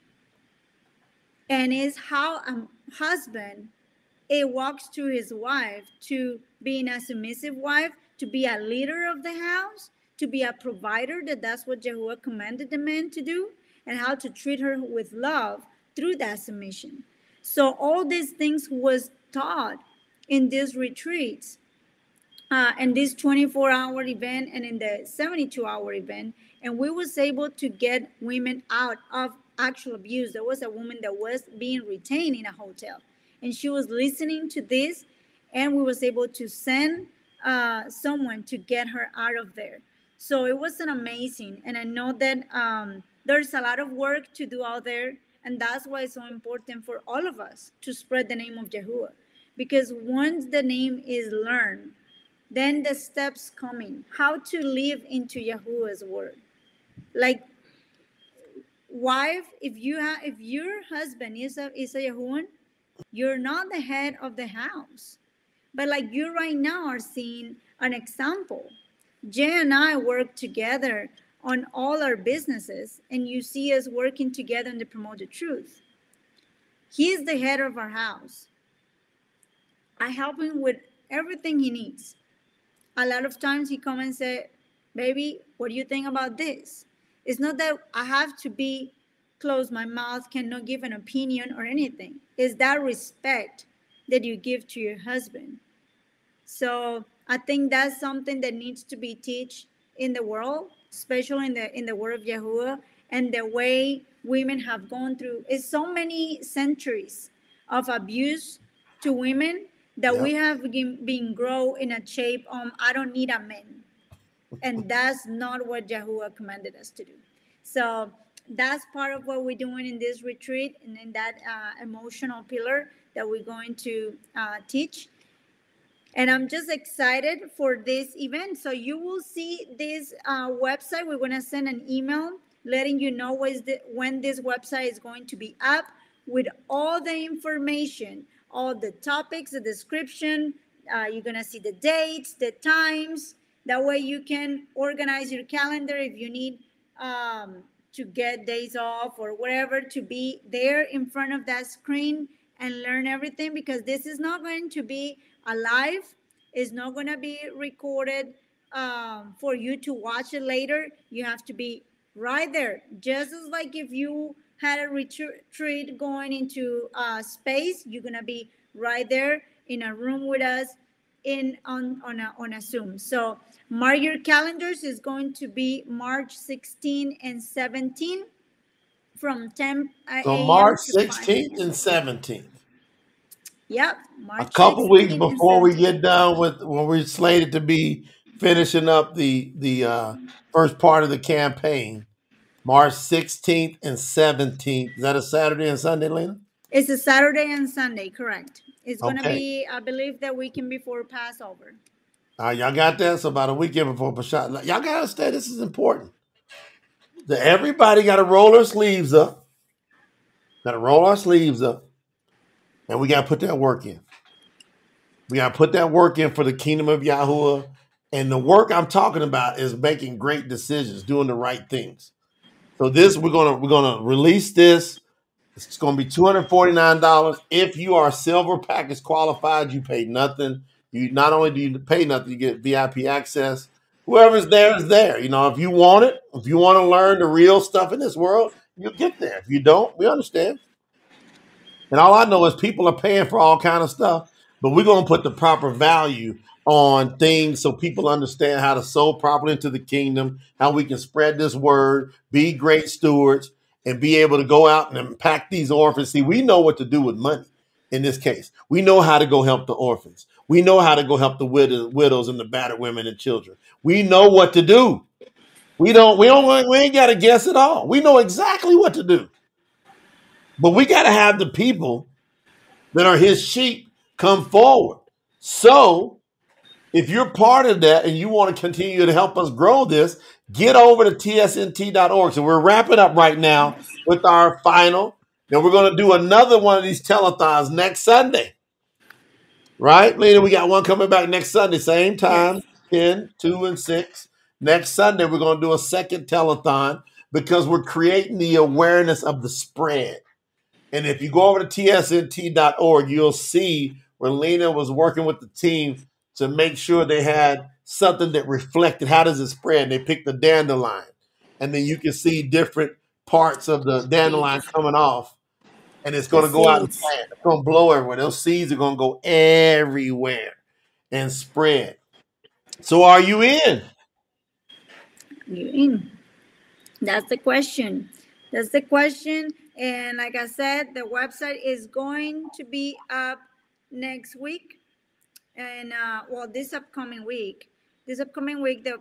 And it's how a husband walks to his wife to being a submissive wife, to be a leader of the house, to be a provider, that's what Yahuwah commanded the man to do, and how to treat her with love through that submission. So all these things was taught in these retreats, in this 24-hour event and in the 72-hour event. And we was able to get women out of actual abuse. There was a woman that was being retained in a hotel, and she was listening to this, and we was able to send someone to get her out of there. So it was an amazing, and I know that there's a lot of work to do out there, and that's why it's so important for all of us to spread the name of Yahuwah, because once the name is learned, then the steps coming how to live into Yahuwah's word. Like, wife, if your husband is a Yahuwah, you're not the head of the house. But like you right now are seeing an example. Jay and I work together on all our businesses, and you see us working together to promote the truth. He is the head of our house. I help him with everything he needs. A lot of times he come and say, baby, what do you think about this? It's not that I have to be close my mouth, cannot give an opinion or anything. It's that respect that you give to your husband. So I think that's something that needs to be taught in the world, especially in the word of Yahuwah, and the way women have gone through is so many centuries of abuse to women that we Yep. have been grow in a shape I don't need a man, and that's not what Yahuwah commanded us to do. So that's part of what we're doing in this retreat, and in that emotional pillar that we're going to teach. And I'm just excited for this event. So you will see this website. We're going to send an email letting you know when this website is going to be up with all the information, all the topics, the description. You're going to see the dates, the times. That way you can organize your calendar if you need to get days off or whatever, to be there in front of that screen and learn everything, because this is not going to be alive. It's not going to be recorded for you to watch it later. You have to be right there, just as like if you had a retreat going into space, you're going to be right there in a room with us on a Zoom. So mark your calendars. Is going to be March 16 and 17 from 10 So a.m. March to 5 16th p.m. and 17th. Yep, A March couple weeks 16 and before we 17. get done with when we're slated to be finishing up the first part of the campaign, March 16th and 17th. Is that a Saturday and Sunday, Lena? It's a Saturday and Sunday, correct? It's going to Okay. be, I believe, the weekend before Passover. Y'all got that? So about a weekend before Peshat. Y'all got to understand this is important. That everybody got to roll their sleeves up. Got to roll our sleeves up. And we got to put that work in. We got to put that work in for the kingdom of Yahuwah. And the work I'm talking about is making great decisions, doing the right things. So this we're gonna release this. It's going to be $249. If you are silver package qualified, you pay nothing. You not only do you pay nothing, you get VIP access. Whoever's there is there. You know, if you want it, if you want to learn the real stuff in this world, you'll get there. If you don't, we understand. And all I know is people are paying for all kind of stuff, but we're going to put the proper value on things so people understand how to sow properly into the kingdom, how we can spread this word, be great stewards, and be able to go out and impact these orphans. See, we know what to do with money in this case. We know how to go help the orphans. We know how to go help the widows and the battered women and children. We know what to do. We ain't got to guess at all. We know exactly what to do. But we got to have the people that are his sheep come forward. So if you're part of that and you want to continue to help us grow this, get over to tsnt.org. So we're wrapping up right now Yes. with our final. Then we're going to do another one of these telethons next Sunday. Right, Lena? We got one coming back next Sunday, same time, Yes. 10, 2, and 6. Next Sunday, we're going to do a second telethon because we're creating the awareness of the spread. And if you go over to tsnt.org, you'll see where Lena was working with the team to make sure they had something that reflected how does it spread. And they picked the dandelion. And then you can see different parts of the dandelion Seeds. coming off. And it's The going to go out and seeds. plant. It's going to blow everywhere. Those seeds are going to go everywhere and spread. So are you in? You in? That's the question. That's the question. And like I said, the website is going to be up next week, and well, this upcoming week. this upcoming week, the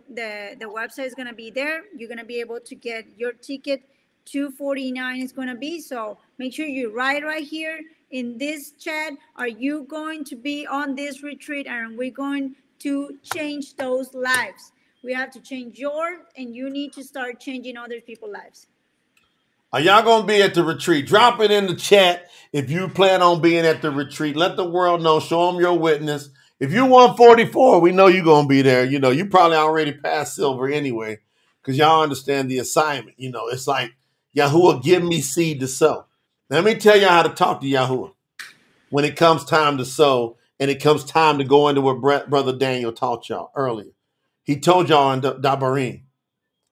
website is going to be there. You're going to be able to get your ticket. $249 is going to be. So make sure you write right here in this chat. Are you going to be on this retreat? And we're going to change those lives. We have to change yours, and you need to start changing other people's lives. Are y'all going to be at the retreat? Drop it in the chat if you plan on being at the retreat. Let the world know. Show them your witness. If you 144, we know you're going to be there. You know, you probably already passed silver anyway because y'all understand the assignment. You know, it's like, Yahuwah, give me seed to sow. Let me tell y'all how to talk to Yahuwah when it comes time to sow and it comes time to go into what Brother Daniel taught y'all earlier. He told y'all in Dabarim,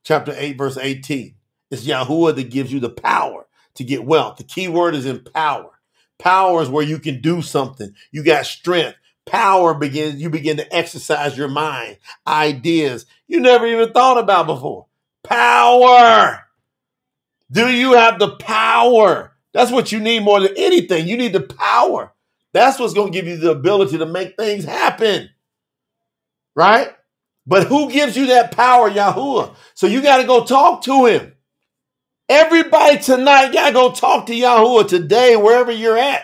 chapter 8, verse 18. It's Yahuwah that gives you the power to get wealth. The key word is empower. Power is where you can do something. You got strength. Power you begin to exercise your mind, ideas you never even thought about before. Power. Do you have the power? That's what you need more than anything. You need the power. That's what's going to give you the ability to make things happen. Right? But who gives you that power? Yahuwah. So you got to go talk to him. Everybody tonight got to go talk to Yahuwah today, wherever you're at.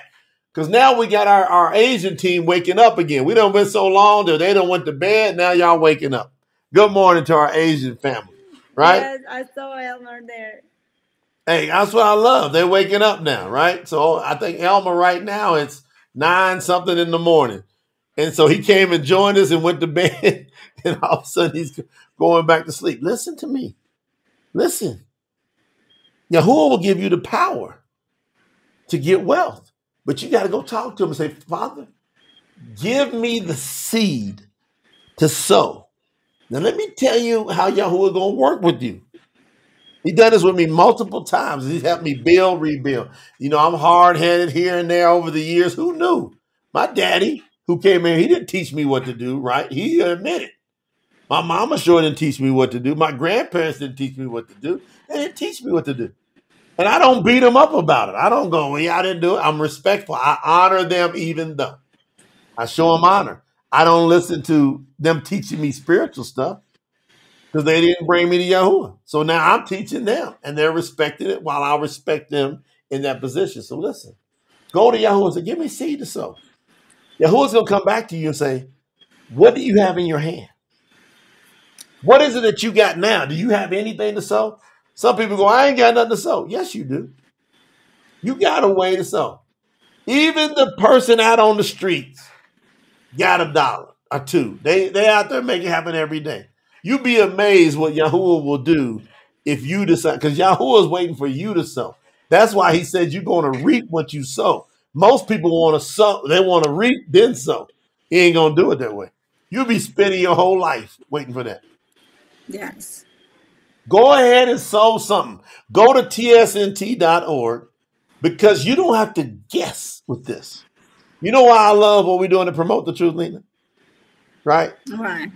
Because now we got our Asian team waking up again. We done been so long that they done went to bed. Now y'all waking up. Good morning to our Asian family. Right? Yes, I saw Elmer there. Hey, that's what I love. They're waking up now, right? So I think Elmer right now, it's 9 something in the morning. And so he came and joined us and went to bed. And all of a sudden he's going back to sleep. Listen to me. Listen. Yahuwah will give you the power to get wealth. But you got to go talk to him and say, Father, give me the seed to sow. Now let me tell you how Yahuwah is going to work with you. He done this with me multiple times. He's helped me build, rebuild. You know, I'm hard-headed here and there over the years. Who knew? My daddy, who came in, he didn't teach me what to do, right? He admitted. My mama sure didn't teach me what to do. My grandparents didn't teach me what to do. They didn't teach me what to do. And I don't beat them up about it. I don't go, well, yeah, I didn't do it. I'm respectful. I honor them even though. I show them honor. I don't listen to them teaching me spiritual stuff because they didn't bring me to Yahuwah. So now I'm teaching them, and they're respecting it while I respect them in that position. So listen, go to Yahuwah and say, give me seed to sow. Yahuwah's going to come back to you and say, what do you have in your hand? What is it that you got now? Do you have anything to sow? Some people go, I ain't got nothing to sow. Yes, you do. You got a way to sow. Even the person out on the streets got $1 or $2. They out there making it happen every day. You'd be amazed what Yahuwah will do if you decide, because Yahuwah is waiting for you to sow. That's why he said you're going to reap what you sow. Most people want to sow. They want to reap, then sow. He ain't going to do it that way. You'll be spending your whole life waiting for that. Yes. Go ahead and sow something. Go to tsnt.org because you don't have to guess with this. You know why I love what we're doing to promote the truth, Lena? Right? Right.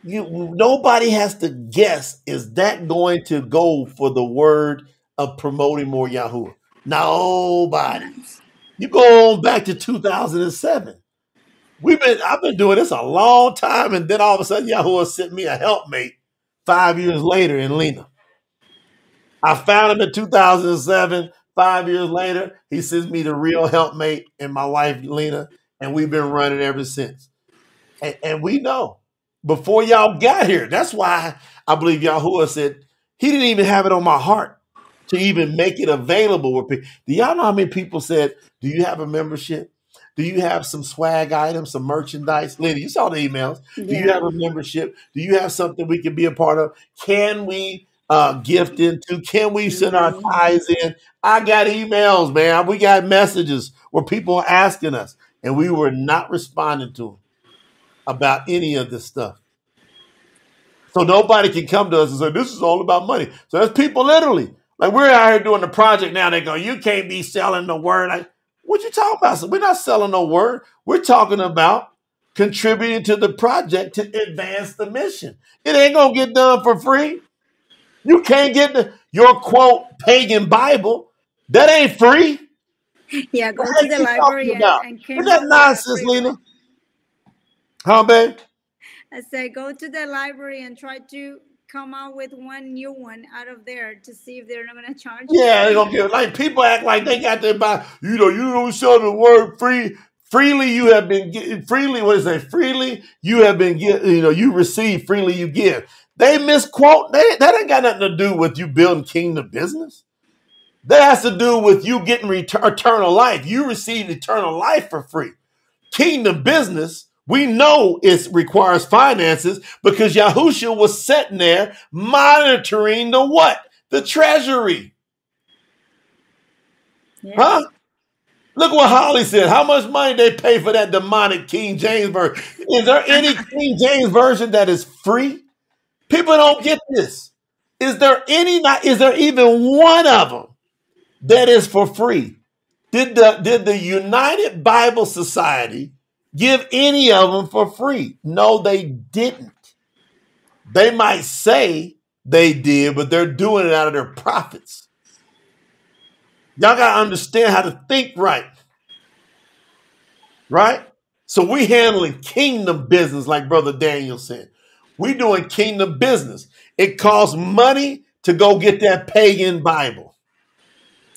Nobody has to guess, is that going to go for the word of promoting more Yahuwah? Nobody. You go on back to 2007. I've been doing this a long time, and then all of a sudden Yahuwah sent me a helpmate 5 years later in Lena. I found him in 2007. 5 years later, he sends me the real helpmate and my wife, Lena, and we've been running ever since. And we know before y'all got here, that's why I believe Yahuwah said he didn't even have it on my heart to even make it available with people. Do y'all know how many people said, do you have a membership? Do you have some swag items, some merchandise? Lena, you saw the emails. Yeah. Do you have a membership? Do you have something we can be a part of? Can we gift into? Can we send our tithes in? I got emails, man. We got messages where people are asking us, and we were not responding to them about any of this stuff. So nobody can come to us and say, this is all about money. So there's people literally, like we're out here doing the project now. They go, you can't be selling the word. Like, what you talking about? So we're not selling no word. We're talking about contributing to the project to advance the mission. It ain't going to get done for free. You can't get your quote pagan Bible. That ain't free. Yeah, go to the library and is that nonsense, Lena? Huh, babe? I said, go to the library and try to come out with one new one out of there to see if they're not going to charge you. Yeah, they're gonna get like people act like they got to buy. You don't show the word free. Freely you have been getting. Freely, what is it? Freely you have been getting. You receive. Freely you give. They misquote. That ain't got nothing to do with you building kingdom business. That has to do with you getting eternal life. You receive eternal life for free. Kingdom business, we know it requires finances because Yahushua was sitting there monitoring the what? The treasury. Yes. Huh? Look what Holly said. How much money they pay for that demonic King James version? Is there any King James version that is free? People don't get this. Is there even one of them that is for free? Did the United Bible Society give any of them for free? No, they didn't. They might say they did, but they're doing it out of their profits. Y'all got to understand how to think right. Right? So we handling kingdom business, like Brother Daniel said. We doing kingdom business. It costs money to go get that pagan Bible.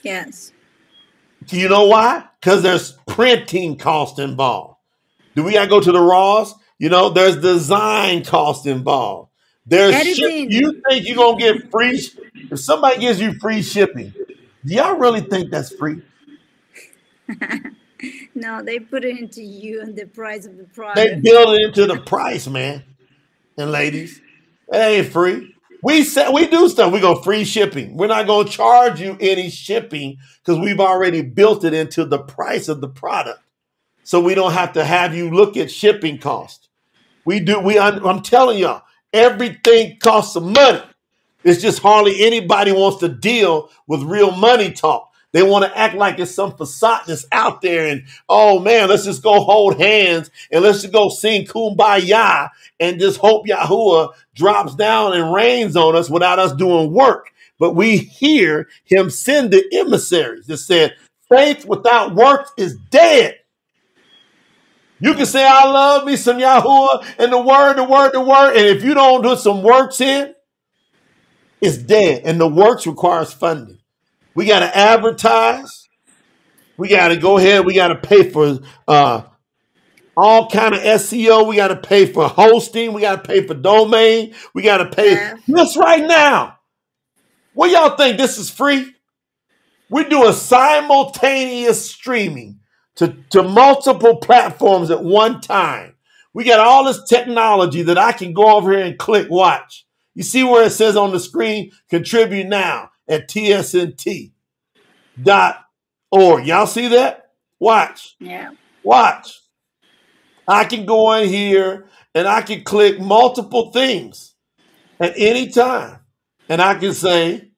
Yes. Do you know why? Because there's printing cost involved. Do we got to go to the Raws? There's design cost involved. There's Editing. You think you're going to get free? If somebody gives you free shipping, do y'all really think that's free? No, they put it into you and the price of the They product. build it into the price, man and ladies. It ain't free. We do stuff. We go free shipping. We're not going to charge you any shipping because we've already built it into the price of the product. So we don't have to have you look at shipping cost. I'm telling y'all, everything costs some money. It's just hardly anybody wants to deal with real money talk. They want to act like it's some facade that's out there and, oh man, let's just go hold hands and let's just go sing Kumbaya and just hope Yahuwah drops down and rains on us without us doing work. But we hear him send the emissaries that said, faith without works is dead. You can say, I love me some Yahuwah and the word. And if you don't do some works in, it's dead. And the works requires funding. We got to advertise. We got to go ahead. We got to pay for all kind of SEO. We got to pay for hosting. We got to pay for domain. We got to pay this right now. What y'all think? This is free? We're doing simultaneous streaming to multiple platforms at one time. We got all this technology that I can go over here and click watch. You see where it says on the screen, contribute now at tsnt.org. Y'all see that? Watch. Yeah. Watch. I can go in here and I can click multiple things at any time. And I can say,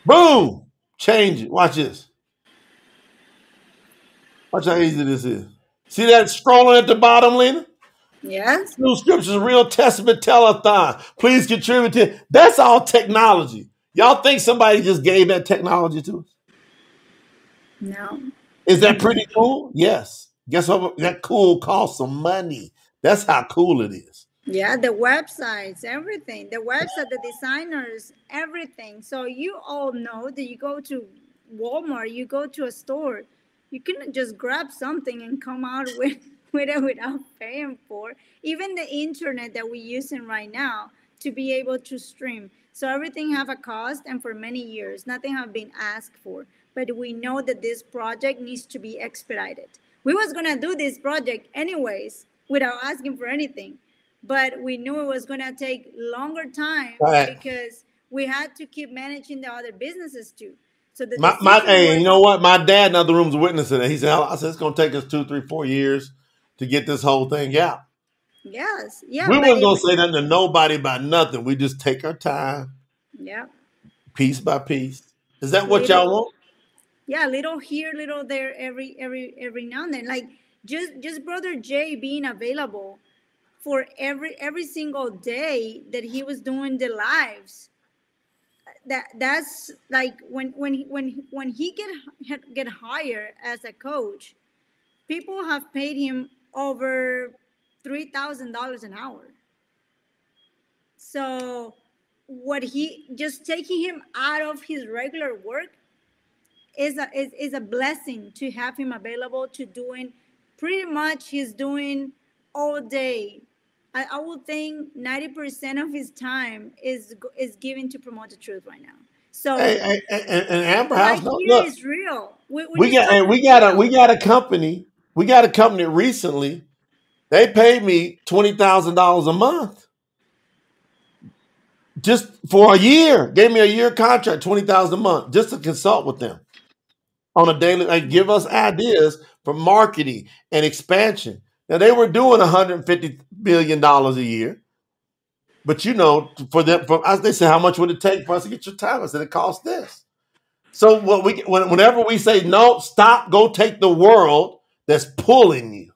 boom, change it. Watch this. Watch how easy this is. See that scrolling at the bottom, Lena? Yes. New Scriptures, Real Testament Telethon. Please contribute to. That's all technology. Y'all think somebody just gave that technology to us? No. Is that pretty cool? Yes. Guess what? That cool costs some money. That's how cool it is. Yeah, the websites, everything. The website, the designers, everything. So you all know that you go to Walmart, you go to a store, you can just grab something and come out with it without paying for. Even the internet that we're using right now to be able to stream. So everything have a cost, and for many years, nothing have been asked for. But we know that this project needs to be expedited. We was gonna do this project anyways without asking for anything, but we knew it was gonna take longer time because we had to keep managing the other businesses too. So hey, you know what? My dad in the other room's witnessing it. He said, I said, it's going to take us 2, 3, 4 years to get this whole thing out. Yes. Yeah. We weren't going to say nothing to nobody about nothing. We just take our time. Yeah. Piece by piece. Is that what y'all want? Yeah, little here, little there, every now and then. Like just Brother Jay being available for every single day that he was doing the lives. That's like when he get hired as a coach, people have paid him over $3,000 an hour. So what he just taking him out of his regular work is a blessing to have him available to doing pretty much he's doing all day. I would think 90% of his time is given to promote the truth right now. So and Amber House, right here look, is real. we got a company. We got a company recently. They paid me $20,000 a month just for a year. Gave me a year contract, $20,000 a month, just to consult with them on a daily, like give us ideas for marketing and expansion. Now they were doing $150 million a year, but you know, for them, they said, how much would it take for us to get your time? I said, it costs this. So whenever we say no, stop, go take the world that's pulling you.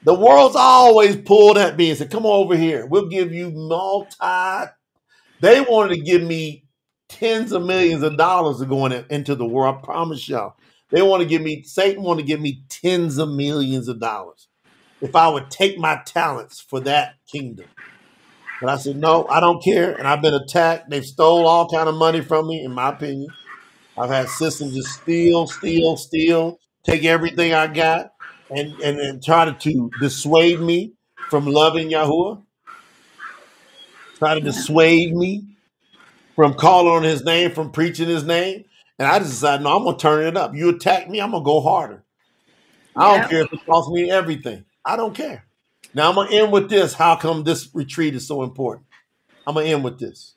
The world's always pulled at me and said, come over here. We'll give you They wanted to give me tens of millions of dollars to go into the world. I promise y'all. Satan wanted to give me tens of millions of dollars if I would take my talents for that kingdom. But I said, no, I don't care. And I've been attacked. They've stole all kind of money from me, in my opinion. I've had systems just steal, take everything I got and try to dissuade me from loving Yahuwah. Try to dissuade me from calling on his name, from preaching his name. And I just decided, no, I'm going to turn it up. You attack me, I'm going to go harder. I don't care if it costs me everything. I don't care. Now, I'm going to end with this. How come this retreat is so important? I'm going to end with this.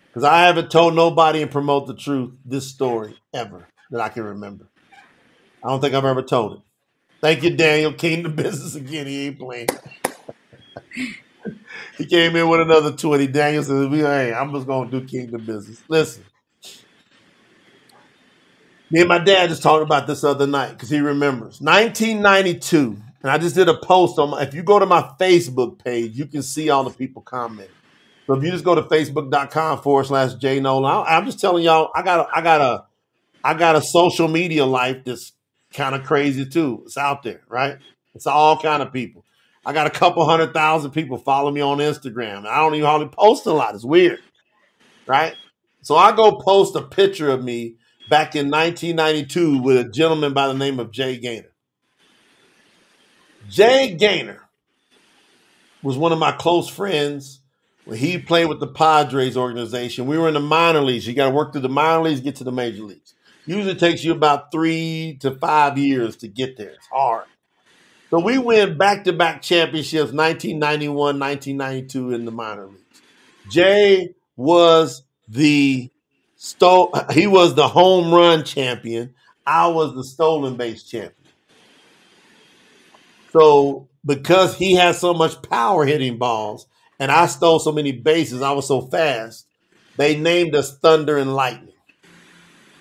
Because I haven't told nobody and promote the truth this story ever that I can remember. I don't think I've ever told it. Thank you, Daniel. Kingdom business again. He ain't playing. He came in with another 20. Daniel said, hey, I'm just going to do kingdom business. Listen. Me and my dad just talked about this other night because he remembers. 1992. And I just did a post on if you go to my Facebook page, you can see all the people commenting. So if you just go to facebook.com/J Nolan, I'm just telling y'all, I got a social media life that's kind of crazy too. It's out there, right? It's all kind of people. I got a couple 100,000 people follow me on Instagram. I don't even hardly post a lot. It's weird, right? So I go post a picture of me back in 1992 with a gentleman by the name of Jay Gaynor. Jay Gaynor was one of my close friends when he played with the Padres organization. We were in the minor leagues. You got to work through the minor leagues, get to the major leagues. Usually takes you about 3 to 5 years to get there. It's hard. So we win back-to-back championships, 1991, 1992 in the minor leagues. Jay was he was the home run champion. I was the stolen base champion. So because he had so much power hitting balls and I stole so many bases, I was so fast, they named us Thunder and Lightning.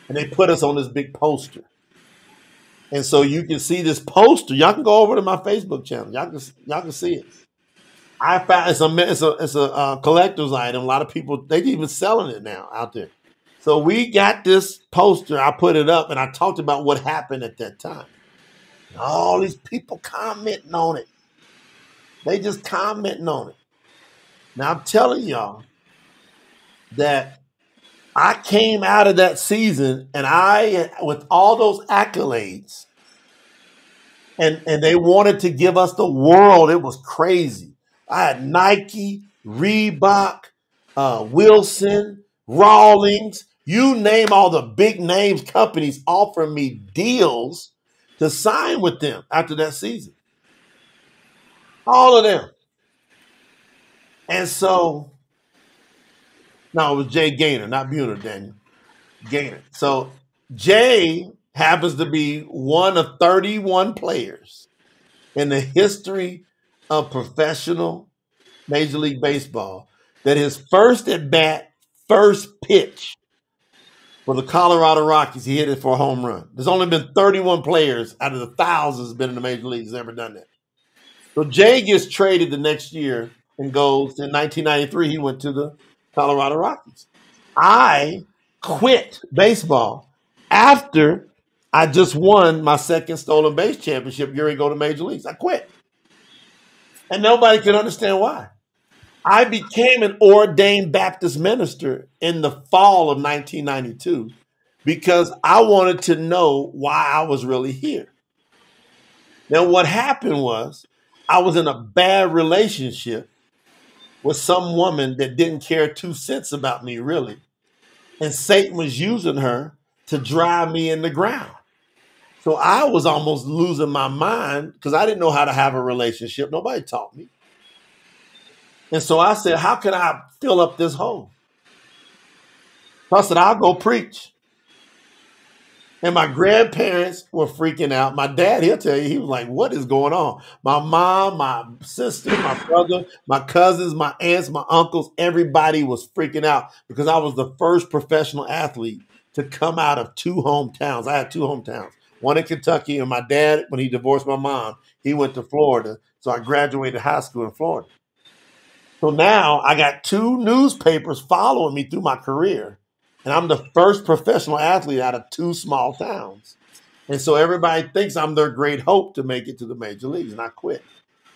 And they put us on this big poster. And so you can see this poster. Y'all can go over to my Facebook channel. Y'all can see it. I found it's a collector's item. A lot of people, they're even selling it now out there. So we got this poster. I put it up and I talked about what happened at that time. And all these people commenting on it. They just commenting on it. Now I'm telling y'all that I came out of that season and with all those accolades, and they wanted to give us the world. It was crazy. I had Nike, Reebok, Wilson, Rawlings, you name all the big names companies offering me deals to sign with them after that season. All of them. And so, no, it was Jay Gaynor, not Buhner, Daniel. Gaynor. So Jay happens to be one of 31 players in the history of professional Major League Baseball that his first at bat, first pitch for the Colorado Rockies, he hit it for a home run. There's only been 31 players out of the thousands been in the Major Leagues ever done that. So Jay gets traded the next year and goes, in 1993, he went to the Colorado Rockies. I quit baseball after I just won my second stolen base championship. Here we go to Major Leagues. I quit. And nobody could understand why. I became an ordained Baptist minister in the fall of 1992 because I wanted to know why I was really here. Now, what happened was I was in a bad relationship with some woman that didn't care 2 cents about me, really. And Satan was using her to drive me in the ground. So I was almost losing my mind because I didn't know how to have a relationship. Nobody taught me. And so I said, how can I fill up this hole? So I said, I'll go preach. And my grandparents were freaking out. My dad, he'll tell you, he was like, what is going on? My mom, my sister, my brother, my cousins, my aunts, my uncles, everybody was freaking out because I was the first professional athlete to come out of 2 hometowns. I had 2 hometowns, one in Kentucky, and my dad, when he divorced my mom, he went to Florida. So I graduated high school in Florida. So now I got 2 newspapers following me through my career. And I'm the first professional athlete out of 2 small towns. And so everybody thinks I'm their great hope to make it to the major leagues. And I quit.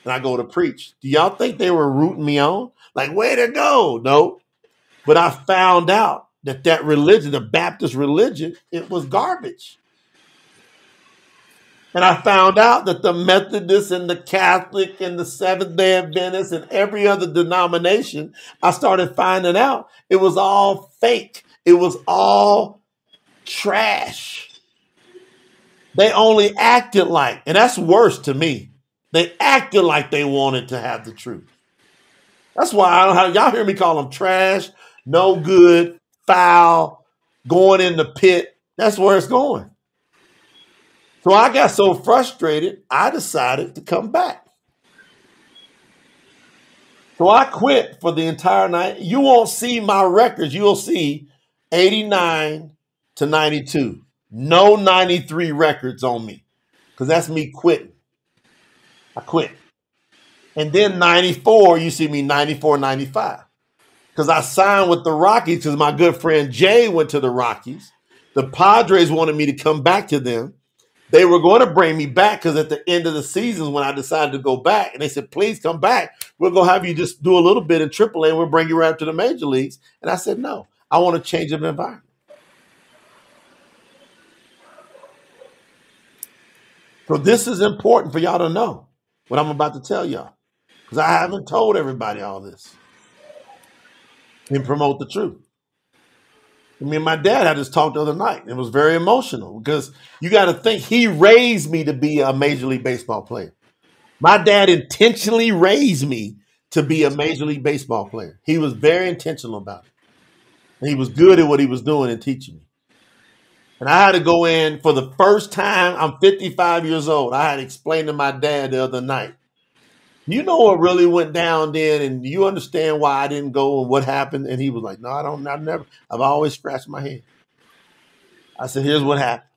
And I go to preach. Do y'all think they were rooting me on? Like, way to go. No. But I found out that religion, the Baptist religion, it was garbage. And I found out that the Methodist and the Catholic and the Seventh-day Adventist and every other denomination, I started finding out it was all fake. It was all trash. They only acted like, and that's worse to me, they acted like they wanted to have the truth. That's why I don't have, y'all hear me call them trash, no good, foul, going in the pit. That's where it's going. So I got so frustrated, I decided to come back. So I quit for the entire night. You won't see my records. You'll see 89 to 92. No 93 records on me because that's me quitting. I quit. And then 94, you see me 94, 95 because I signed with the Rockies because my good friend Jay went to the Rockies. The Padres wanted me to come back to them. They were going to bring me back because at the end of the season when I decided to go back, and they said, please come back. We're going to have you just do a little bit in AAA and we'll bring you right up to the major leagues. And I said, no, I want to change of environment. So this is important for y'all to know what I'm about to tell y'all because I haven't told everybody all this and promote the truth. Me and my dad had this talk the other night. It was very emotional because you got to think he raised me to be a Major League Baseball player. My dad intentionally raised me to be a Major League Baseball player. He was very intentional about it. And he was good at what he was doing and teaching me. And I had to go in for the first time. I'm 55 years old. I had to explain to my dad the other night. You know what really went down then, and you understand why I didn't go and what happened? And he was like, no, I don't, I've never, I've always scratched my head. I said, here's what happened.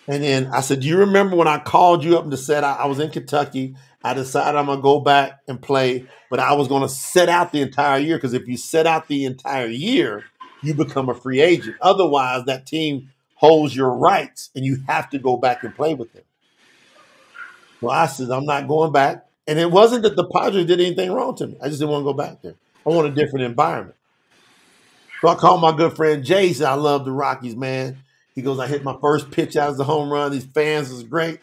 And then I said, do you remember when I called you up and said I was in Kentucky? I decided I'm going to go back and play, but I was going to sit out the entire year because if you sit out the entire year, you become a free agent. Otherwise, that team holds your rights and you have to go back and play with them. Well, I said, I'm not going back. And it wasn't that the Padres did anything wrong to me. I just didn't want to go back there. I want a different environment. So I called my good friend Jay. He said, I love the Rockies, man. He goes, I hit my first pitch out as a home run. These fans is great.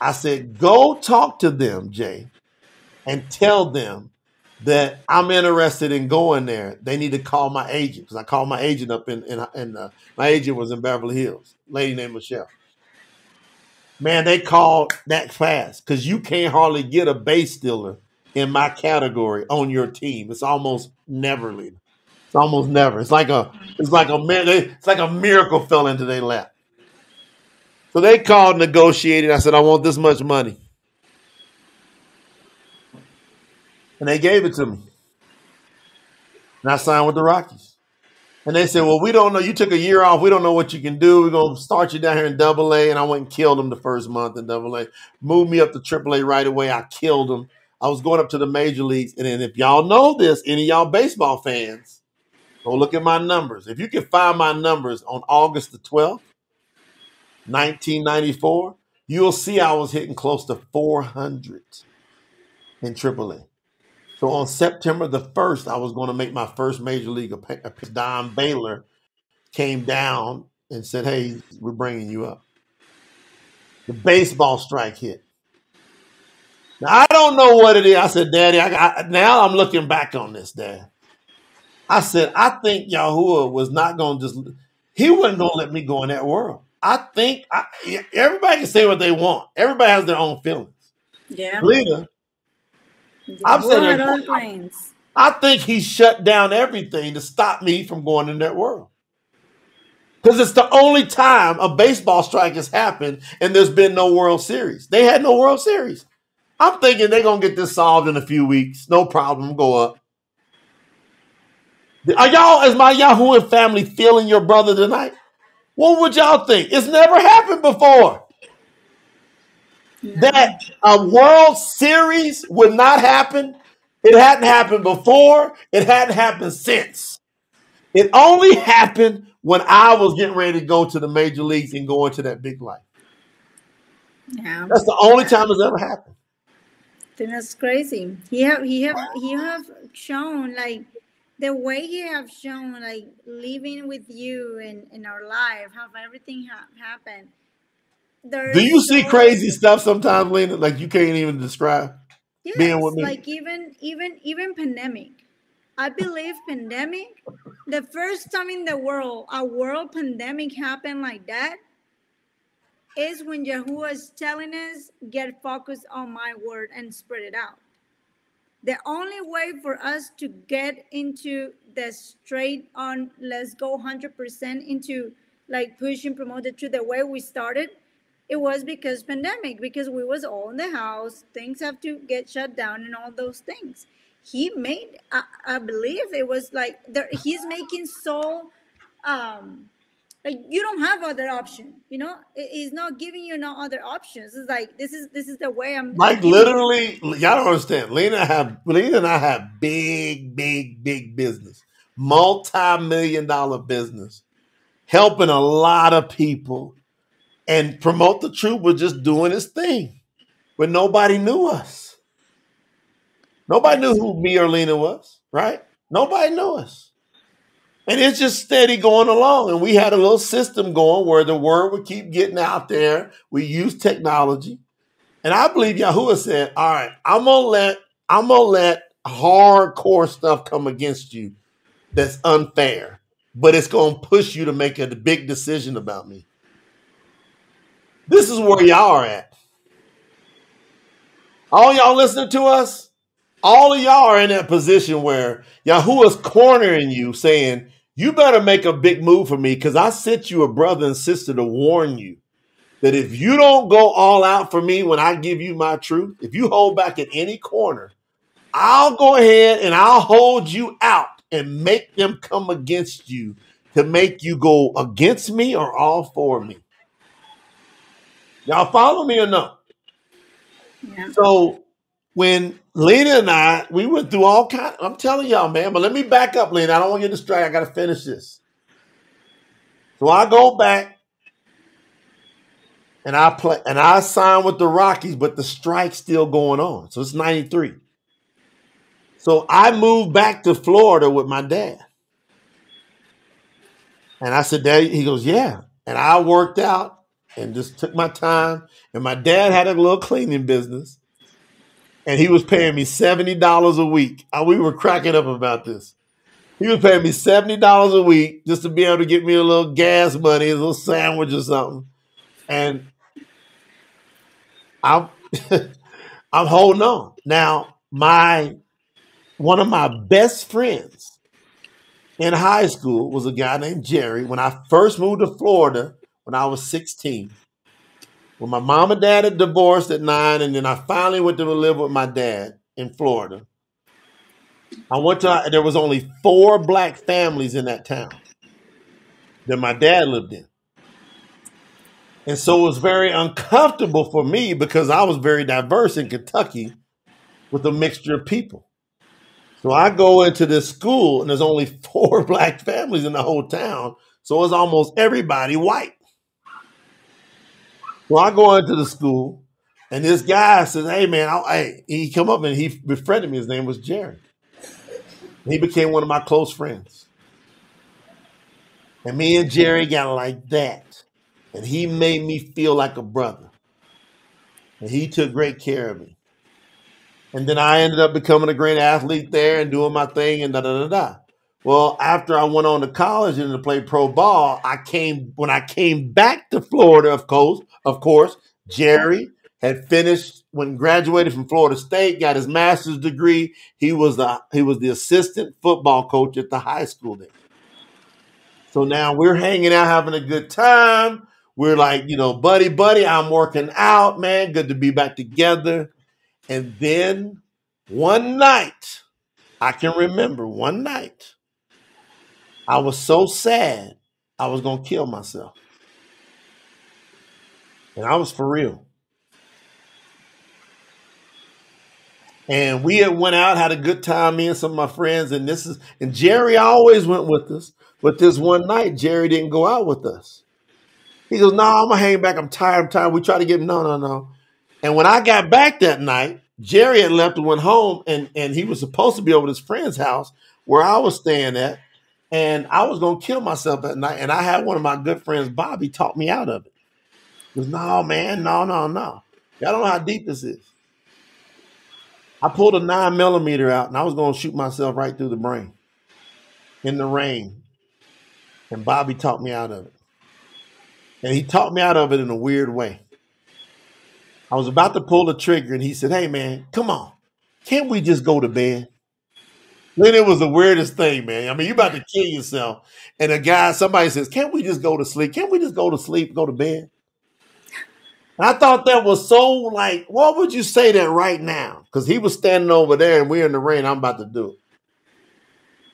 I said, go talk to them, Jay, and tell them that I'm interested in going there. They need to call my agent because I called my agent up my agent was in Beverly Hills, a lady named Michelle. Man, they called that fast because you can't hardly get a base stealer in my category on your team. It's almost never, Lena. It's almost never. It's like a miracle fell into their lap. So they called, negotiated. I said, I want this much money. And they gave it to me. And I signed with the Rockies. And they said, well, we don't know. You took a year off. We don't know what you can do. We're going to start you down here in AA. And I went and killed them the first month in AA. Moved me up to AAA right away. I killed them. I was going up to the major leagues. And then if y'all know this, any of y'all baseball fans, go look at my numbers. If you can find my numbers on August the 12th, 1994, you'll see I was hitting close to 400. in AAA. So on September the 1st, I was going to make my first major league appearance. Don Baylor came down and said, "Hey, we're bringing you up." The baseball strike hit. Now, I don't know what it is. I said, "Daddy, now I'm looking back on this, Dad." I said, "I think Yahuwah was not going to he wasn't going to let me go in that world. I think everybody can say what they want. Everybody has their own feelings." Yeah. Lena, I'm Yahuwah saying, had other plans. I think he shut down everything to stop me from going in that world. Because it's the only time a baseball strike has happened and there's been no World Series. They had no World Series. I'm thinking they're going to get this solved in a few weeks. No problem. Go up. Are y'all, as my Yahuwah family, feeling your brother tonight? What would y'all think? It's never happened before. No. That a World Series would not happen. It hadn't happened before. It hadn't happened since. It only happened when I was getting ready to go to the major leagues and go into that big life. Yeah. That's the only time it's ever happened. Then that's crazy. He have shown like the way he have shown like living with you in our life, how everything happened. Do you see crazy stuff sometimes, Lena? Like you can't even describe being with me? Like even pandemic. I believe pandemic, the first time in the world a world pandemic happened like that is when Yahuwah is telling us, get focused on my word and spread it out. The only way for us to get into the straight on, let's go 100% into like pushing, promoted to the way we started, it was because pandemic, because we was all in the house, things have to get shut down and all those things. He made, I believe it was like, he's making so, like you don't have other option, he's not giving you no other options. It's like this is the way I'm like literally y'all don't understand. Lena and I have big business, multi-million-dollar business, helping a lot of people, and Promote the Truth was just doing his thing, but nobody knew us. Nobody knew who me or Lena was, right? Nobody knew us. And it's just steady going along. And we had a little system going where the word would keep getting out there. We used technology. And I believe Yahuwah said, all right, I'm gonna let hardcore stuff come against you that's unfair, but it's gonna push you to make a big decision about me. This is where y'all are at. All y'all listening to us, all of y'all are in that position where Yahuwah's cornering you, saying, you better make a big move for me because I sent you a brother and sister to warn you that if you don't go all out for me when I give you my truth, if you hold back in any corner, I'll go ahead and I'll hold you out and make them come against you to make you go against me or all for me. Y'all follow me or no? Yeah. So when Lena and I, we went through all kinds. I'm telling y'all, man, but let me back up, Lena. I don't want to get distracted. I got to finish this. So I go back and I sign with the Rockies, but the strike's still going on. So it's 93. So I moved back to Florida with my dad. And I said, Dad, he goes, yeah. And I worked out and just took my time. And my dad had a little cleaning business. And he was paying me $70 a week. We were cracking up about this. He was paying me $70 a week just to be able to get me a little gas money, a little sandwich or something. And I'm I'm holding on. Now, one of my best friends in high school was a guy named Jerry. When I first moved to Florida when I was 16, when my mom and dad had divorced at 9, and then I finally went to live with my dad in Florida. There was only 4 black families in that town that my dad lived in. And so it was very uncomfortable for me because I was very diverse in Kentucky with a mixture of people. So I go into this school and there's only 4 black families in the whole town. So it's almost everybody white. So I go into the school And this guy says, hey, man, he come up and he befriended me. His name was Jerry. And he became one of my close friends. And me and Jerry got like that. And he made me feel like a brother. And he took great care of me. And then I ended up becoming a great athlete there and doing my thing and da-da-da-da. Well, after I went on to college and to play pro ball, when I came back to Florida, of course, Jerry had graduated from Florida State, got his master's degree. He was the assistant football coach at the high school there. So now we're hanging out, having a good time. We're like, buddy, I'm working out, man. Good to be back together. And then one night, I can remember one night, I was so sad, I was going to kill myself. And I was for real. And we had went out, had a good time, me and some of my friends. And Jerry always went with us. But this one night, Jerry didn't go out with us. He goes, no, I'm going to hang back. I'm tired. We try to get him. No. And when I got back that night, Jerry had left and went home. And he was supposed to be over at his friend's house where I was staying at. And I was going to kill myself that night. And I had one of my good friends, Bobby, talk me out of it. He goes, no, man, no. Y'all don't know how deep this is. I pulled a 9mm out and I was going to shoot myself right through the brain in the rain. And Bobby talked me out of it. And he talked me out of it in a weird way. I was about to pull the trigger and he said, hey, man, come on. Can't we just go to bed? Then it was the weirdest thing, man. I mean, you're about to kill yourself. And somebody says, can't we just go to sleep? Can't we just go to sleep, go to bed? And I thought that was so like, what would you say that right now? Because he was standing over there and we're in the rain. I'm about to do it.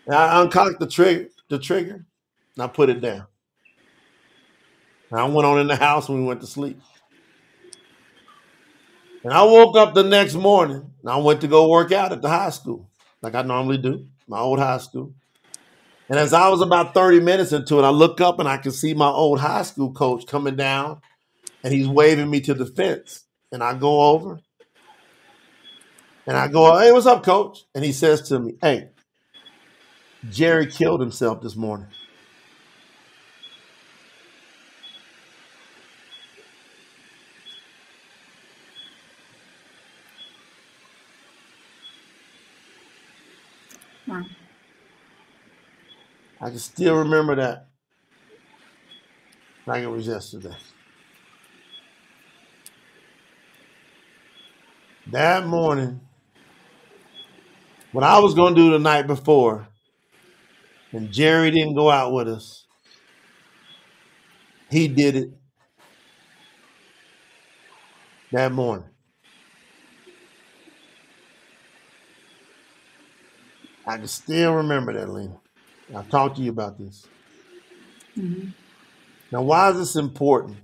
And I uncocked the trigger, and I put it down. And I went on in the house and we went to sleep. And I woke up the next morning and I went to go work out at the high school, like I normally do, my old high school. And as I was about 30 minutes into it, I look up and I can see my old high school coach coming down and he's waving me to the fence. And I go over and I go, hey, what's up, coach? And he says to me, hey, Jerry killed himself this morning. Wow. I can still remember that like it was yesterday. That morning, what I was going to do the night before, and Jerry didn't go out with us, he did it that morning. I can still remember that, Lena. I'll talk to you about this. Mm-hmm. Now, why is this important?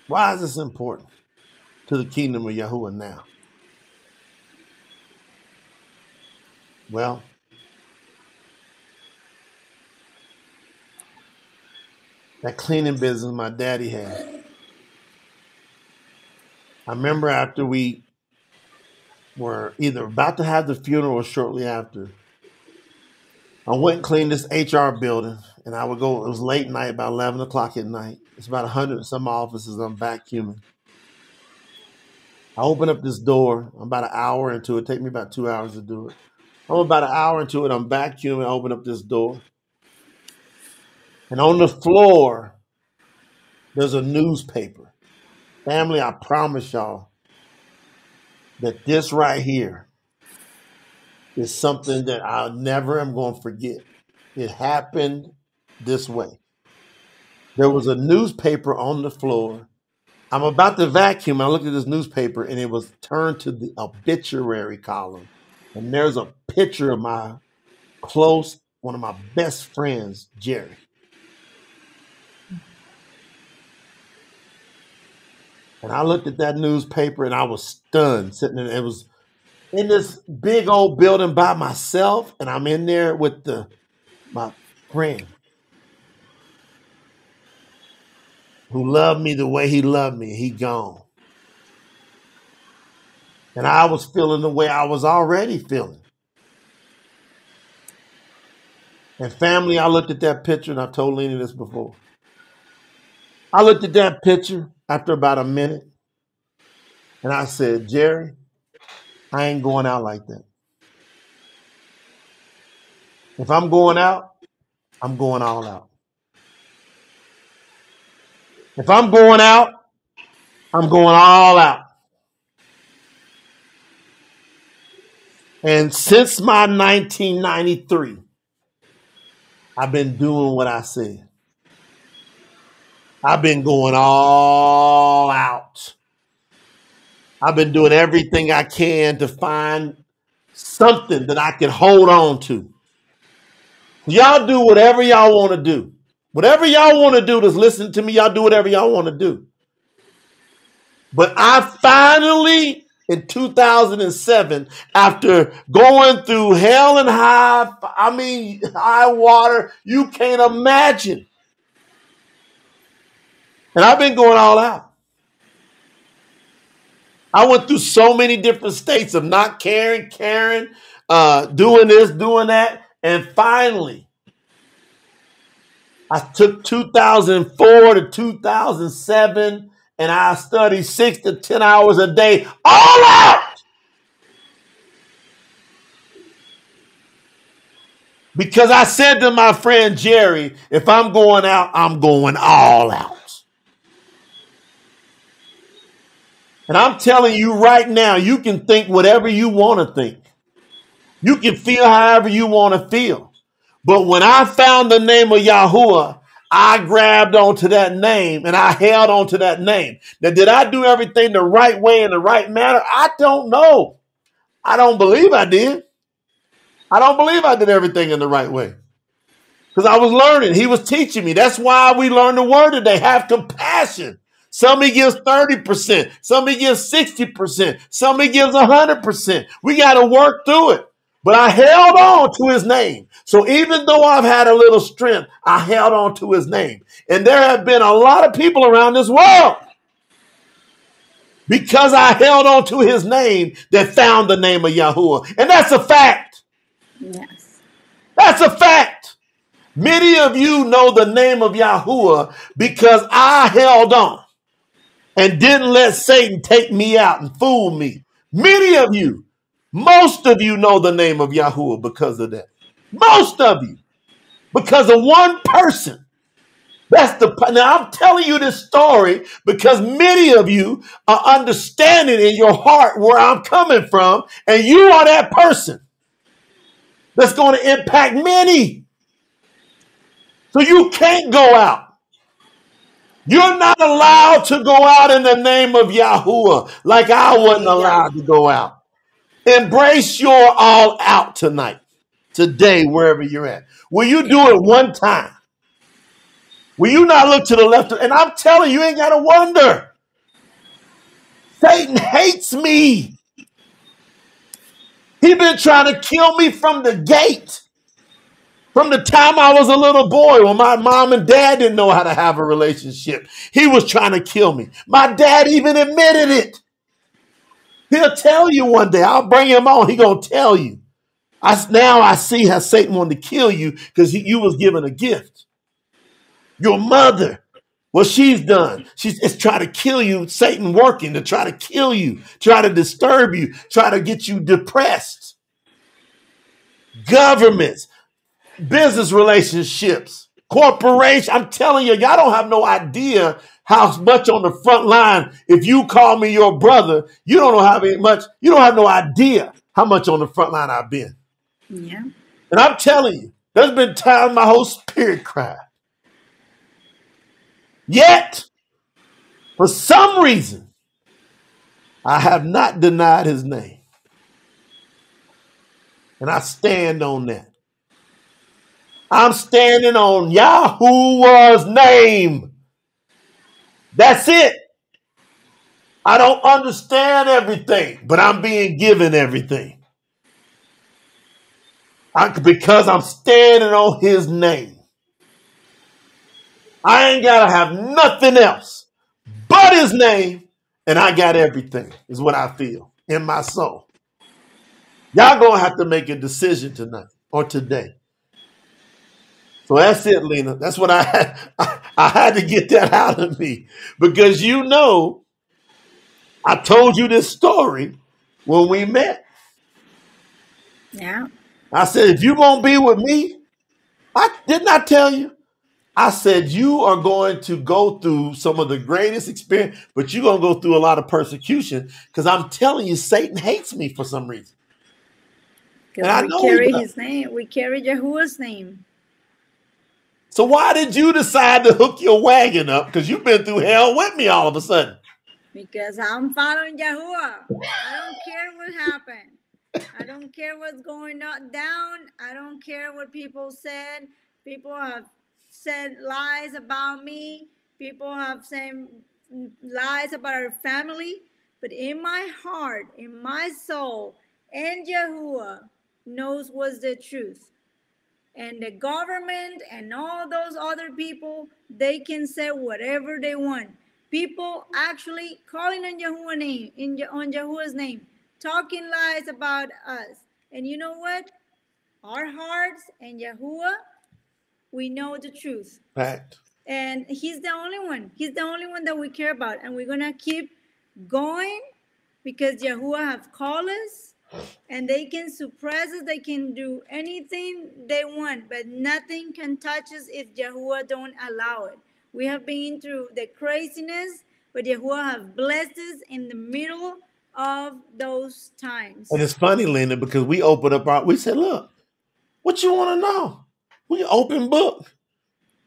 Why is this important to the kingdom of YAHUAH now? Well, that cleaning business my daddy had. I remember after we were either about to have the funeral or shortly after, I went and cleaned this HR building, and I would go, it was late night, about 11 o'clock at night. It's about 100 and some offices I'm vacuuming. I open up this door. I'm about an hour into it. Take me about 2 hours to do it. I'm about an hour into it. I'm vacuuming. I open up this door. And on the floor, there's a newspaper. Family, I promise y'all that this right here is something that I never am going to forget. It happened this way. There was a newspaper on the floor. I'm about to vacuum. I looked at this newspaper and it was turned to the obituary column. And there's a picture of one of my best friends, Jerry. And I looked at that newspaper and I was stunned. Sitting in it was in this big old building by myself, and I'm in there with my friend. who loved me the way he loved me. He gone. And I was feeling the way I was already feeling. And family, I looked at that picture, and I've told Lena this before. I looked at that picture after about a minute, and I said, Jerry, I ain't going out like that. If I'm going out, I'm going all out. If I'm going out, I'm going all out. And since my 1993, I've been doing what I said. I've been going all out. I've been doing everything I can to find something that I can hold on to. Y'all do whatever y'all want to do. Whatever y'all want to do, just listen to me. Y'all do whatever y'all want to do. But I finally, in 2007, after going through hell and high water, you can't imagine. And I've been going all out. I went through so many different states of not caring, doing this, doing that. And finally, I took 2004 to 2007, and I studied 6 to 10 hours a day, all out. Because I said to my friend Jerry, if I'm going out, I'm going all out. And I'm telling you right now, you can think whatever you want to think. You can feel however you want to feel. But when I found the name of Yahuwah, I grabbed onto that name and I held onto that name. Now, did I do everything the right way in the right manner? I don't know. I don't believe I did. I don't believe I did everything in the right way. Because I was learning. He was teaching me. That's why we learned the word today. Have compassion. Somebody gives 30%. Somebody gives 60%. Somebody gives 100%. We got to work through it. But I held on to his name. So even though I've had a little strength, I held on to his name. And there have been a lot of people around this world, because I held on to his name, that found the name of Yahuwah. And that's a fact. Yes. That's a fact. Many of you know the name of Yahuwah because I held on and didn't let Satan take me out and fool me. Many of you, most of you know the name of Yahuwah because of that. Most of you, because of one person. Now I'm telling you this story because many of you are understanding in your heart where I'm coming from, and you are that person that's going to impact many. So you can't go out. You're not allowed to go out in the name of Yahuwah like I wasn't allowed to go out. Embrace your all out tonight, today, wherever you're at. Will you do it one time? Will you not look to the left? And I'm telling you, you ain't got to wonder. Satan hates me. He's been trying to kill me from the gate. From the time I was a little boy, when my mom and dad didn't know how to have a relationship, he was trying to kill me. My dad even admitted it. He'll tell you one day. I'll bring him on. He's going to tell you. Now I see how Satan wanted to kill you because you was given a gift. Your mother, what she's done, it's trying to kill you. Satan working to try to kill you, try to disturb you, try to get you depressed. Governments, business relationships, corporations. I'm telling you, y'all don't have no idea how much on the front line. If you call me your brother, you don't know how much. You don't have no idea how much on the front line I've been. Yeah. And I'm telling you, there's been times my whole spirit cried. Yet, for some reason, I have not denied his name. And I stand on that. I'm standing on Yahuwah's name. That's it. I don't understand everything, but I'm being given everything. Because I'm standing on his name. I ain't gotta have nothing else but his name, and I got everything, is what I feel in my soul. Y'all gonna have to make a decision tonight or today. So that's it, Lena. That's what I had. I had to get that out of me because I told you this story when we met. Yeah. I said, if you're gonna be with me, I did not tell you. I said you are going to go through some of the greatest experience, but you're gonna go through a lot of persecution because I'm telling you, Satan hates me for some reason. And Because I we know he carry does. his name. We carry Yahuwah's name. So why did you decide to hook your wagon up? Because you've been through hell with me all of a sudden. Because I'm following Yahuwah. I don't care what happened. I don't care what's going on down. I don't care what people said. People have said lies about me. People have said lies about our family. But in my heart, in my soul, and Yahuwah knows what's the truth. And the government and all those other people, they can say whatever they want. People actually calling on Yahuwah's name, on Yahuwah's name, talking lies about us. And you know what? Our hearts and Yahuwah, we know the truth. Fact. And he's the only one. He's the only one that we care about. And we're going to keep going because Yahuwah have called us, and they can suppress us. They can do anything they want, but nothing can touch us if Yahuwah don't allow it. We have been through the craziness, but Yahuwah have blessed us in the middle of those times. And it's funny, Linda, because we opened up we said, look, what you want to know? We open book.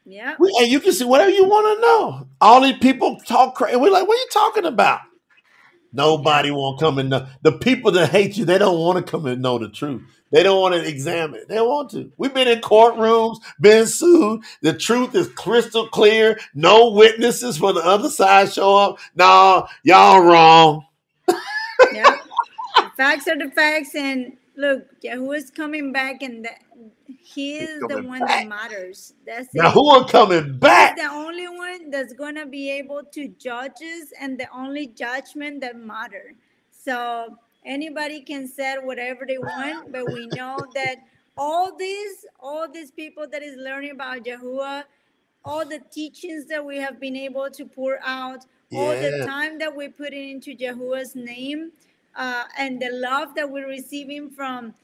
Yeah. And you can see whatever you want to know. All these people talk crazy. We're like, what are you talking about? Nobody won't come and know. The people that hate you, they don't want to come and know the truth. They don't want to examine it. They don't want to. We've been in courtrooms, been sued. The truth is crystal clear. No witnesses for the other side show up. No, y'all wrong. Yeah. The facts are the facts. And look, Yahuwah's coming back, and he is the one back. that matters. That's it. Yahuwah coming back. He's the only one that's going to be able to judge us, and the only judgment that matters. So anybody can say whatever they want, but we know that all these people that is learning about Yahuwah, all the teachings that we have been able to pour out, all the time that we put into Yahuwah's name, and the love that we're receiving from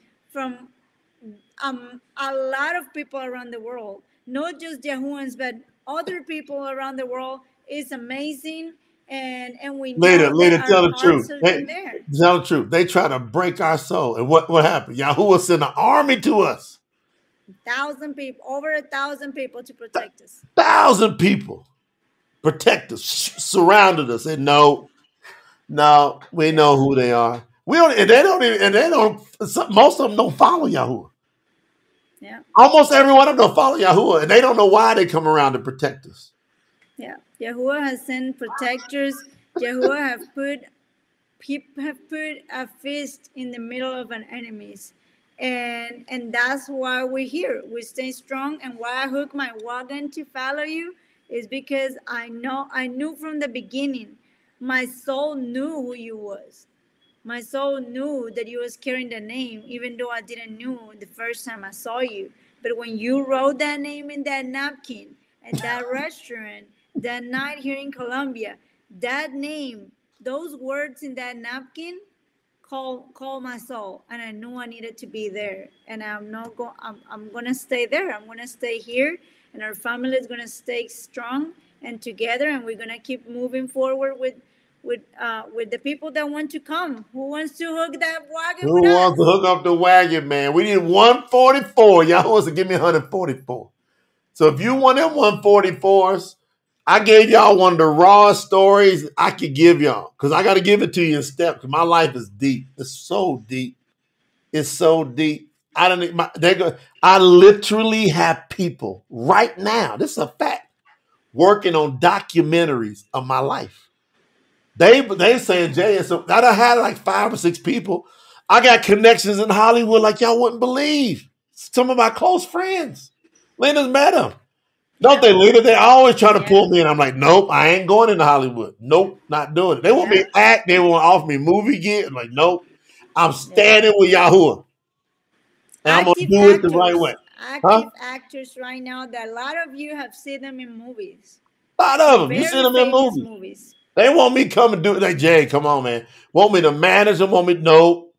a lot of people around the world, not just Yahuans, but other people around the world, is amazing. And we know Later, that tell our the truth. hearts are in there. Tell the truth. They try to break our soul. And what happened? Yahuwah sent an army to us. 1,000 people, over 1,000 people to protect us. 1,000 people protect us, surrounded us. And no, we know who they are. We don't, and they don't. Most of them don't follow Yahuwah. Yeah. Almost every one of them don't follow Yahuwah, and they don't know why they come around to protect us. Yeah. Yahuwah has sent protectors. Yahuwah have put a fist in the middle of an enemies. And that's why we're here. We stay strong. And why I hook my wagon to follow you is because I knew from the beginning. My soul knew who you was. My soul knew that you was carrying the name, even though I didn't know the first time I saw you. But when you wrote that name in that napkin at that restaurant that night here in Colombia, that name, those words in that napkin, call my soul, and I knew I needed to be there. And I'm gonna stay there. I'm gonna stay here, and our family is gonna stay strong and together, and we're gonna keep moving forward with the people that want to come. Who wants to hook that wagon Who with us? wants to hook up the wagon, man? We need 144. Y'all wants to give me 144. So if you want them 144s, I gave y'all one of the rawest stories I could give y'all, because I got to give it to you in steps. Because my life is deep. It's so deep. It's so deep. I literally have people right now, this is a fact, working on documentaries of my life. They saying, Jay, so I done had like 5 or 6 people. I got connections in Hollywood like y'all wouldn't believe. Some of my close friends. Lena's met them. Don't they, Lena? They always try to Yeah. pull me in. I'm like, nope, I ain't going into Hollywood. Nope, not doing it. They want me Yeah. to act. They want to offer me movie gig. I'm like, nope, I'm Yeah. standing with Yahuwah, and I'm gonna Active do it the right way. actors, Huh? active actors right now that a lot of you have seen them in movies, A lot of them. You see very them in famous movies. movies. They want me to come and do it. Like, Jay, come on, man. Want me to manage them? Want me? Nope.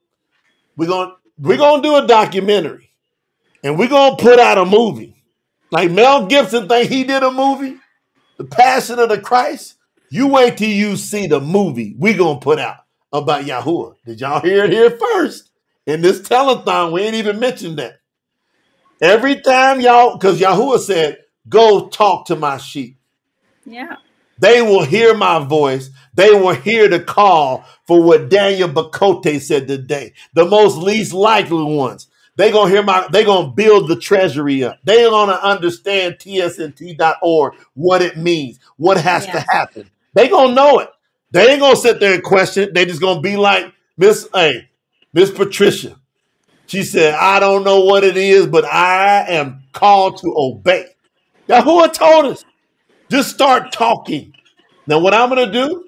We're gonna do a documentary, and we're gonna put out a movie. Like Mel Gibson think he did a movie, The Passion of the Christ. You wait till you see the movie we gonna put out about Yahuwah. Did y'all hear it here first? In this telethon, we ain't even mentioned that. Every time y'all, because Yahuwah said, go talk to my sheep. Yeah. They will hear my voice. They will hear the call for what Daniel Bacote said today. The most least likely ones. They're gonna build the treasury up. They're gonna understand tsnt.org, what it means, what has to Yes. happen. They gonna know it. They ain't gonna sit there and question it. They just gonna be like Miss Patricia. She said, I don't know what it is, but I am called to obey. Yahuwah told us, just start talking. Now, what I'm going to do,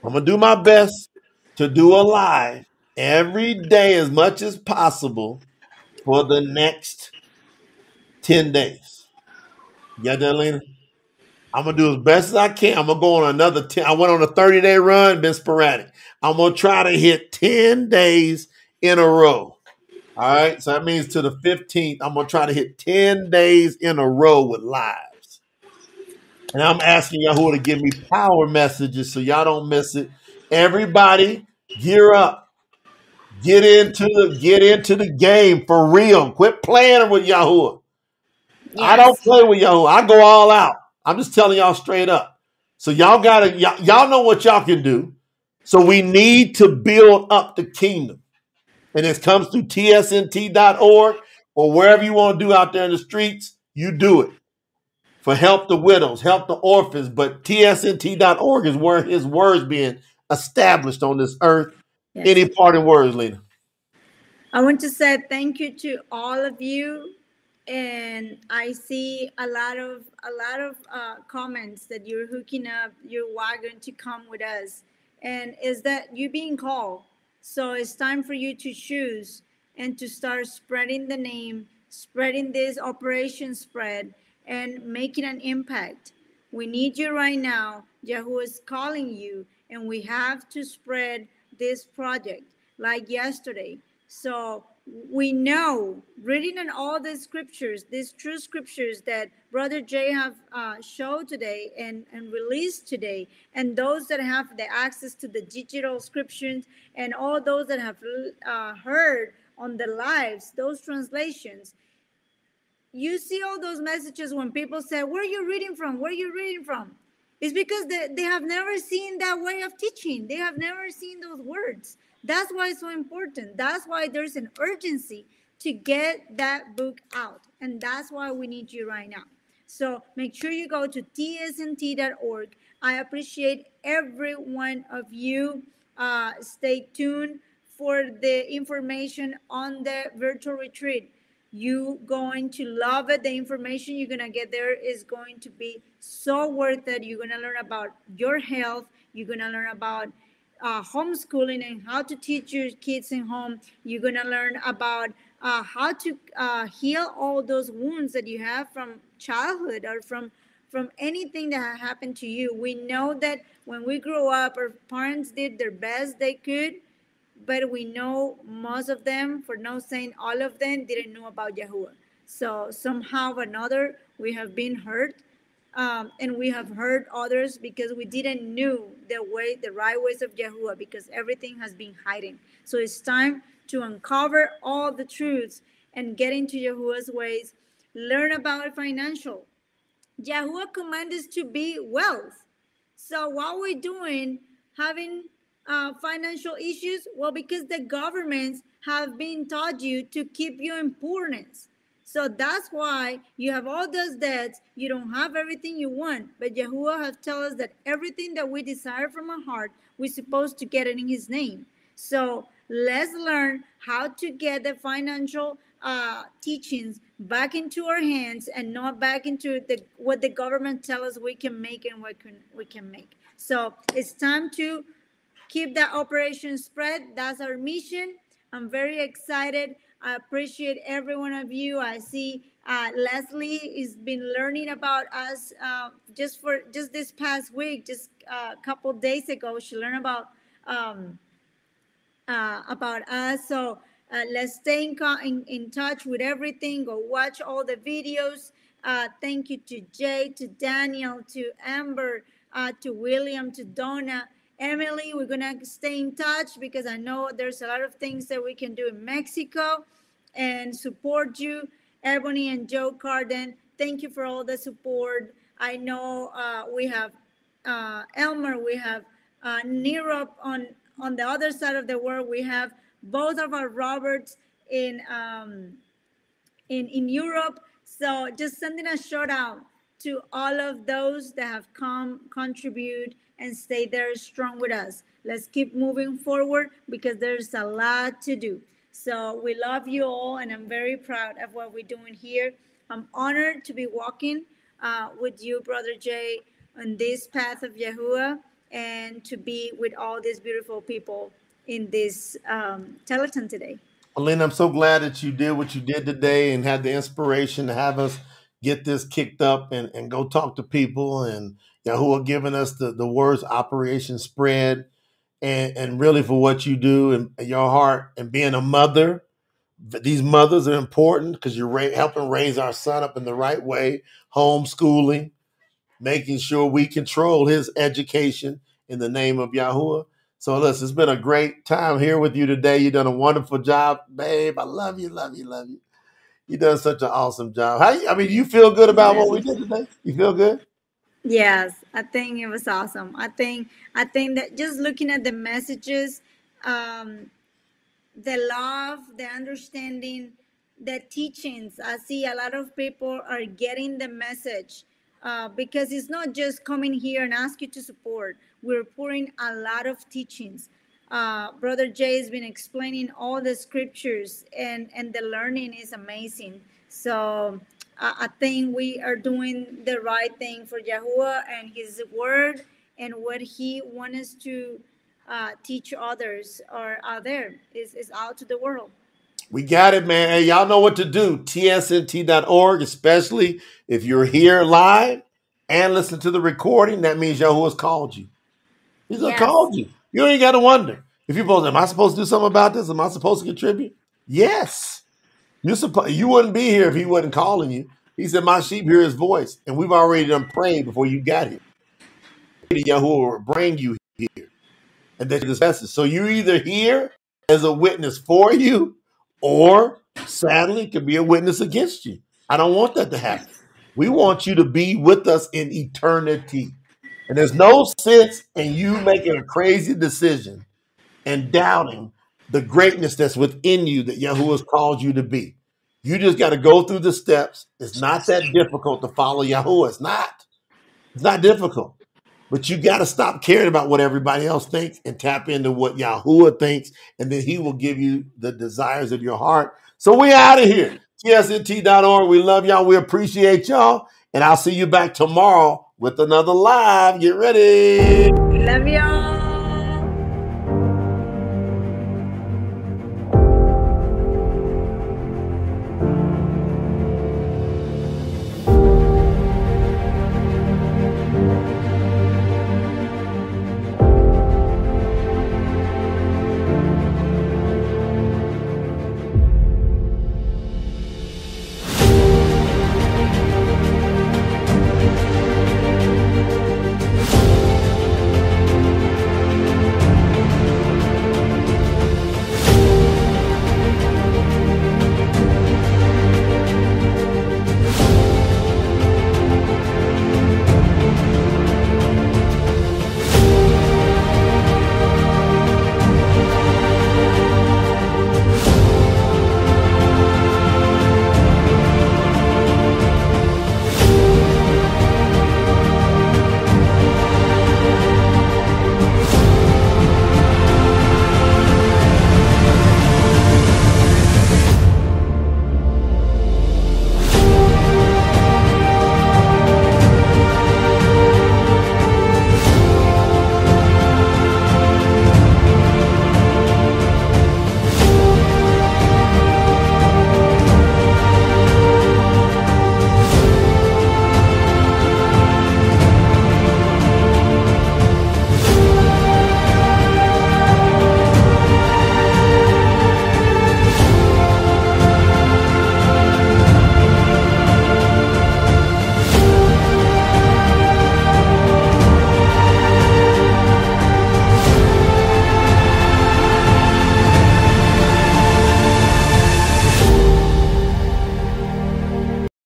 I'm going to do my best to do a live every day as much as possible for the next 10 days. You got that, Lena? I'm going to do as best as I can. I'm going to go on another 10. I went on a 30-day run, been sporadic. I'm going to try to hit 10 days in a row. All right. So that means to the 15th, I'm going to try to hit 10 days in a row with lives. And I'm asking Yahuwah to give me power messages so y'all don't miss it. Everybody, gear up. Get into the game for real. Quit playing with Yahuwah. I don't Yes. play with Yahuwah. I go all out. I'm just telling y'all straight up. So y'all know what y'all can do. So we need to build up the kingdom. And it comes through tsnt.org or wherever you want to do out there in the streets, you do it. For help the widows, help the orphans. But tsnt.org is where his words being established on this earth. Any Yes. parting words, Lena? I want to say thank you to all of you, and I see a lot of comments that you're hooking up your wagon to come with us, and is that you being called? So it's time for you to choose and to start spreading the name, spreading this operation spread, and making an impact. We need you right now. Yahuwah is calling you, and we have to spread this project like yesterday. So we know, reading in all the scriptures, these true scriptures that Brother Jay have showed today and released today, and those that have the access to the digital scriptures, and all those that have heard on the lives, those translations, you see all those messages when people say, where are you reading from? Where are you reading from? It's because they have never seen that way of teaching. They have never seen those words. That's why it's so important. That's why there's an urgency to get that book out. And that's why we need you right now. So make sure you go to tsnt.org. I appreciate every one of you. Stay tuned for the information on the virtual retreat. You going to love it. The information you're gonna get there is going to be so worth it. You're gonna learn about your health. You're gonna learn about homeschooling and how to teach your kids in home. You're gonna learn about how to heal all those wounds that you have from childhood or from anything that happened to you. We know that when we grow up, our parents did their best they could, but we know most of them, for not saying all of them, didn't know about Yahuwah. So somehow or another, we have been hurt, and we have hurt others because we didn't knew the right ways of Yahuwah, because everything has been hiding. So it's time to uncover all the truths and get into Yahuwah's ways. Learn about financial. Yahuwah commands us to be wealth. So what we're doing, having financial issues, well, because the governments have been taught you to keep you in poorness. So that's why you have all those debts. You don't have everything you want. But Yahuwah has told us that everything that we desire from our heart, we're supposed to get it in His name. So let's learn how to get the financial teachings back into our hands and not back into what the government tell us we can make and what we can make. So it's time to keep that operation spread. That's our mission. I'm very excited. I appreciate every one of you. I see Leslie has been learning about us just this past week, just a couple days ago. She learned um, about us. So let's stay in touch with everything. Go watch all the videos. Thank you to Jay, to Daniel, to Amber, to William, to Donna, Emily. We're going to stay in touch because I know there's a lot of things that we can do in Mexico and support you. Ebony and Joe Carden, thank you for all the support. I know we have Elmer, we have Nirop on the other side of the world. We have both of our Roberts in Europe. So just sending a shout out to all of those that have come, contribute, and stay there strong with us. Let's keep moving forward because there's a lot to do. So we love you all, and I'm very proud of what we're doing here. I'm honored to be walking with you, Brother Jay, on this path of Yahuwah, and to be with all these beautiful people in this telethon today. Alina, I'm so glad that you did what you did today and had the inspiration to have us get this kicked up and go talk to people, and Yahuwah giving us the words Operation Spread, and really for what you do and your heart and being a mother. These mothers are important because you're helping raise our son up in the right way, homeschooling, making sure we control his education in the name of Yahuwah. So listen, it's been a great time here with you today. You've done a wonderful job, babe. I love you, love you, love you. You've done such an awesome job. You feel good about what we did today? You feel good? Yes, I think it was awesome. I think that just looking at the messages, the love, the understanding, the teachings. I see a lot of people are getting the message because it's not just coming here and ask you to support. We're pouring a lot of teachings. Brother Jay has been explaining all the scriptures, and the learning is amazing. So I think we are doing the right thing for Yahuwah and His Word and what He wants us to teach others or out there is out to the world. We got it, man. Hey, y'all know what to do. tsnt.org, especially if you're here live and listen to the recording. That means Yahuwah's called you. He's called you. You ain't got to wonder. If you're supposed, am I supposed to do something about this? Am I supposed to contribute? Yes. You wouldn't be here if he wasn't calling you. He said, my sheep hear his voice. And we've already done prayed before you got here. Yahuwah will bring you here. And that's this message. So you're either here as a witness for you, or sadly could be a witness against you. I don't want that to happen. We want you to be with us in eternity. And there's no sense in you making a crazy decision and doubting the greatness that's within you that Yahuwah has called you to be. You just got to go through the steps. It's not that difficult to follow Yahuwah. It's not difficult. But you got to stop caring about what everybody else thinks and tap into what Yahuwah thinks, and then he will give you the desires of your heart. So we out of here. tsnt.org. We love y'all. We appreciate y'all. And I'll see you back tomorrow with another live. Get ready. Love y'all.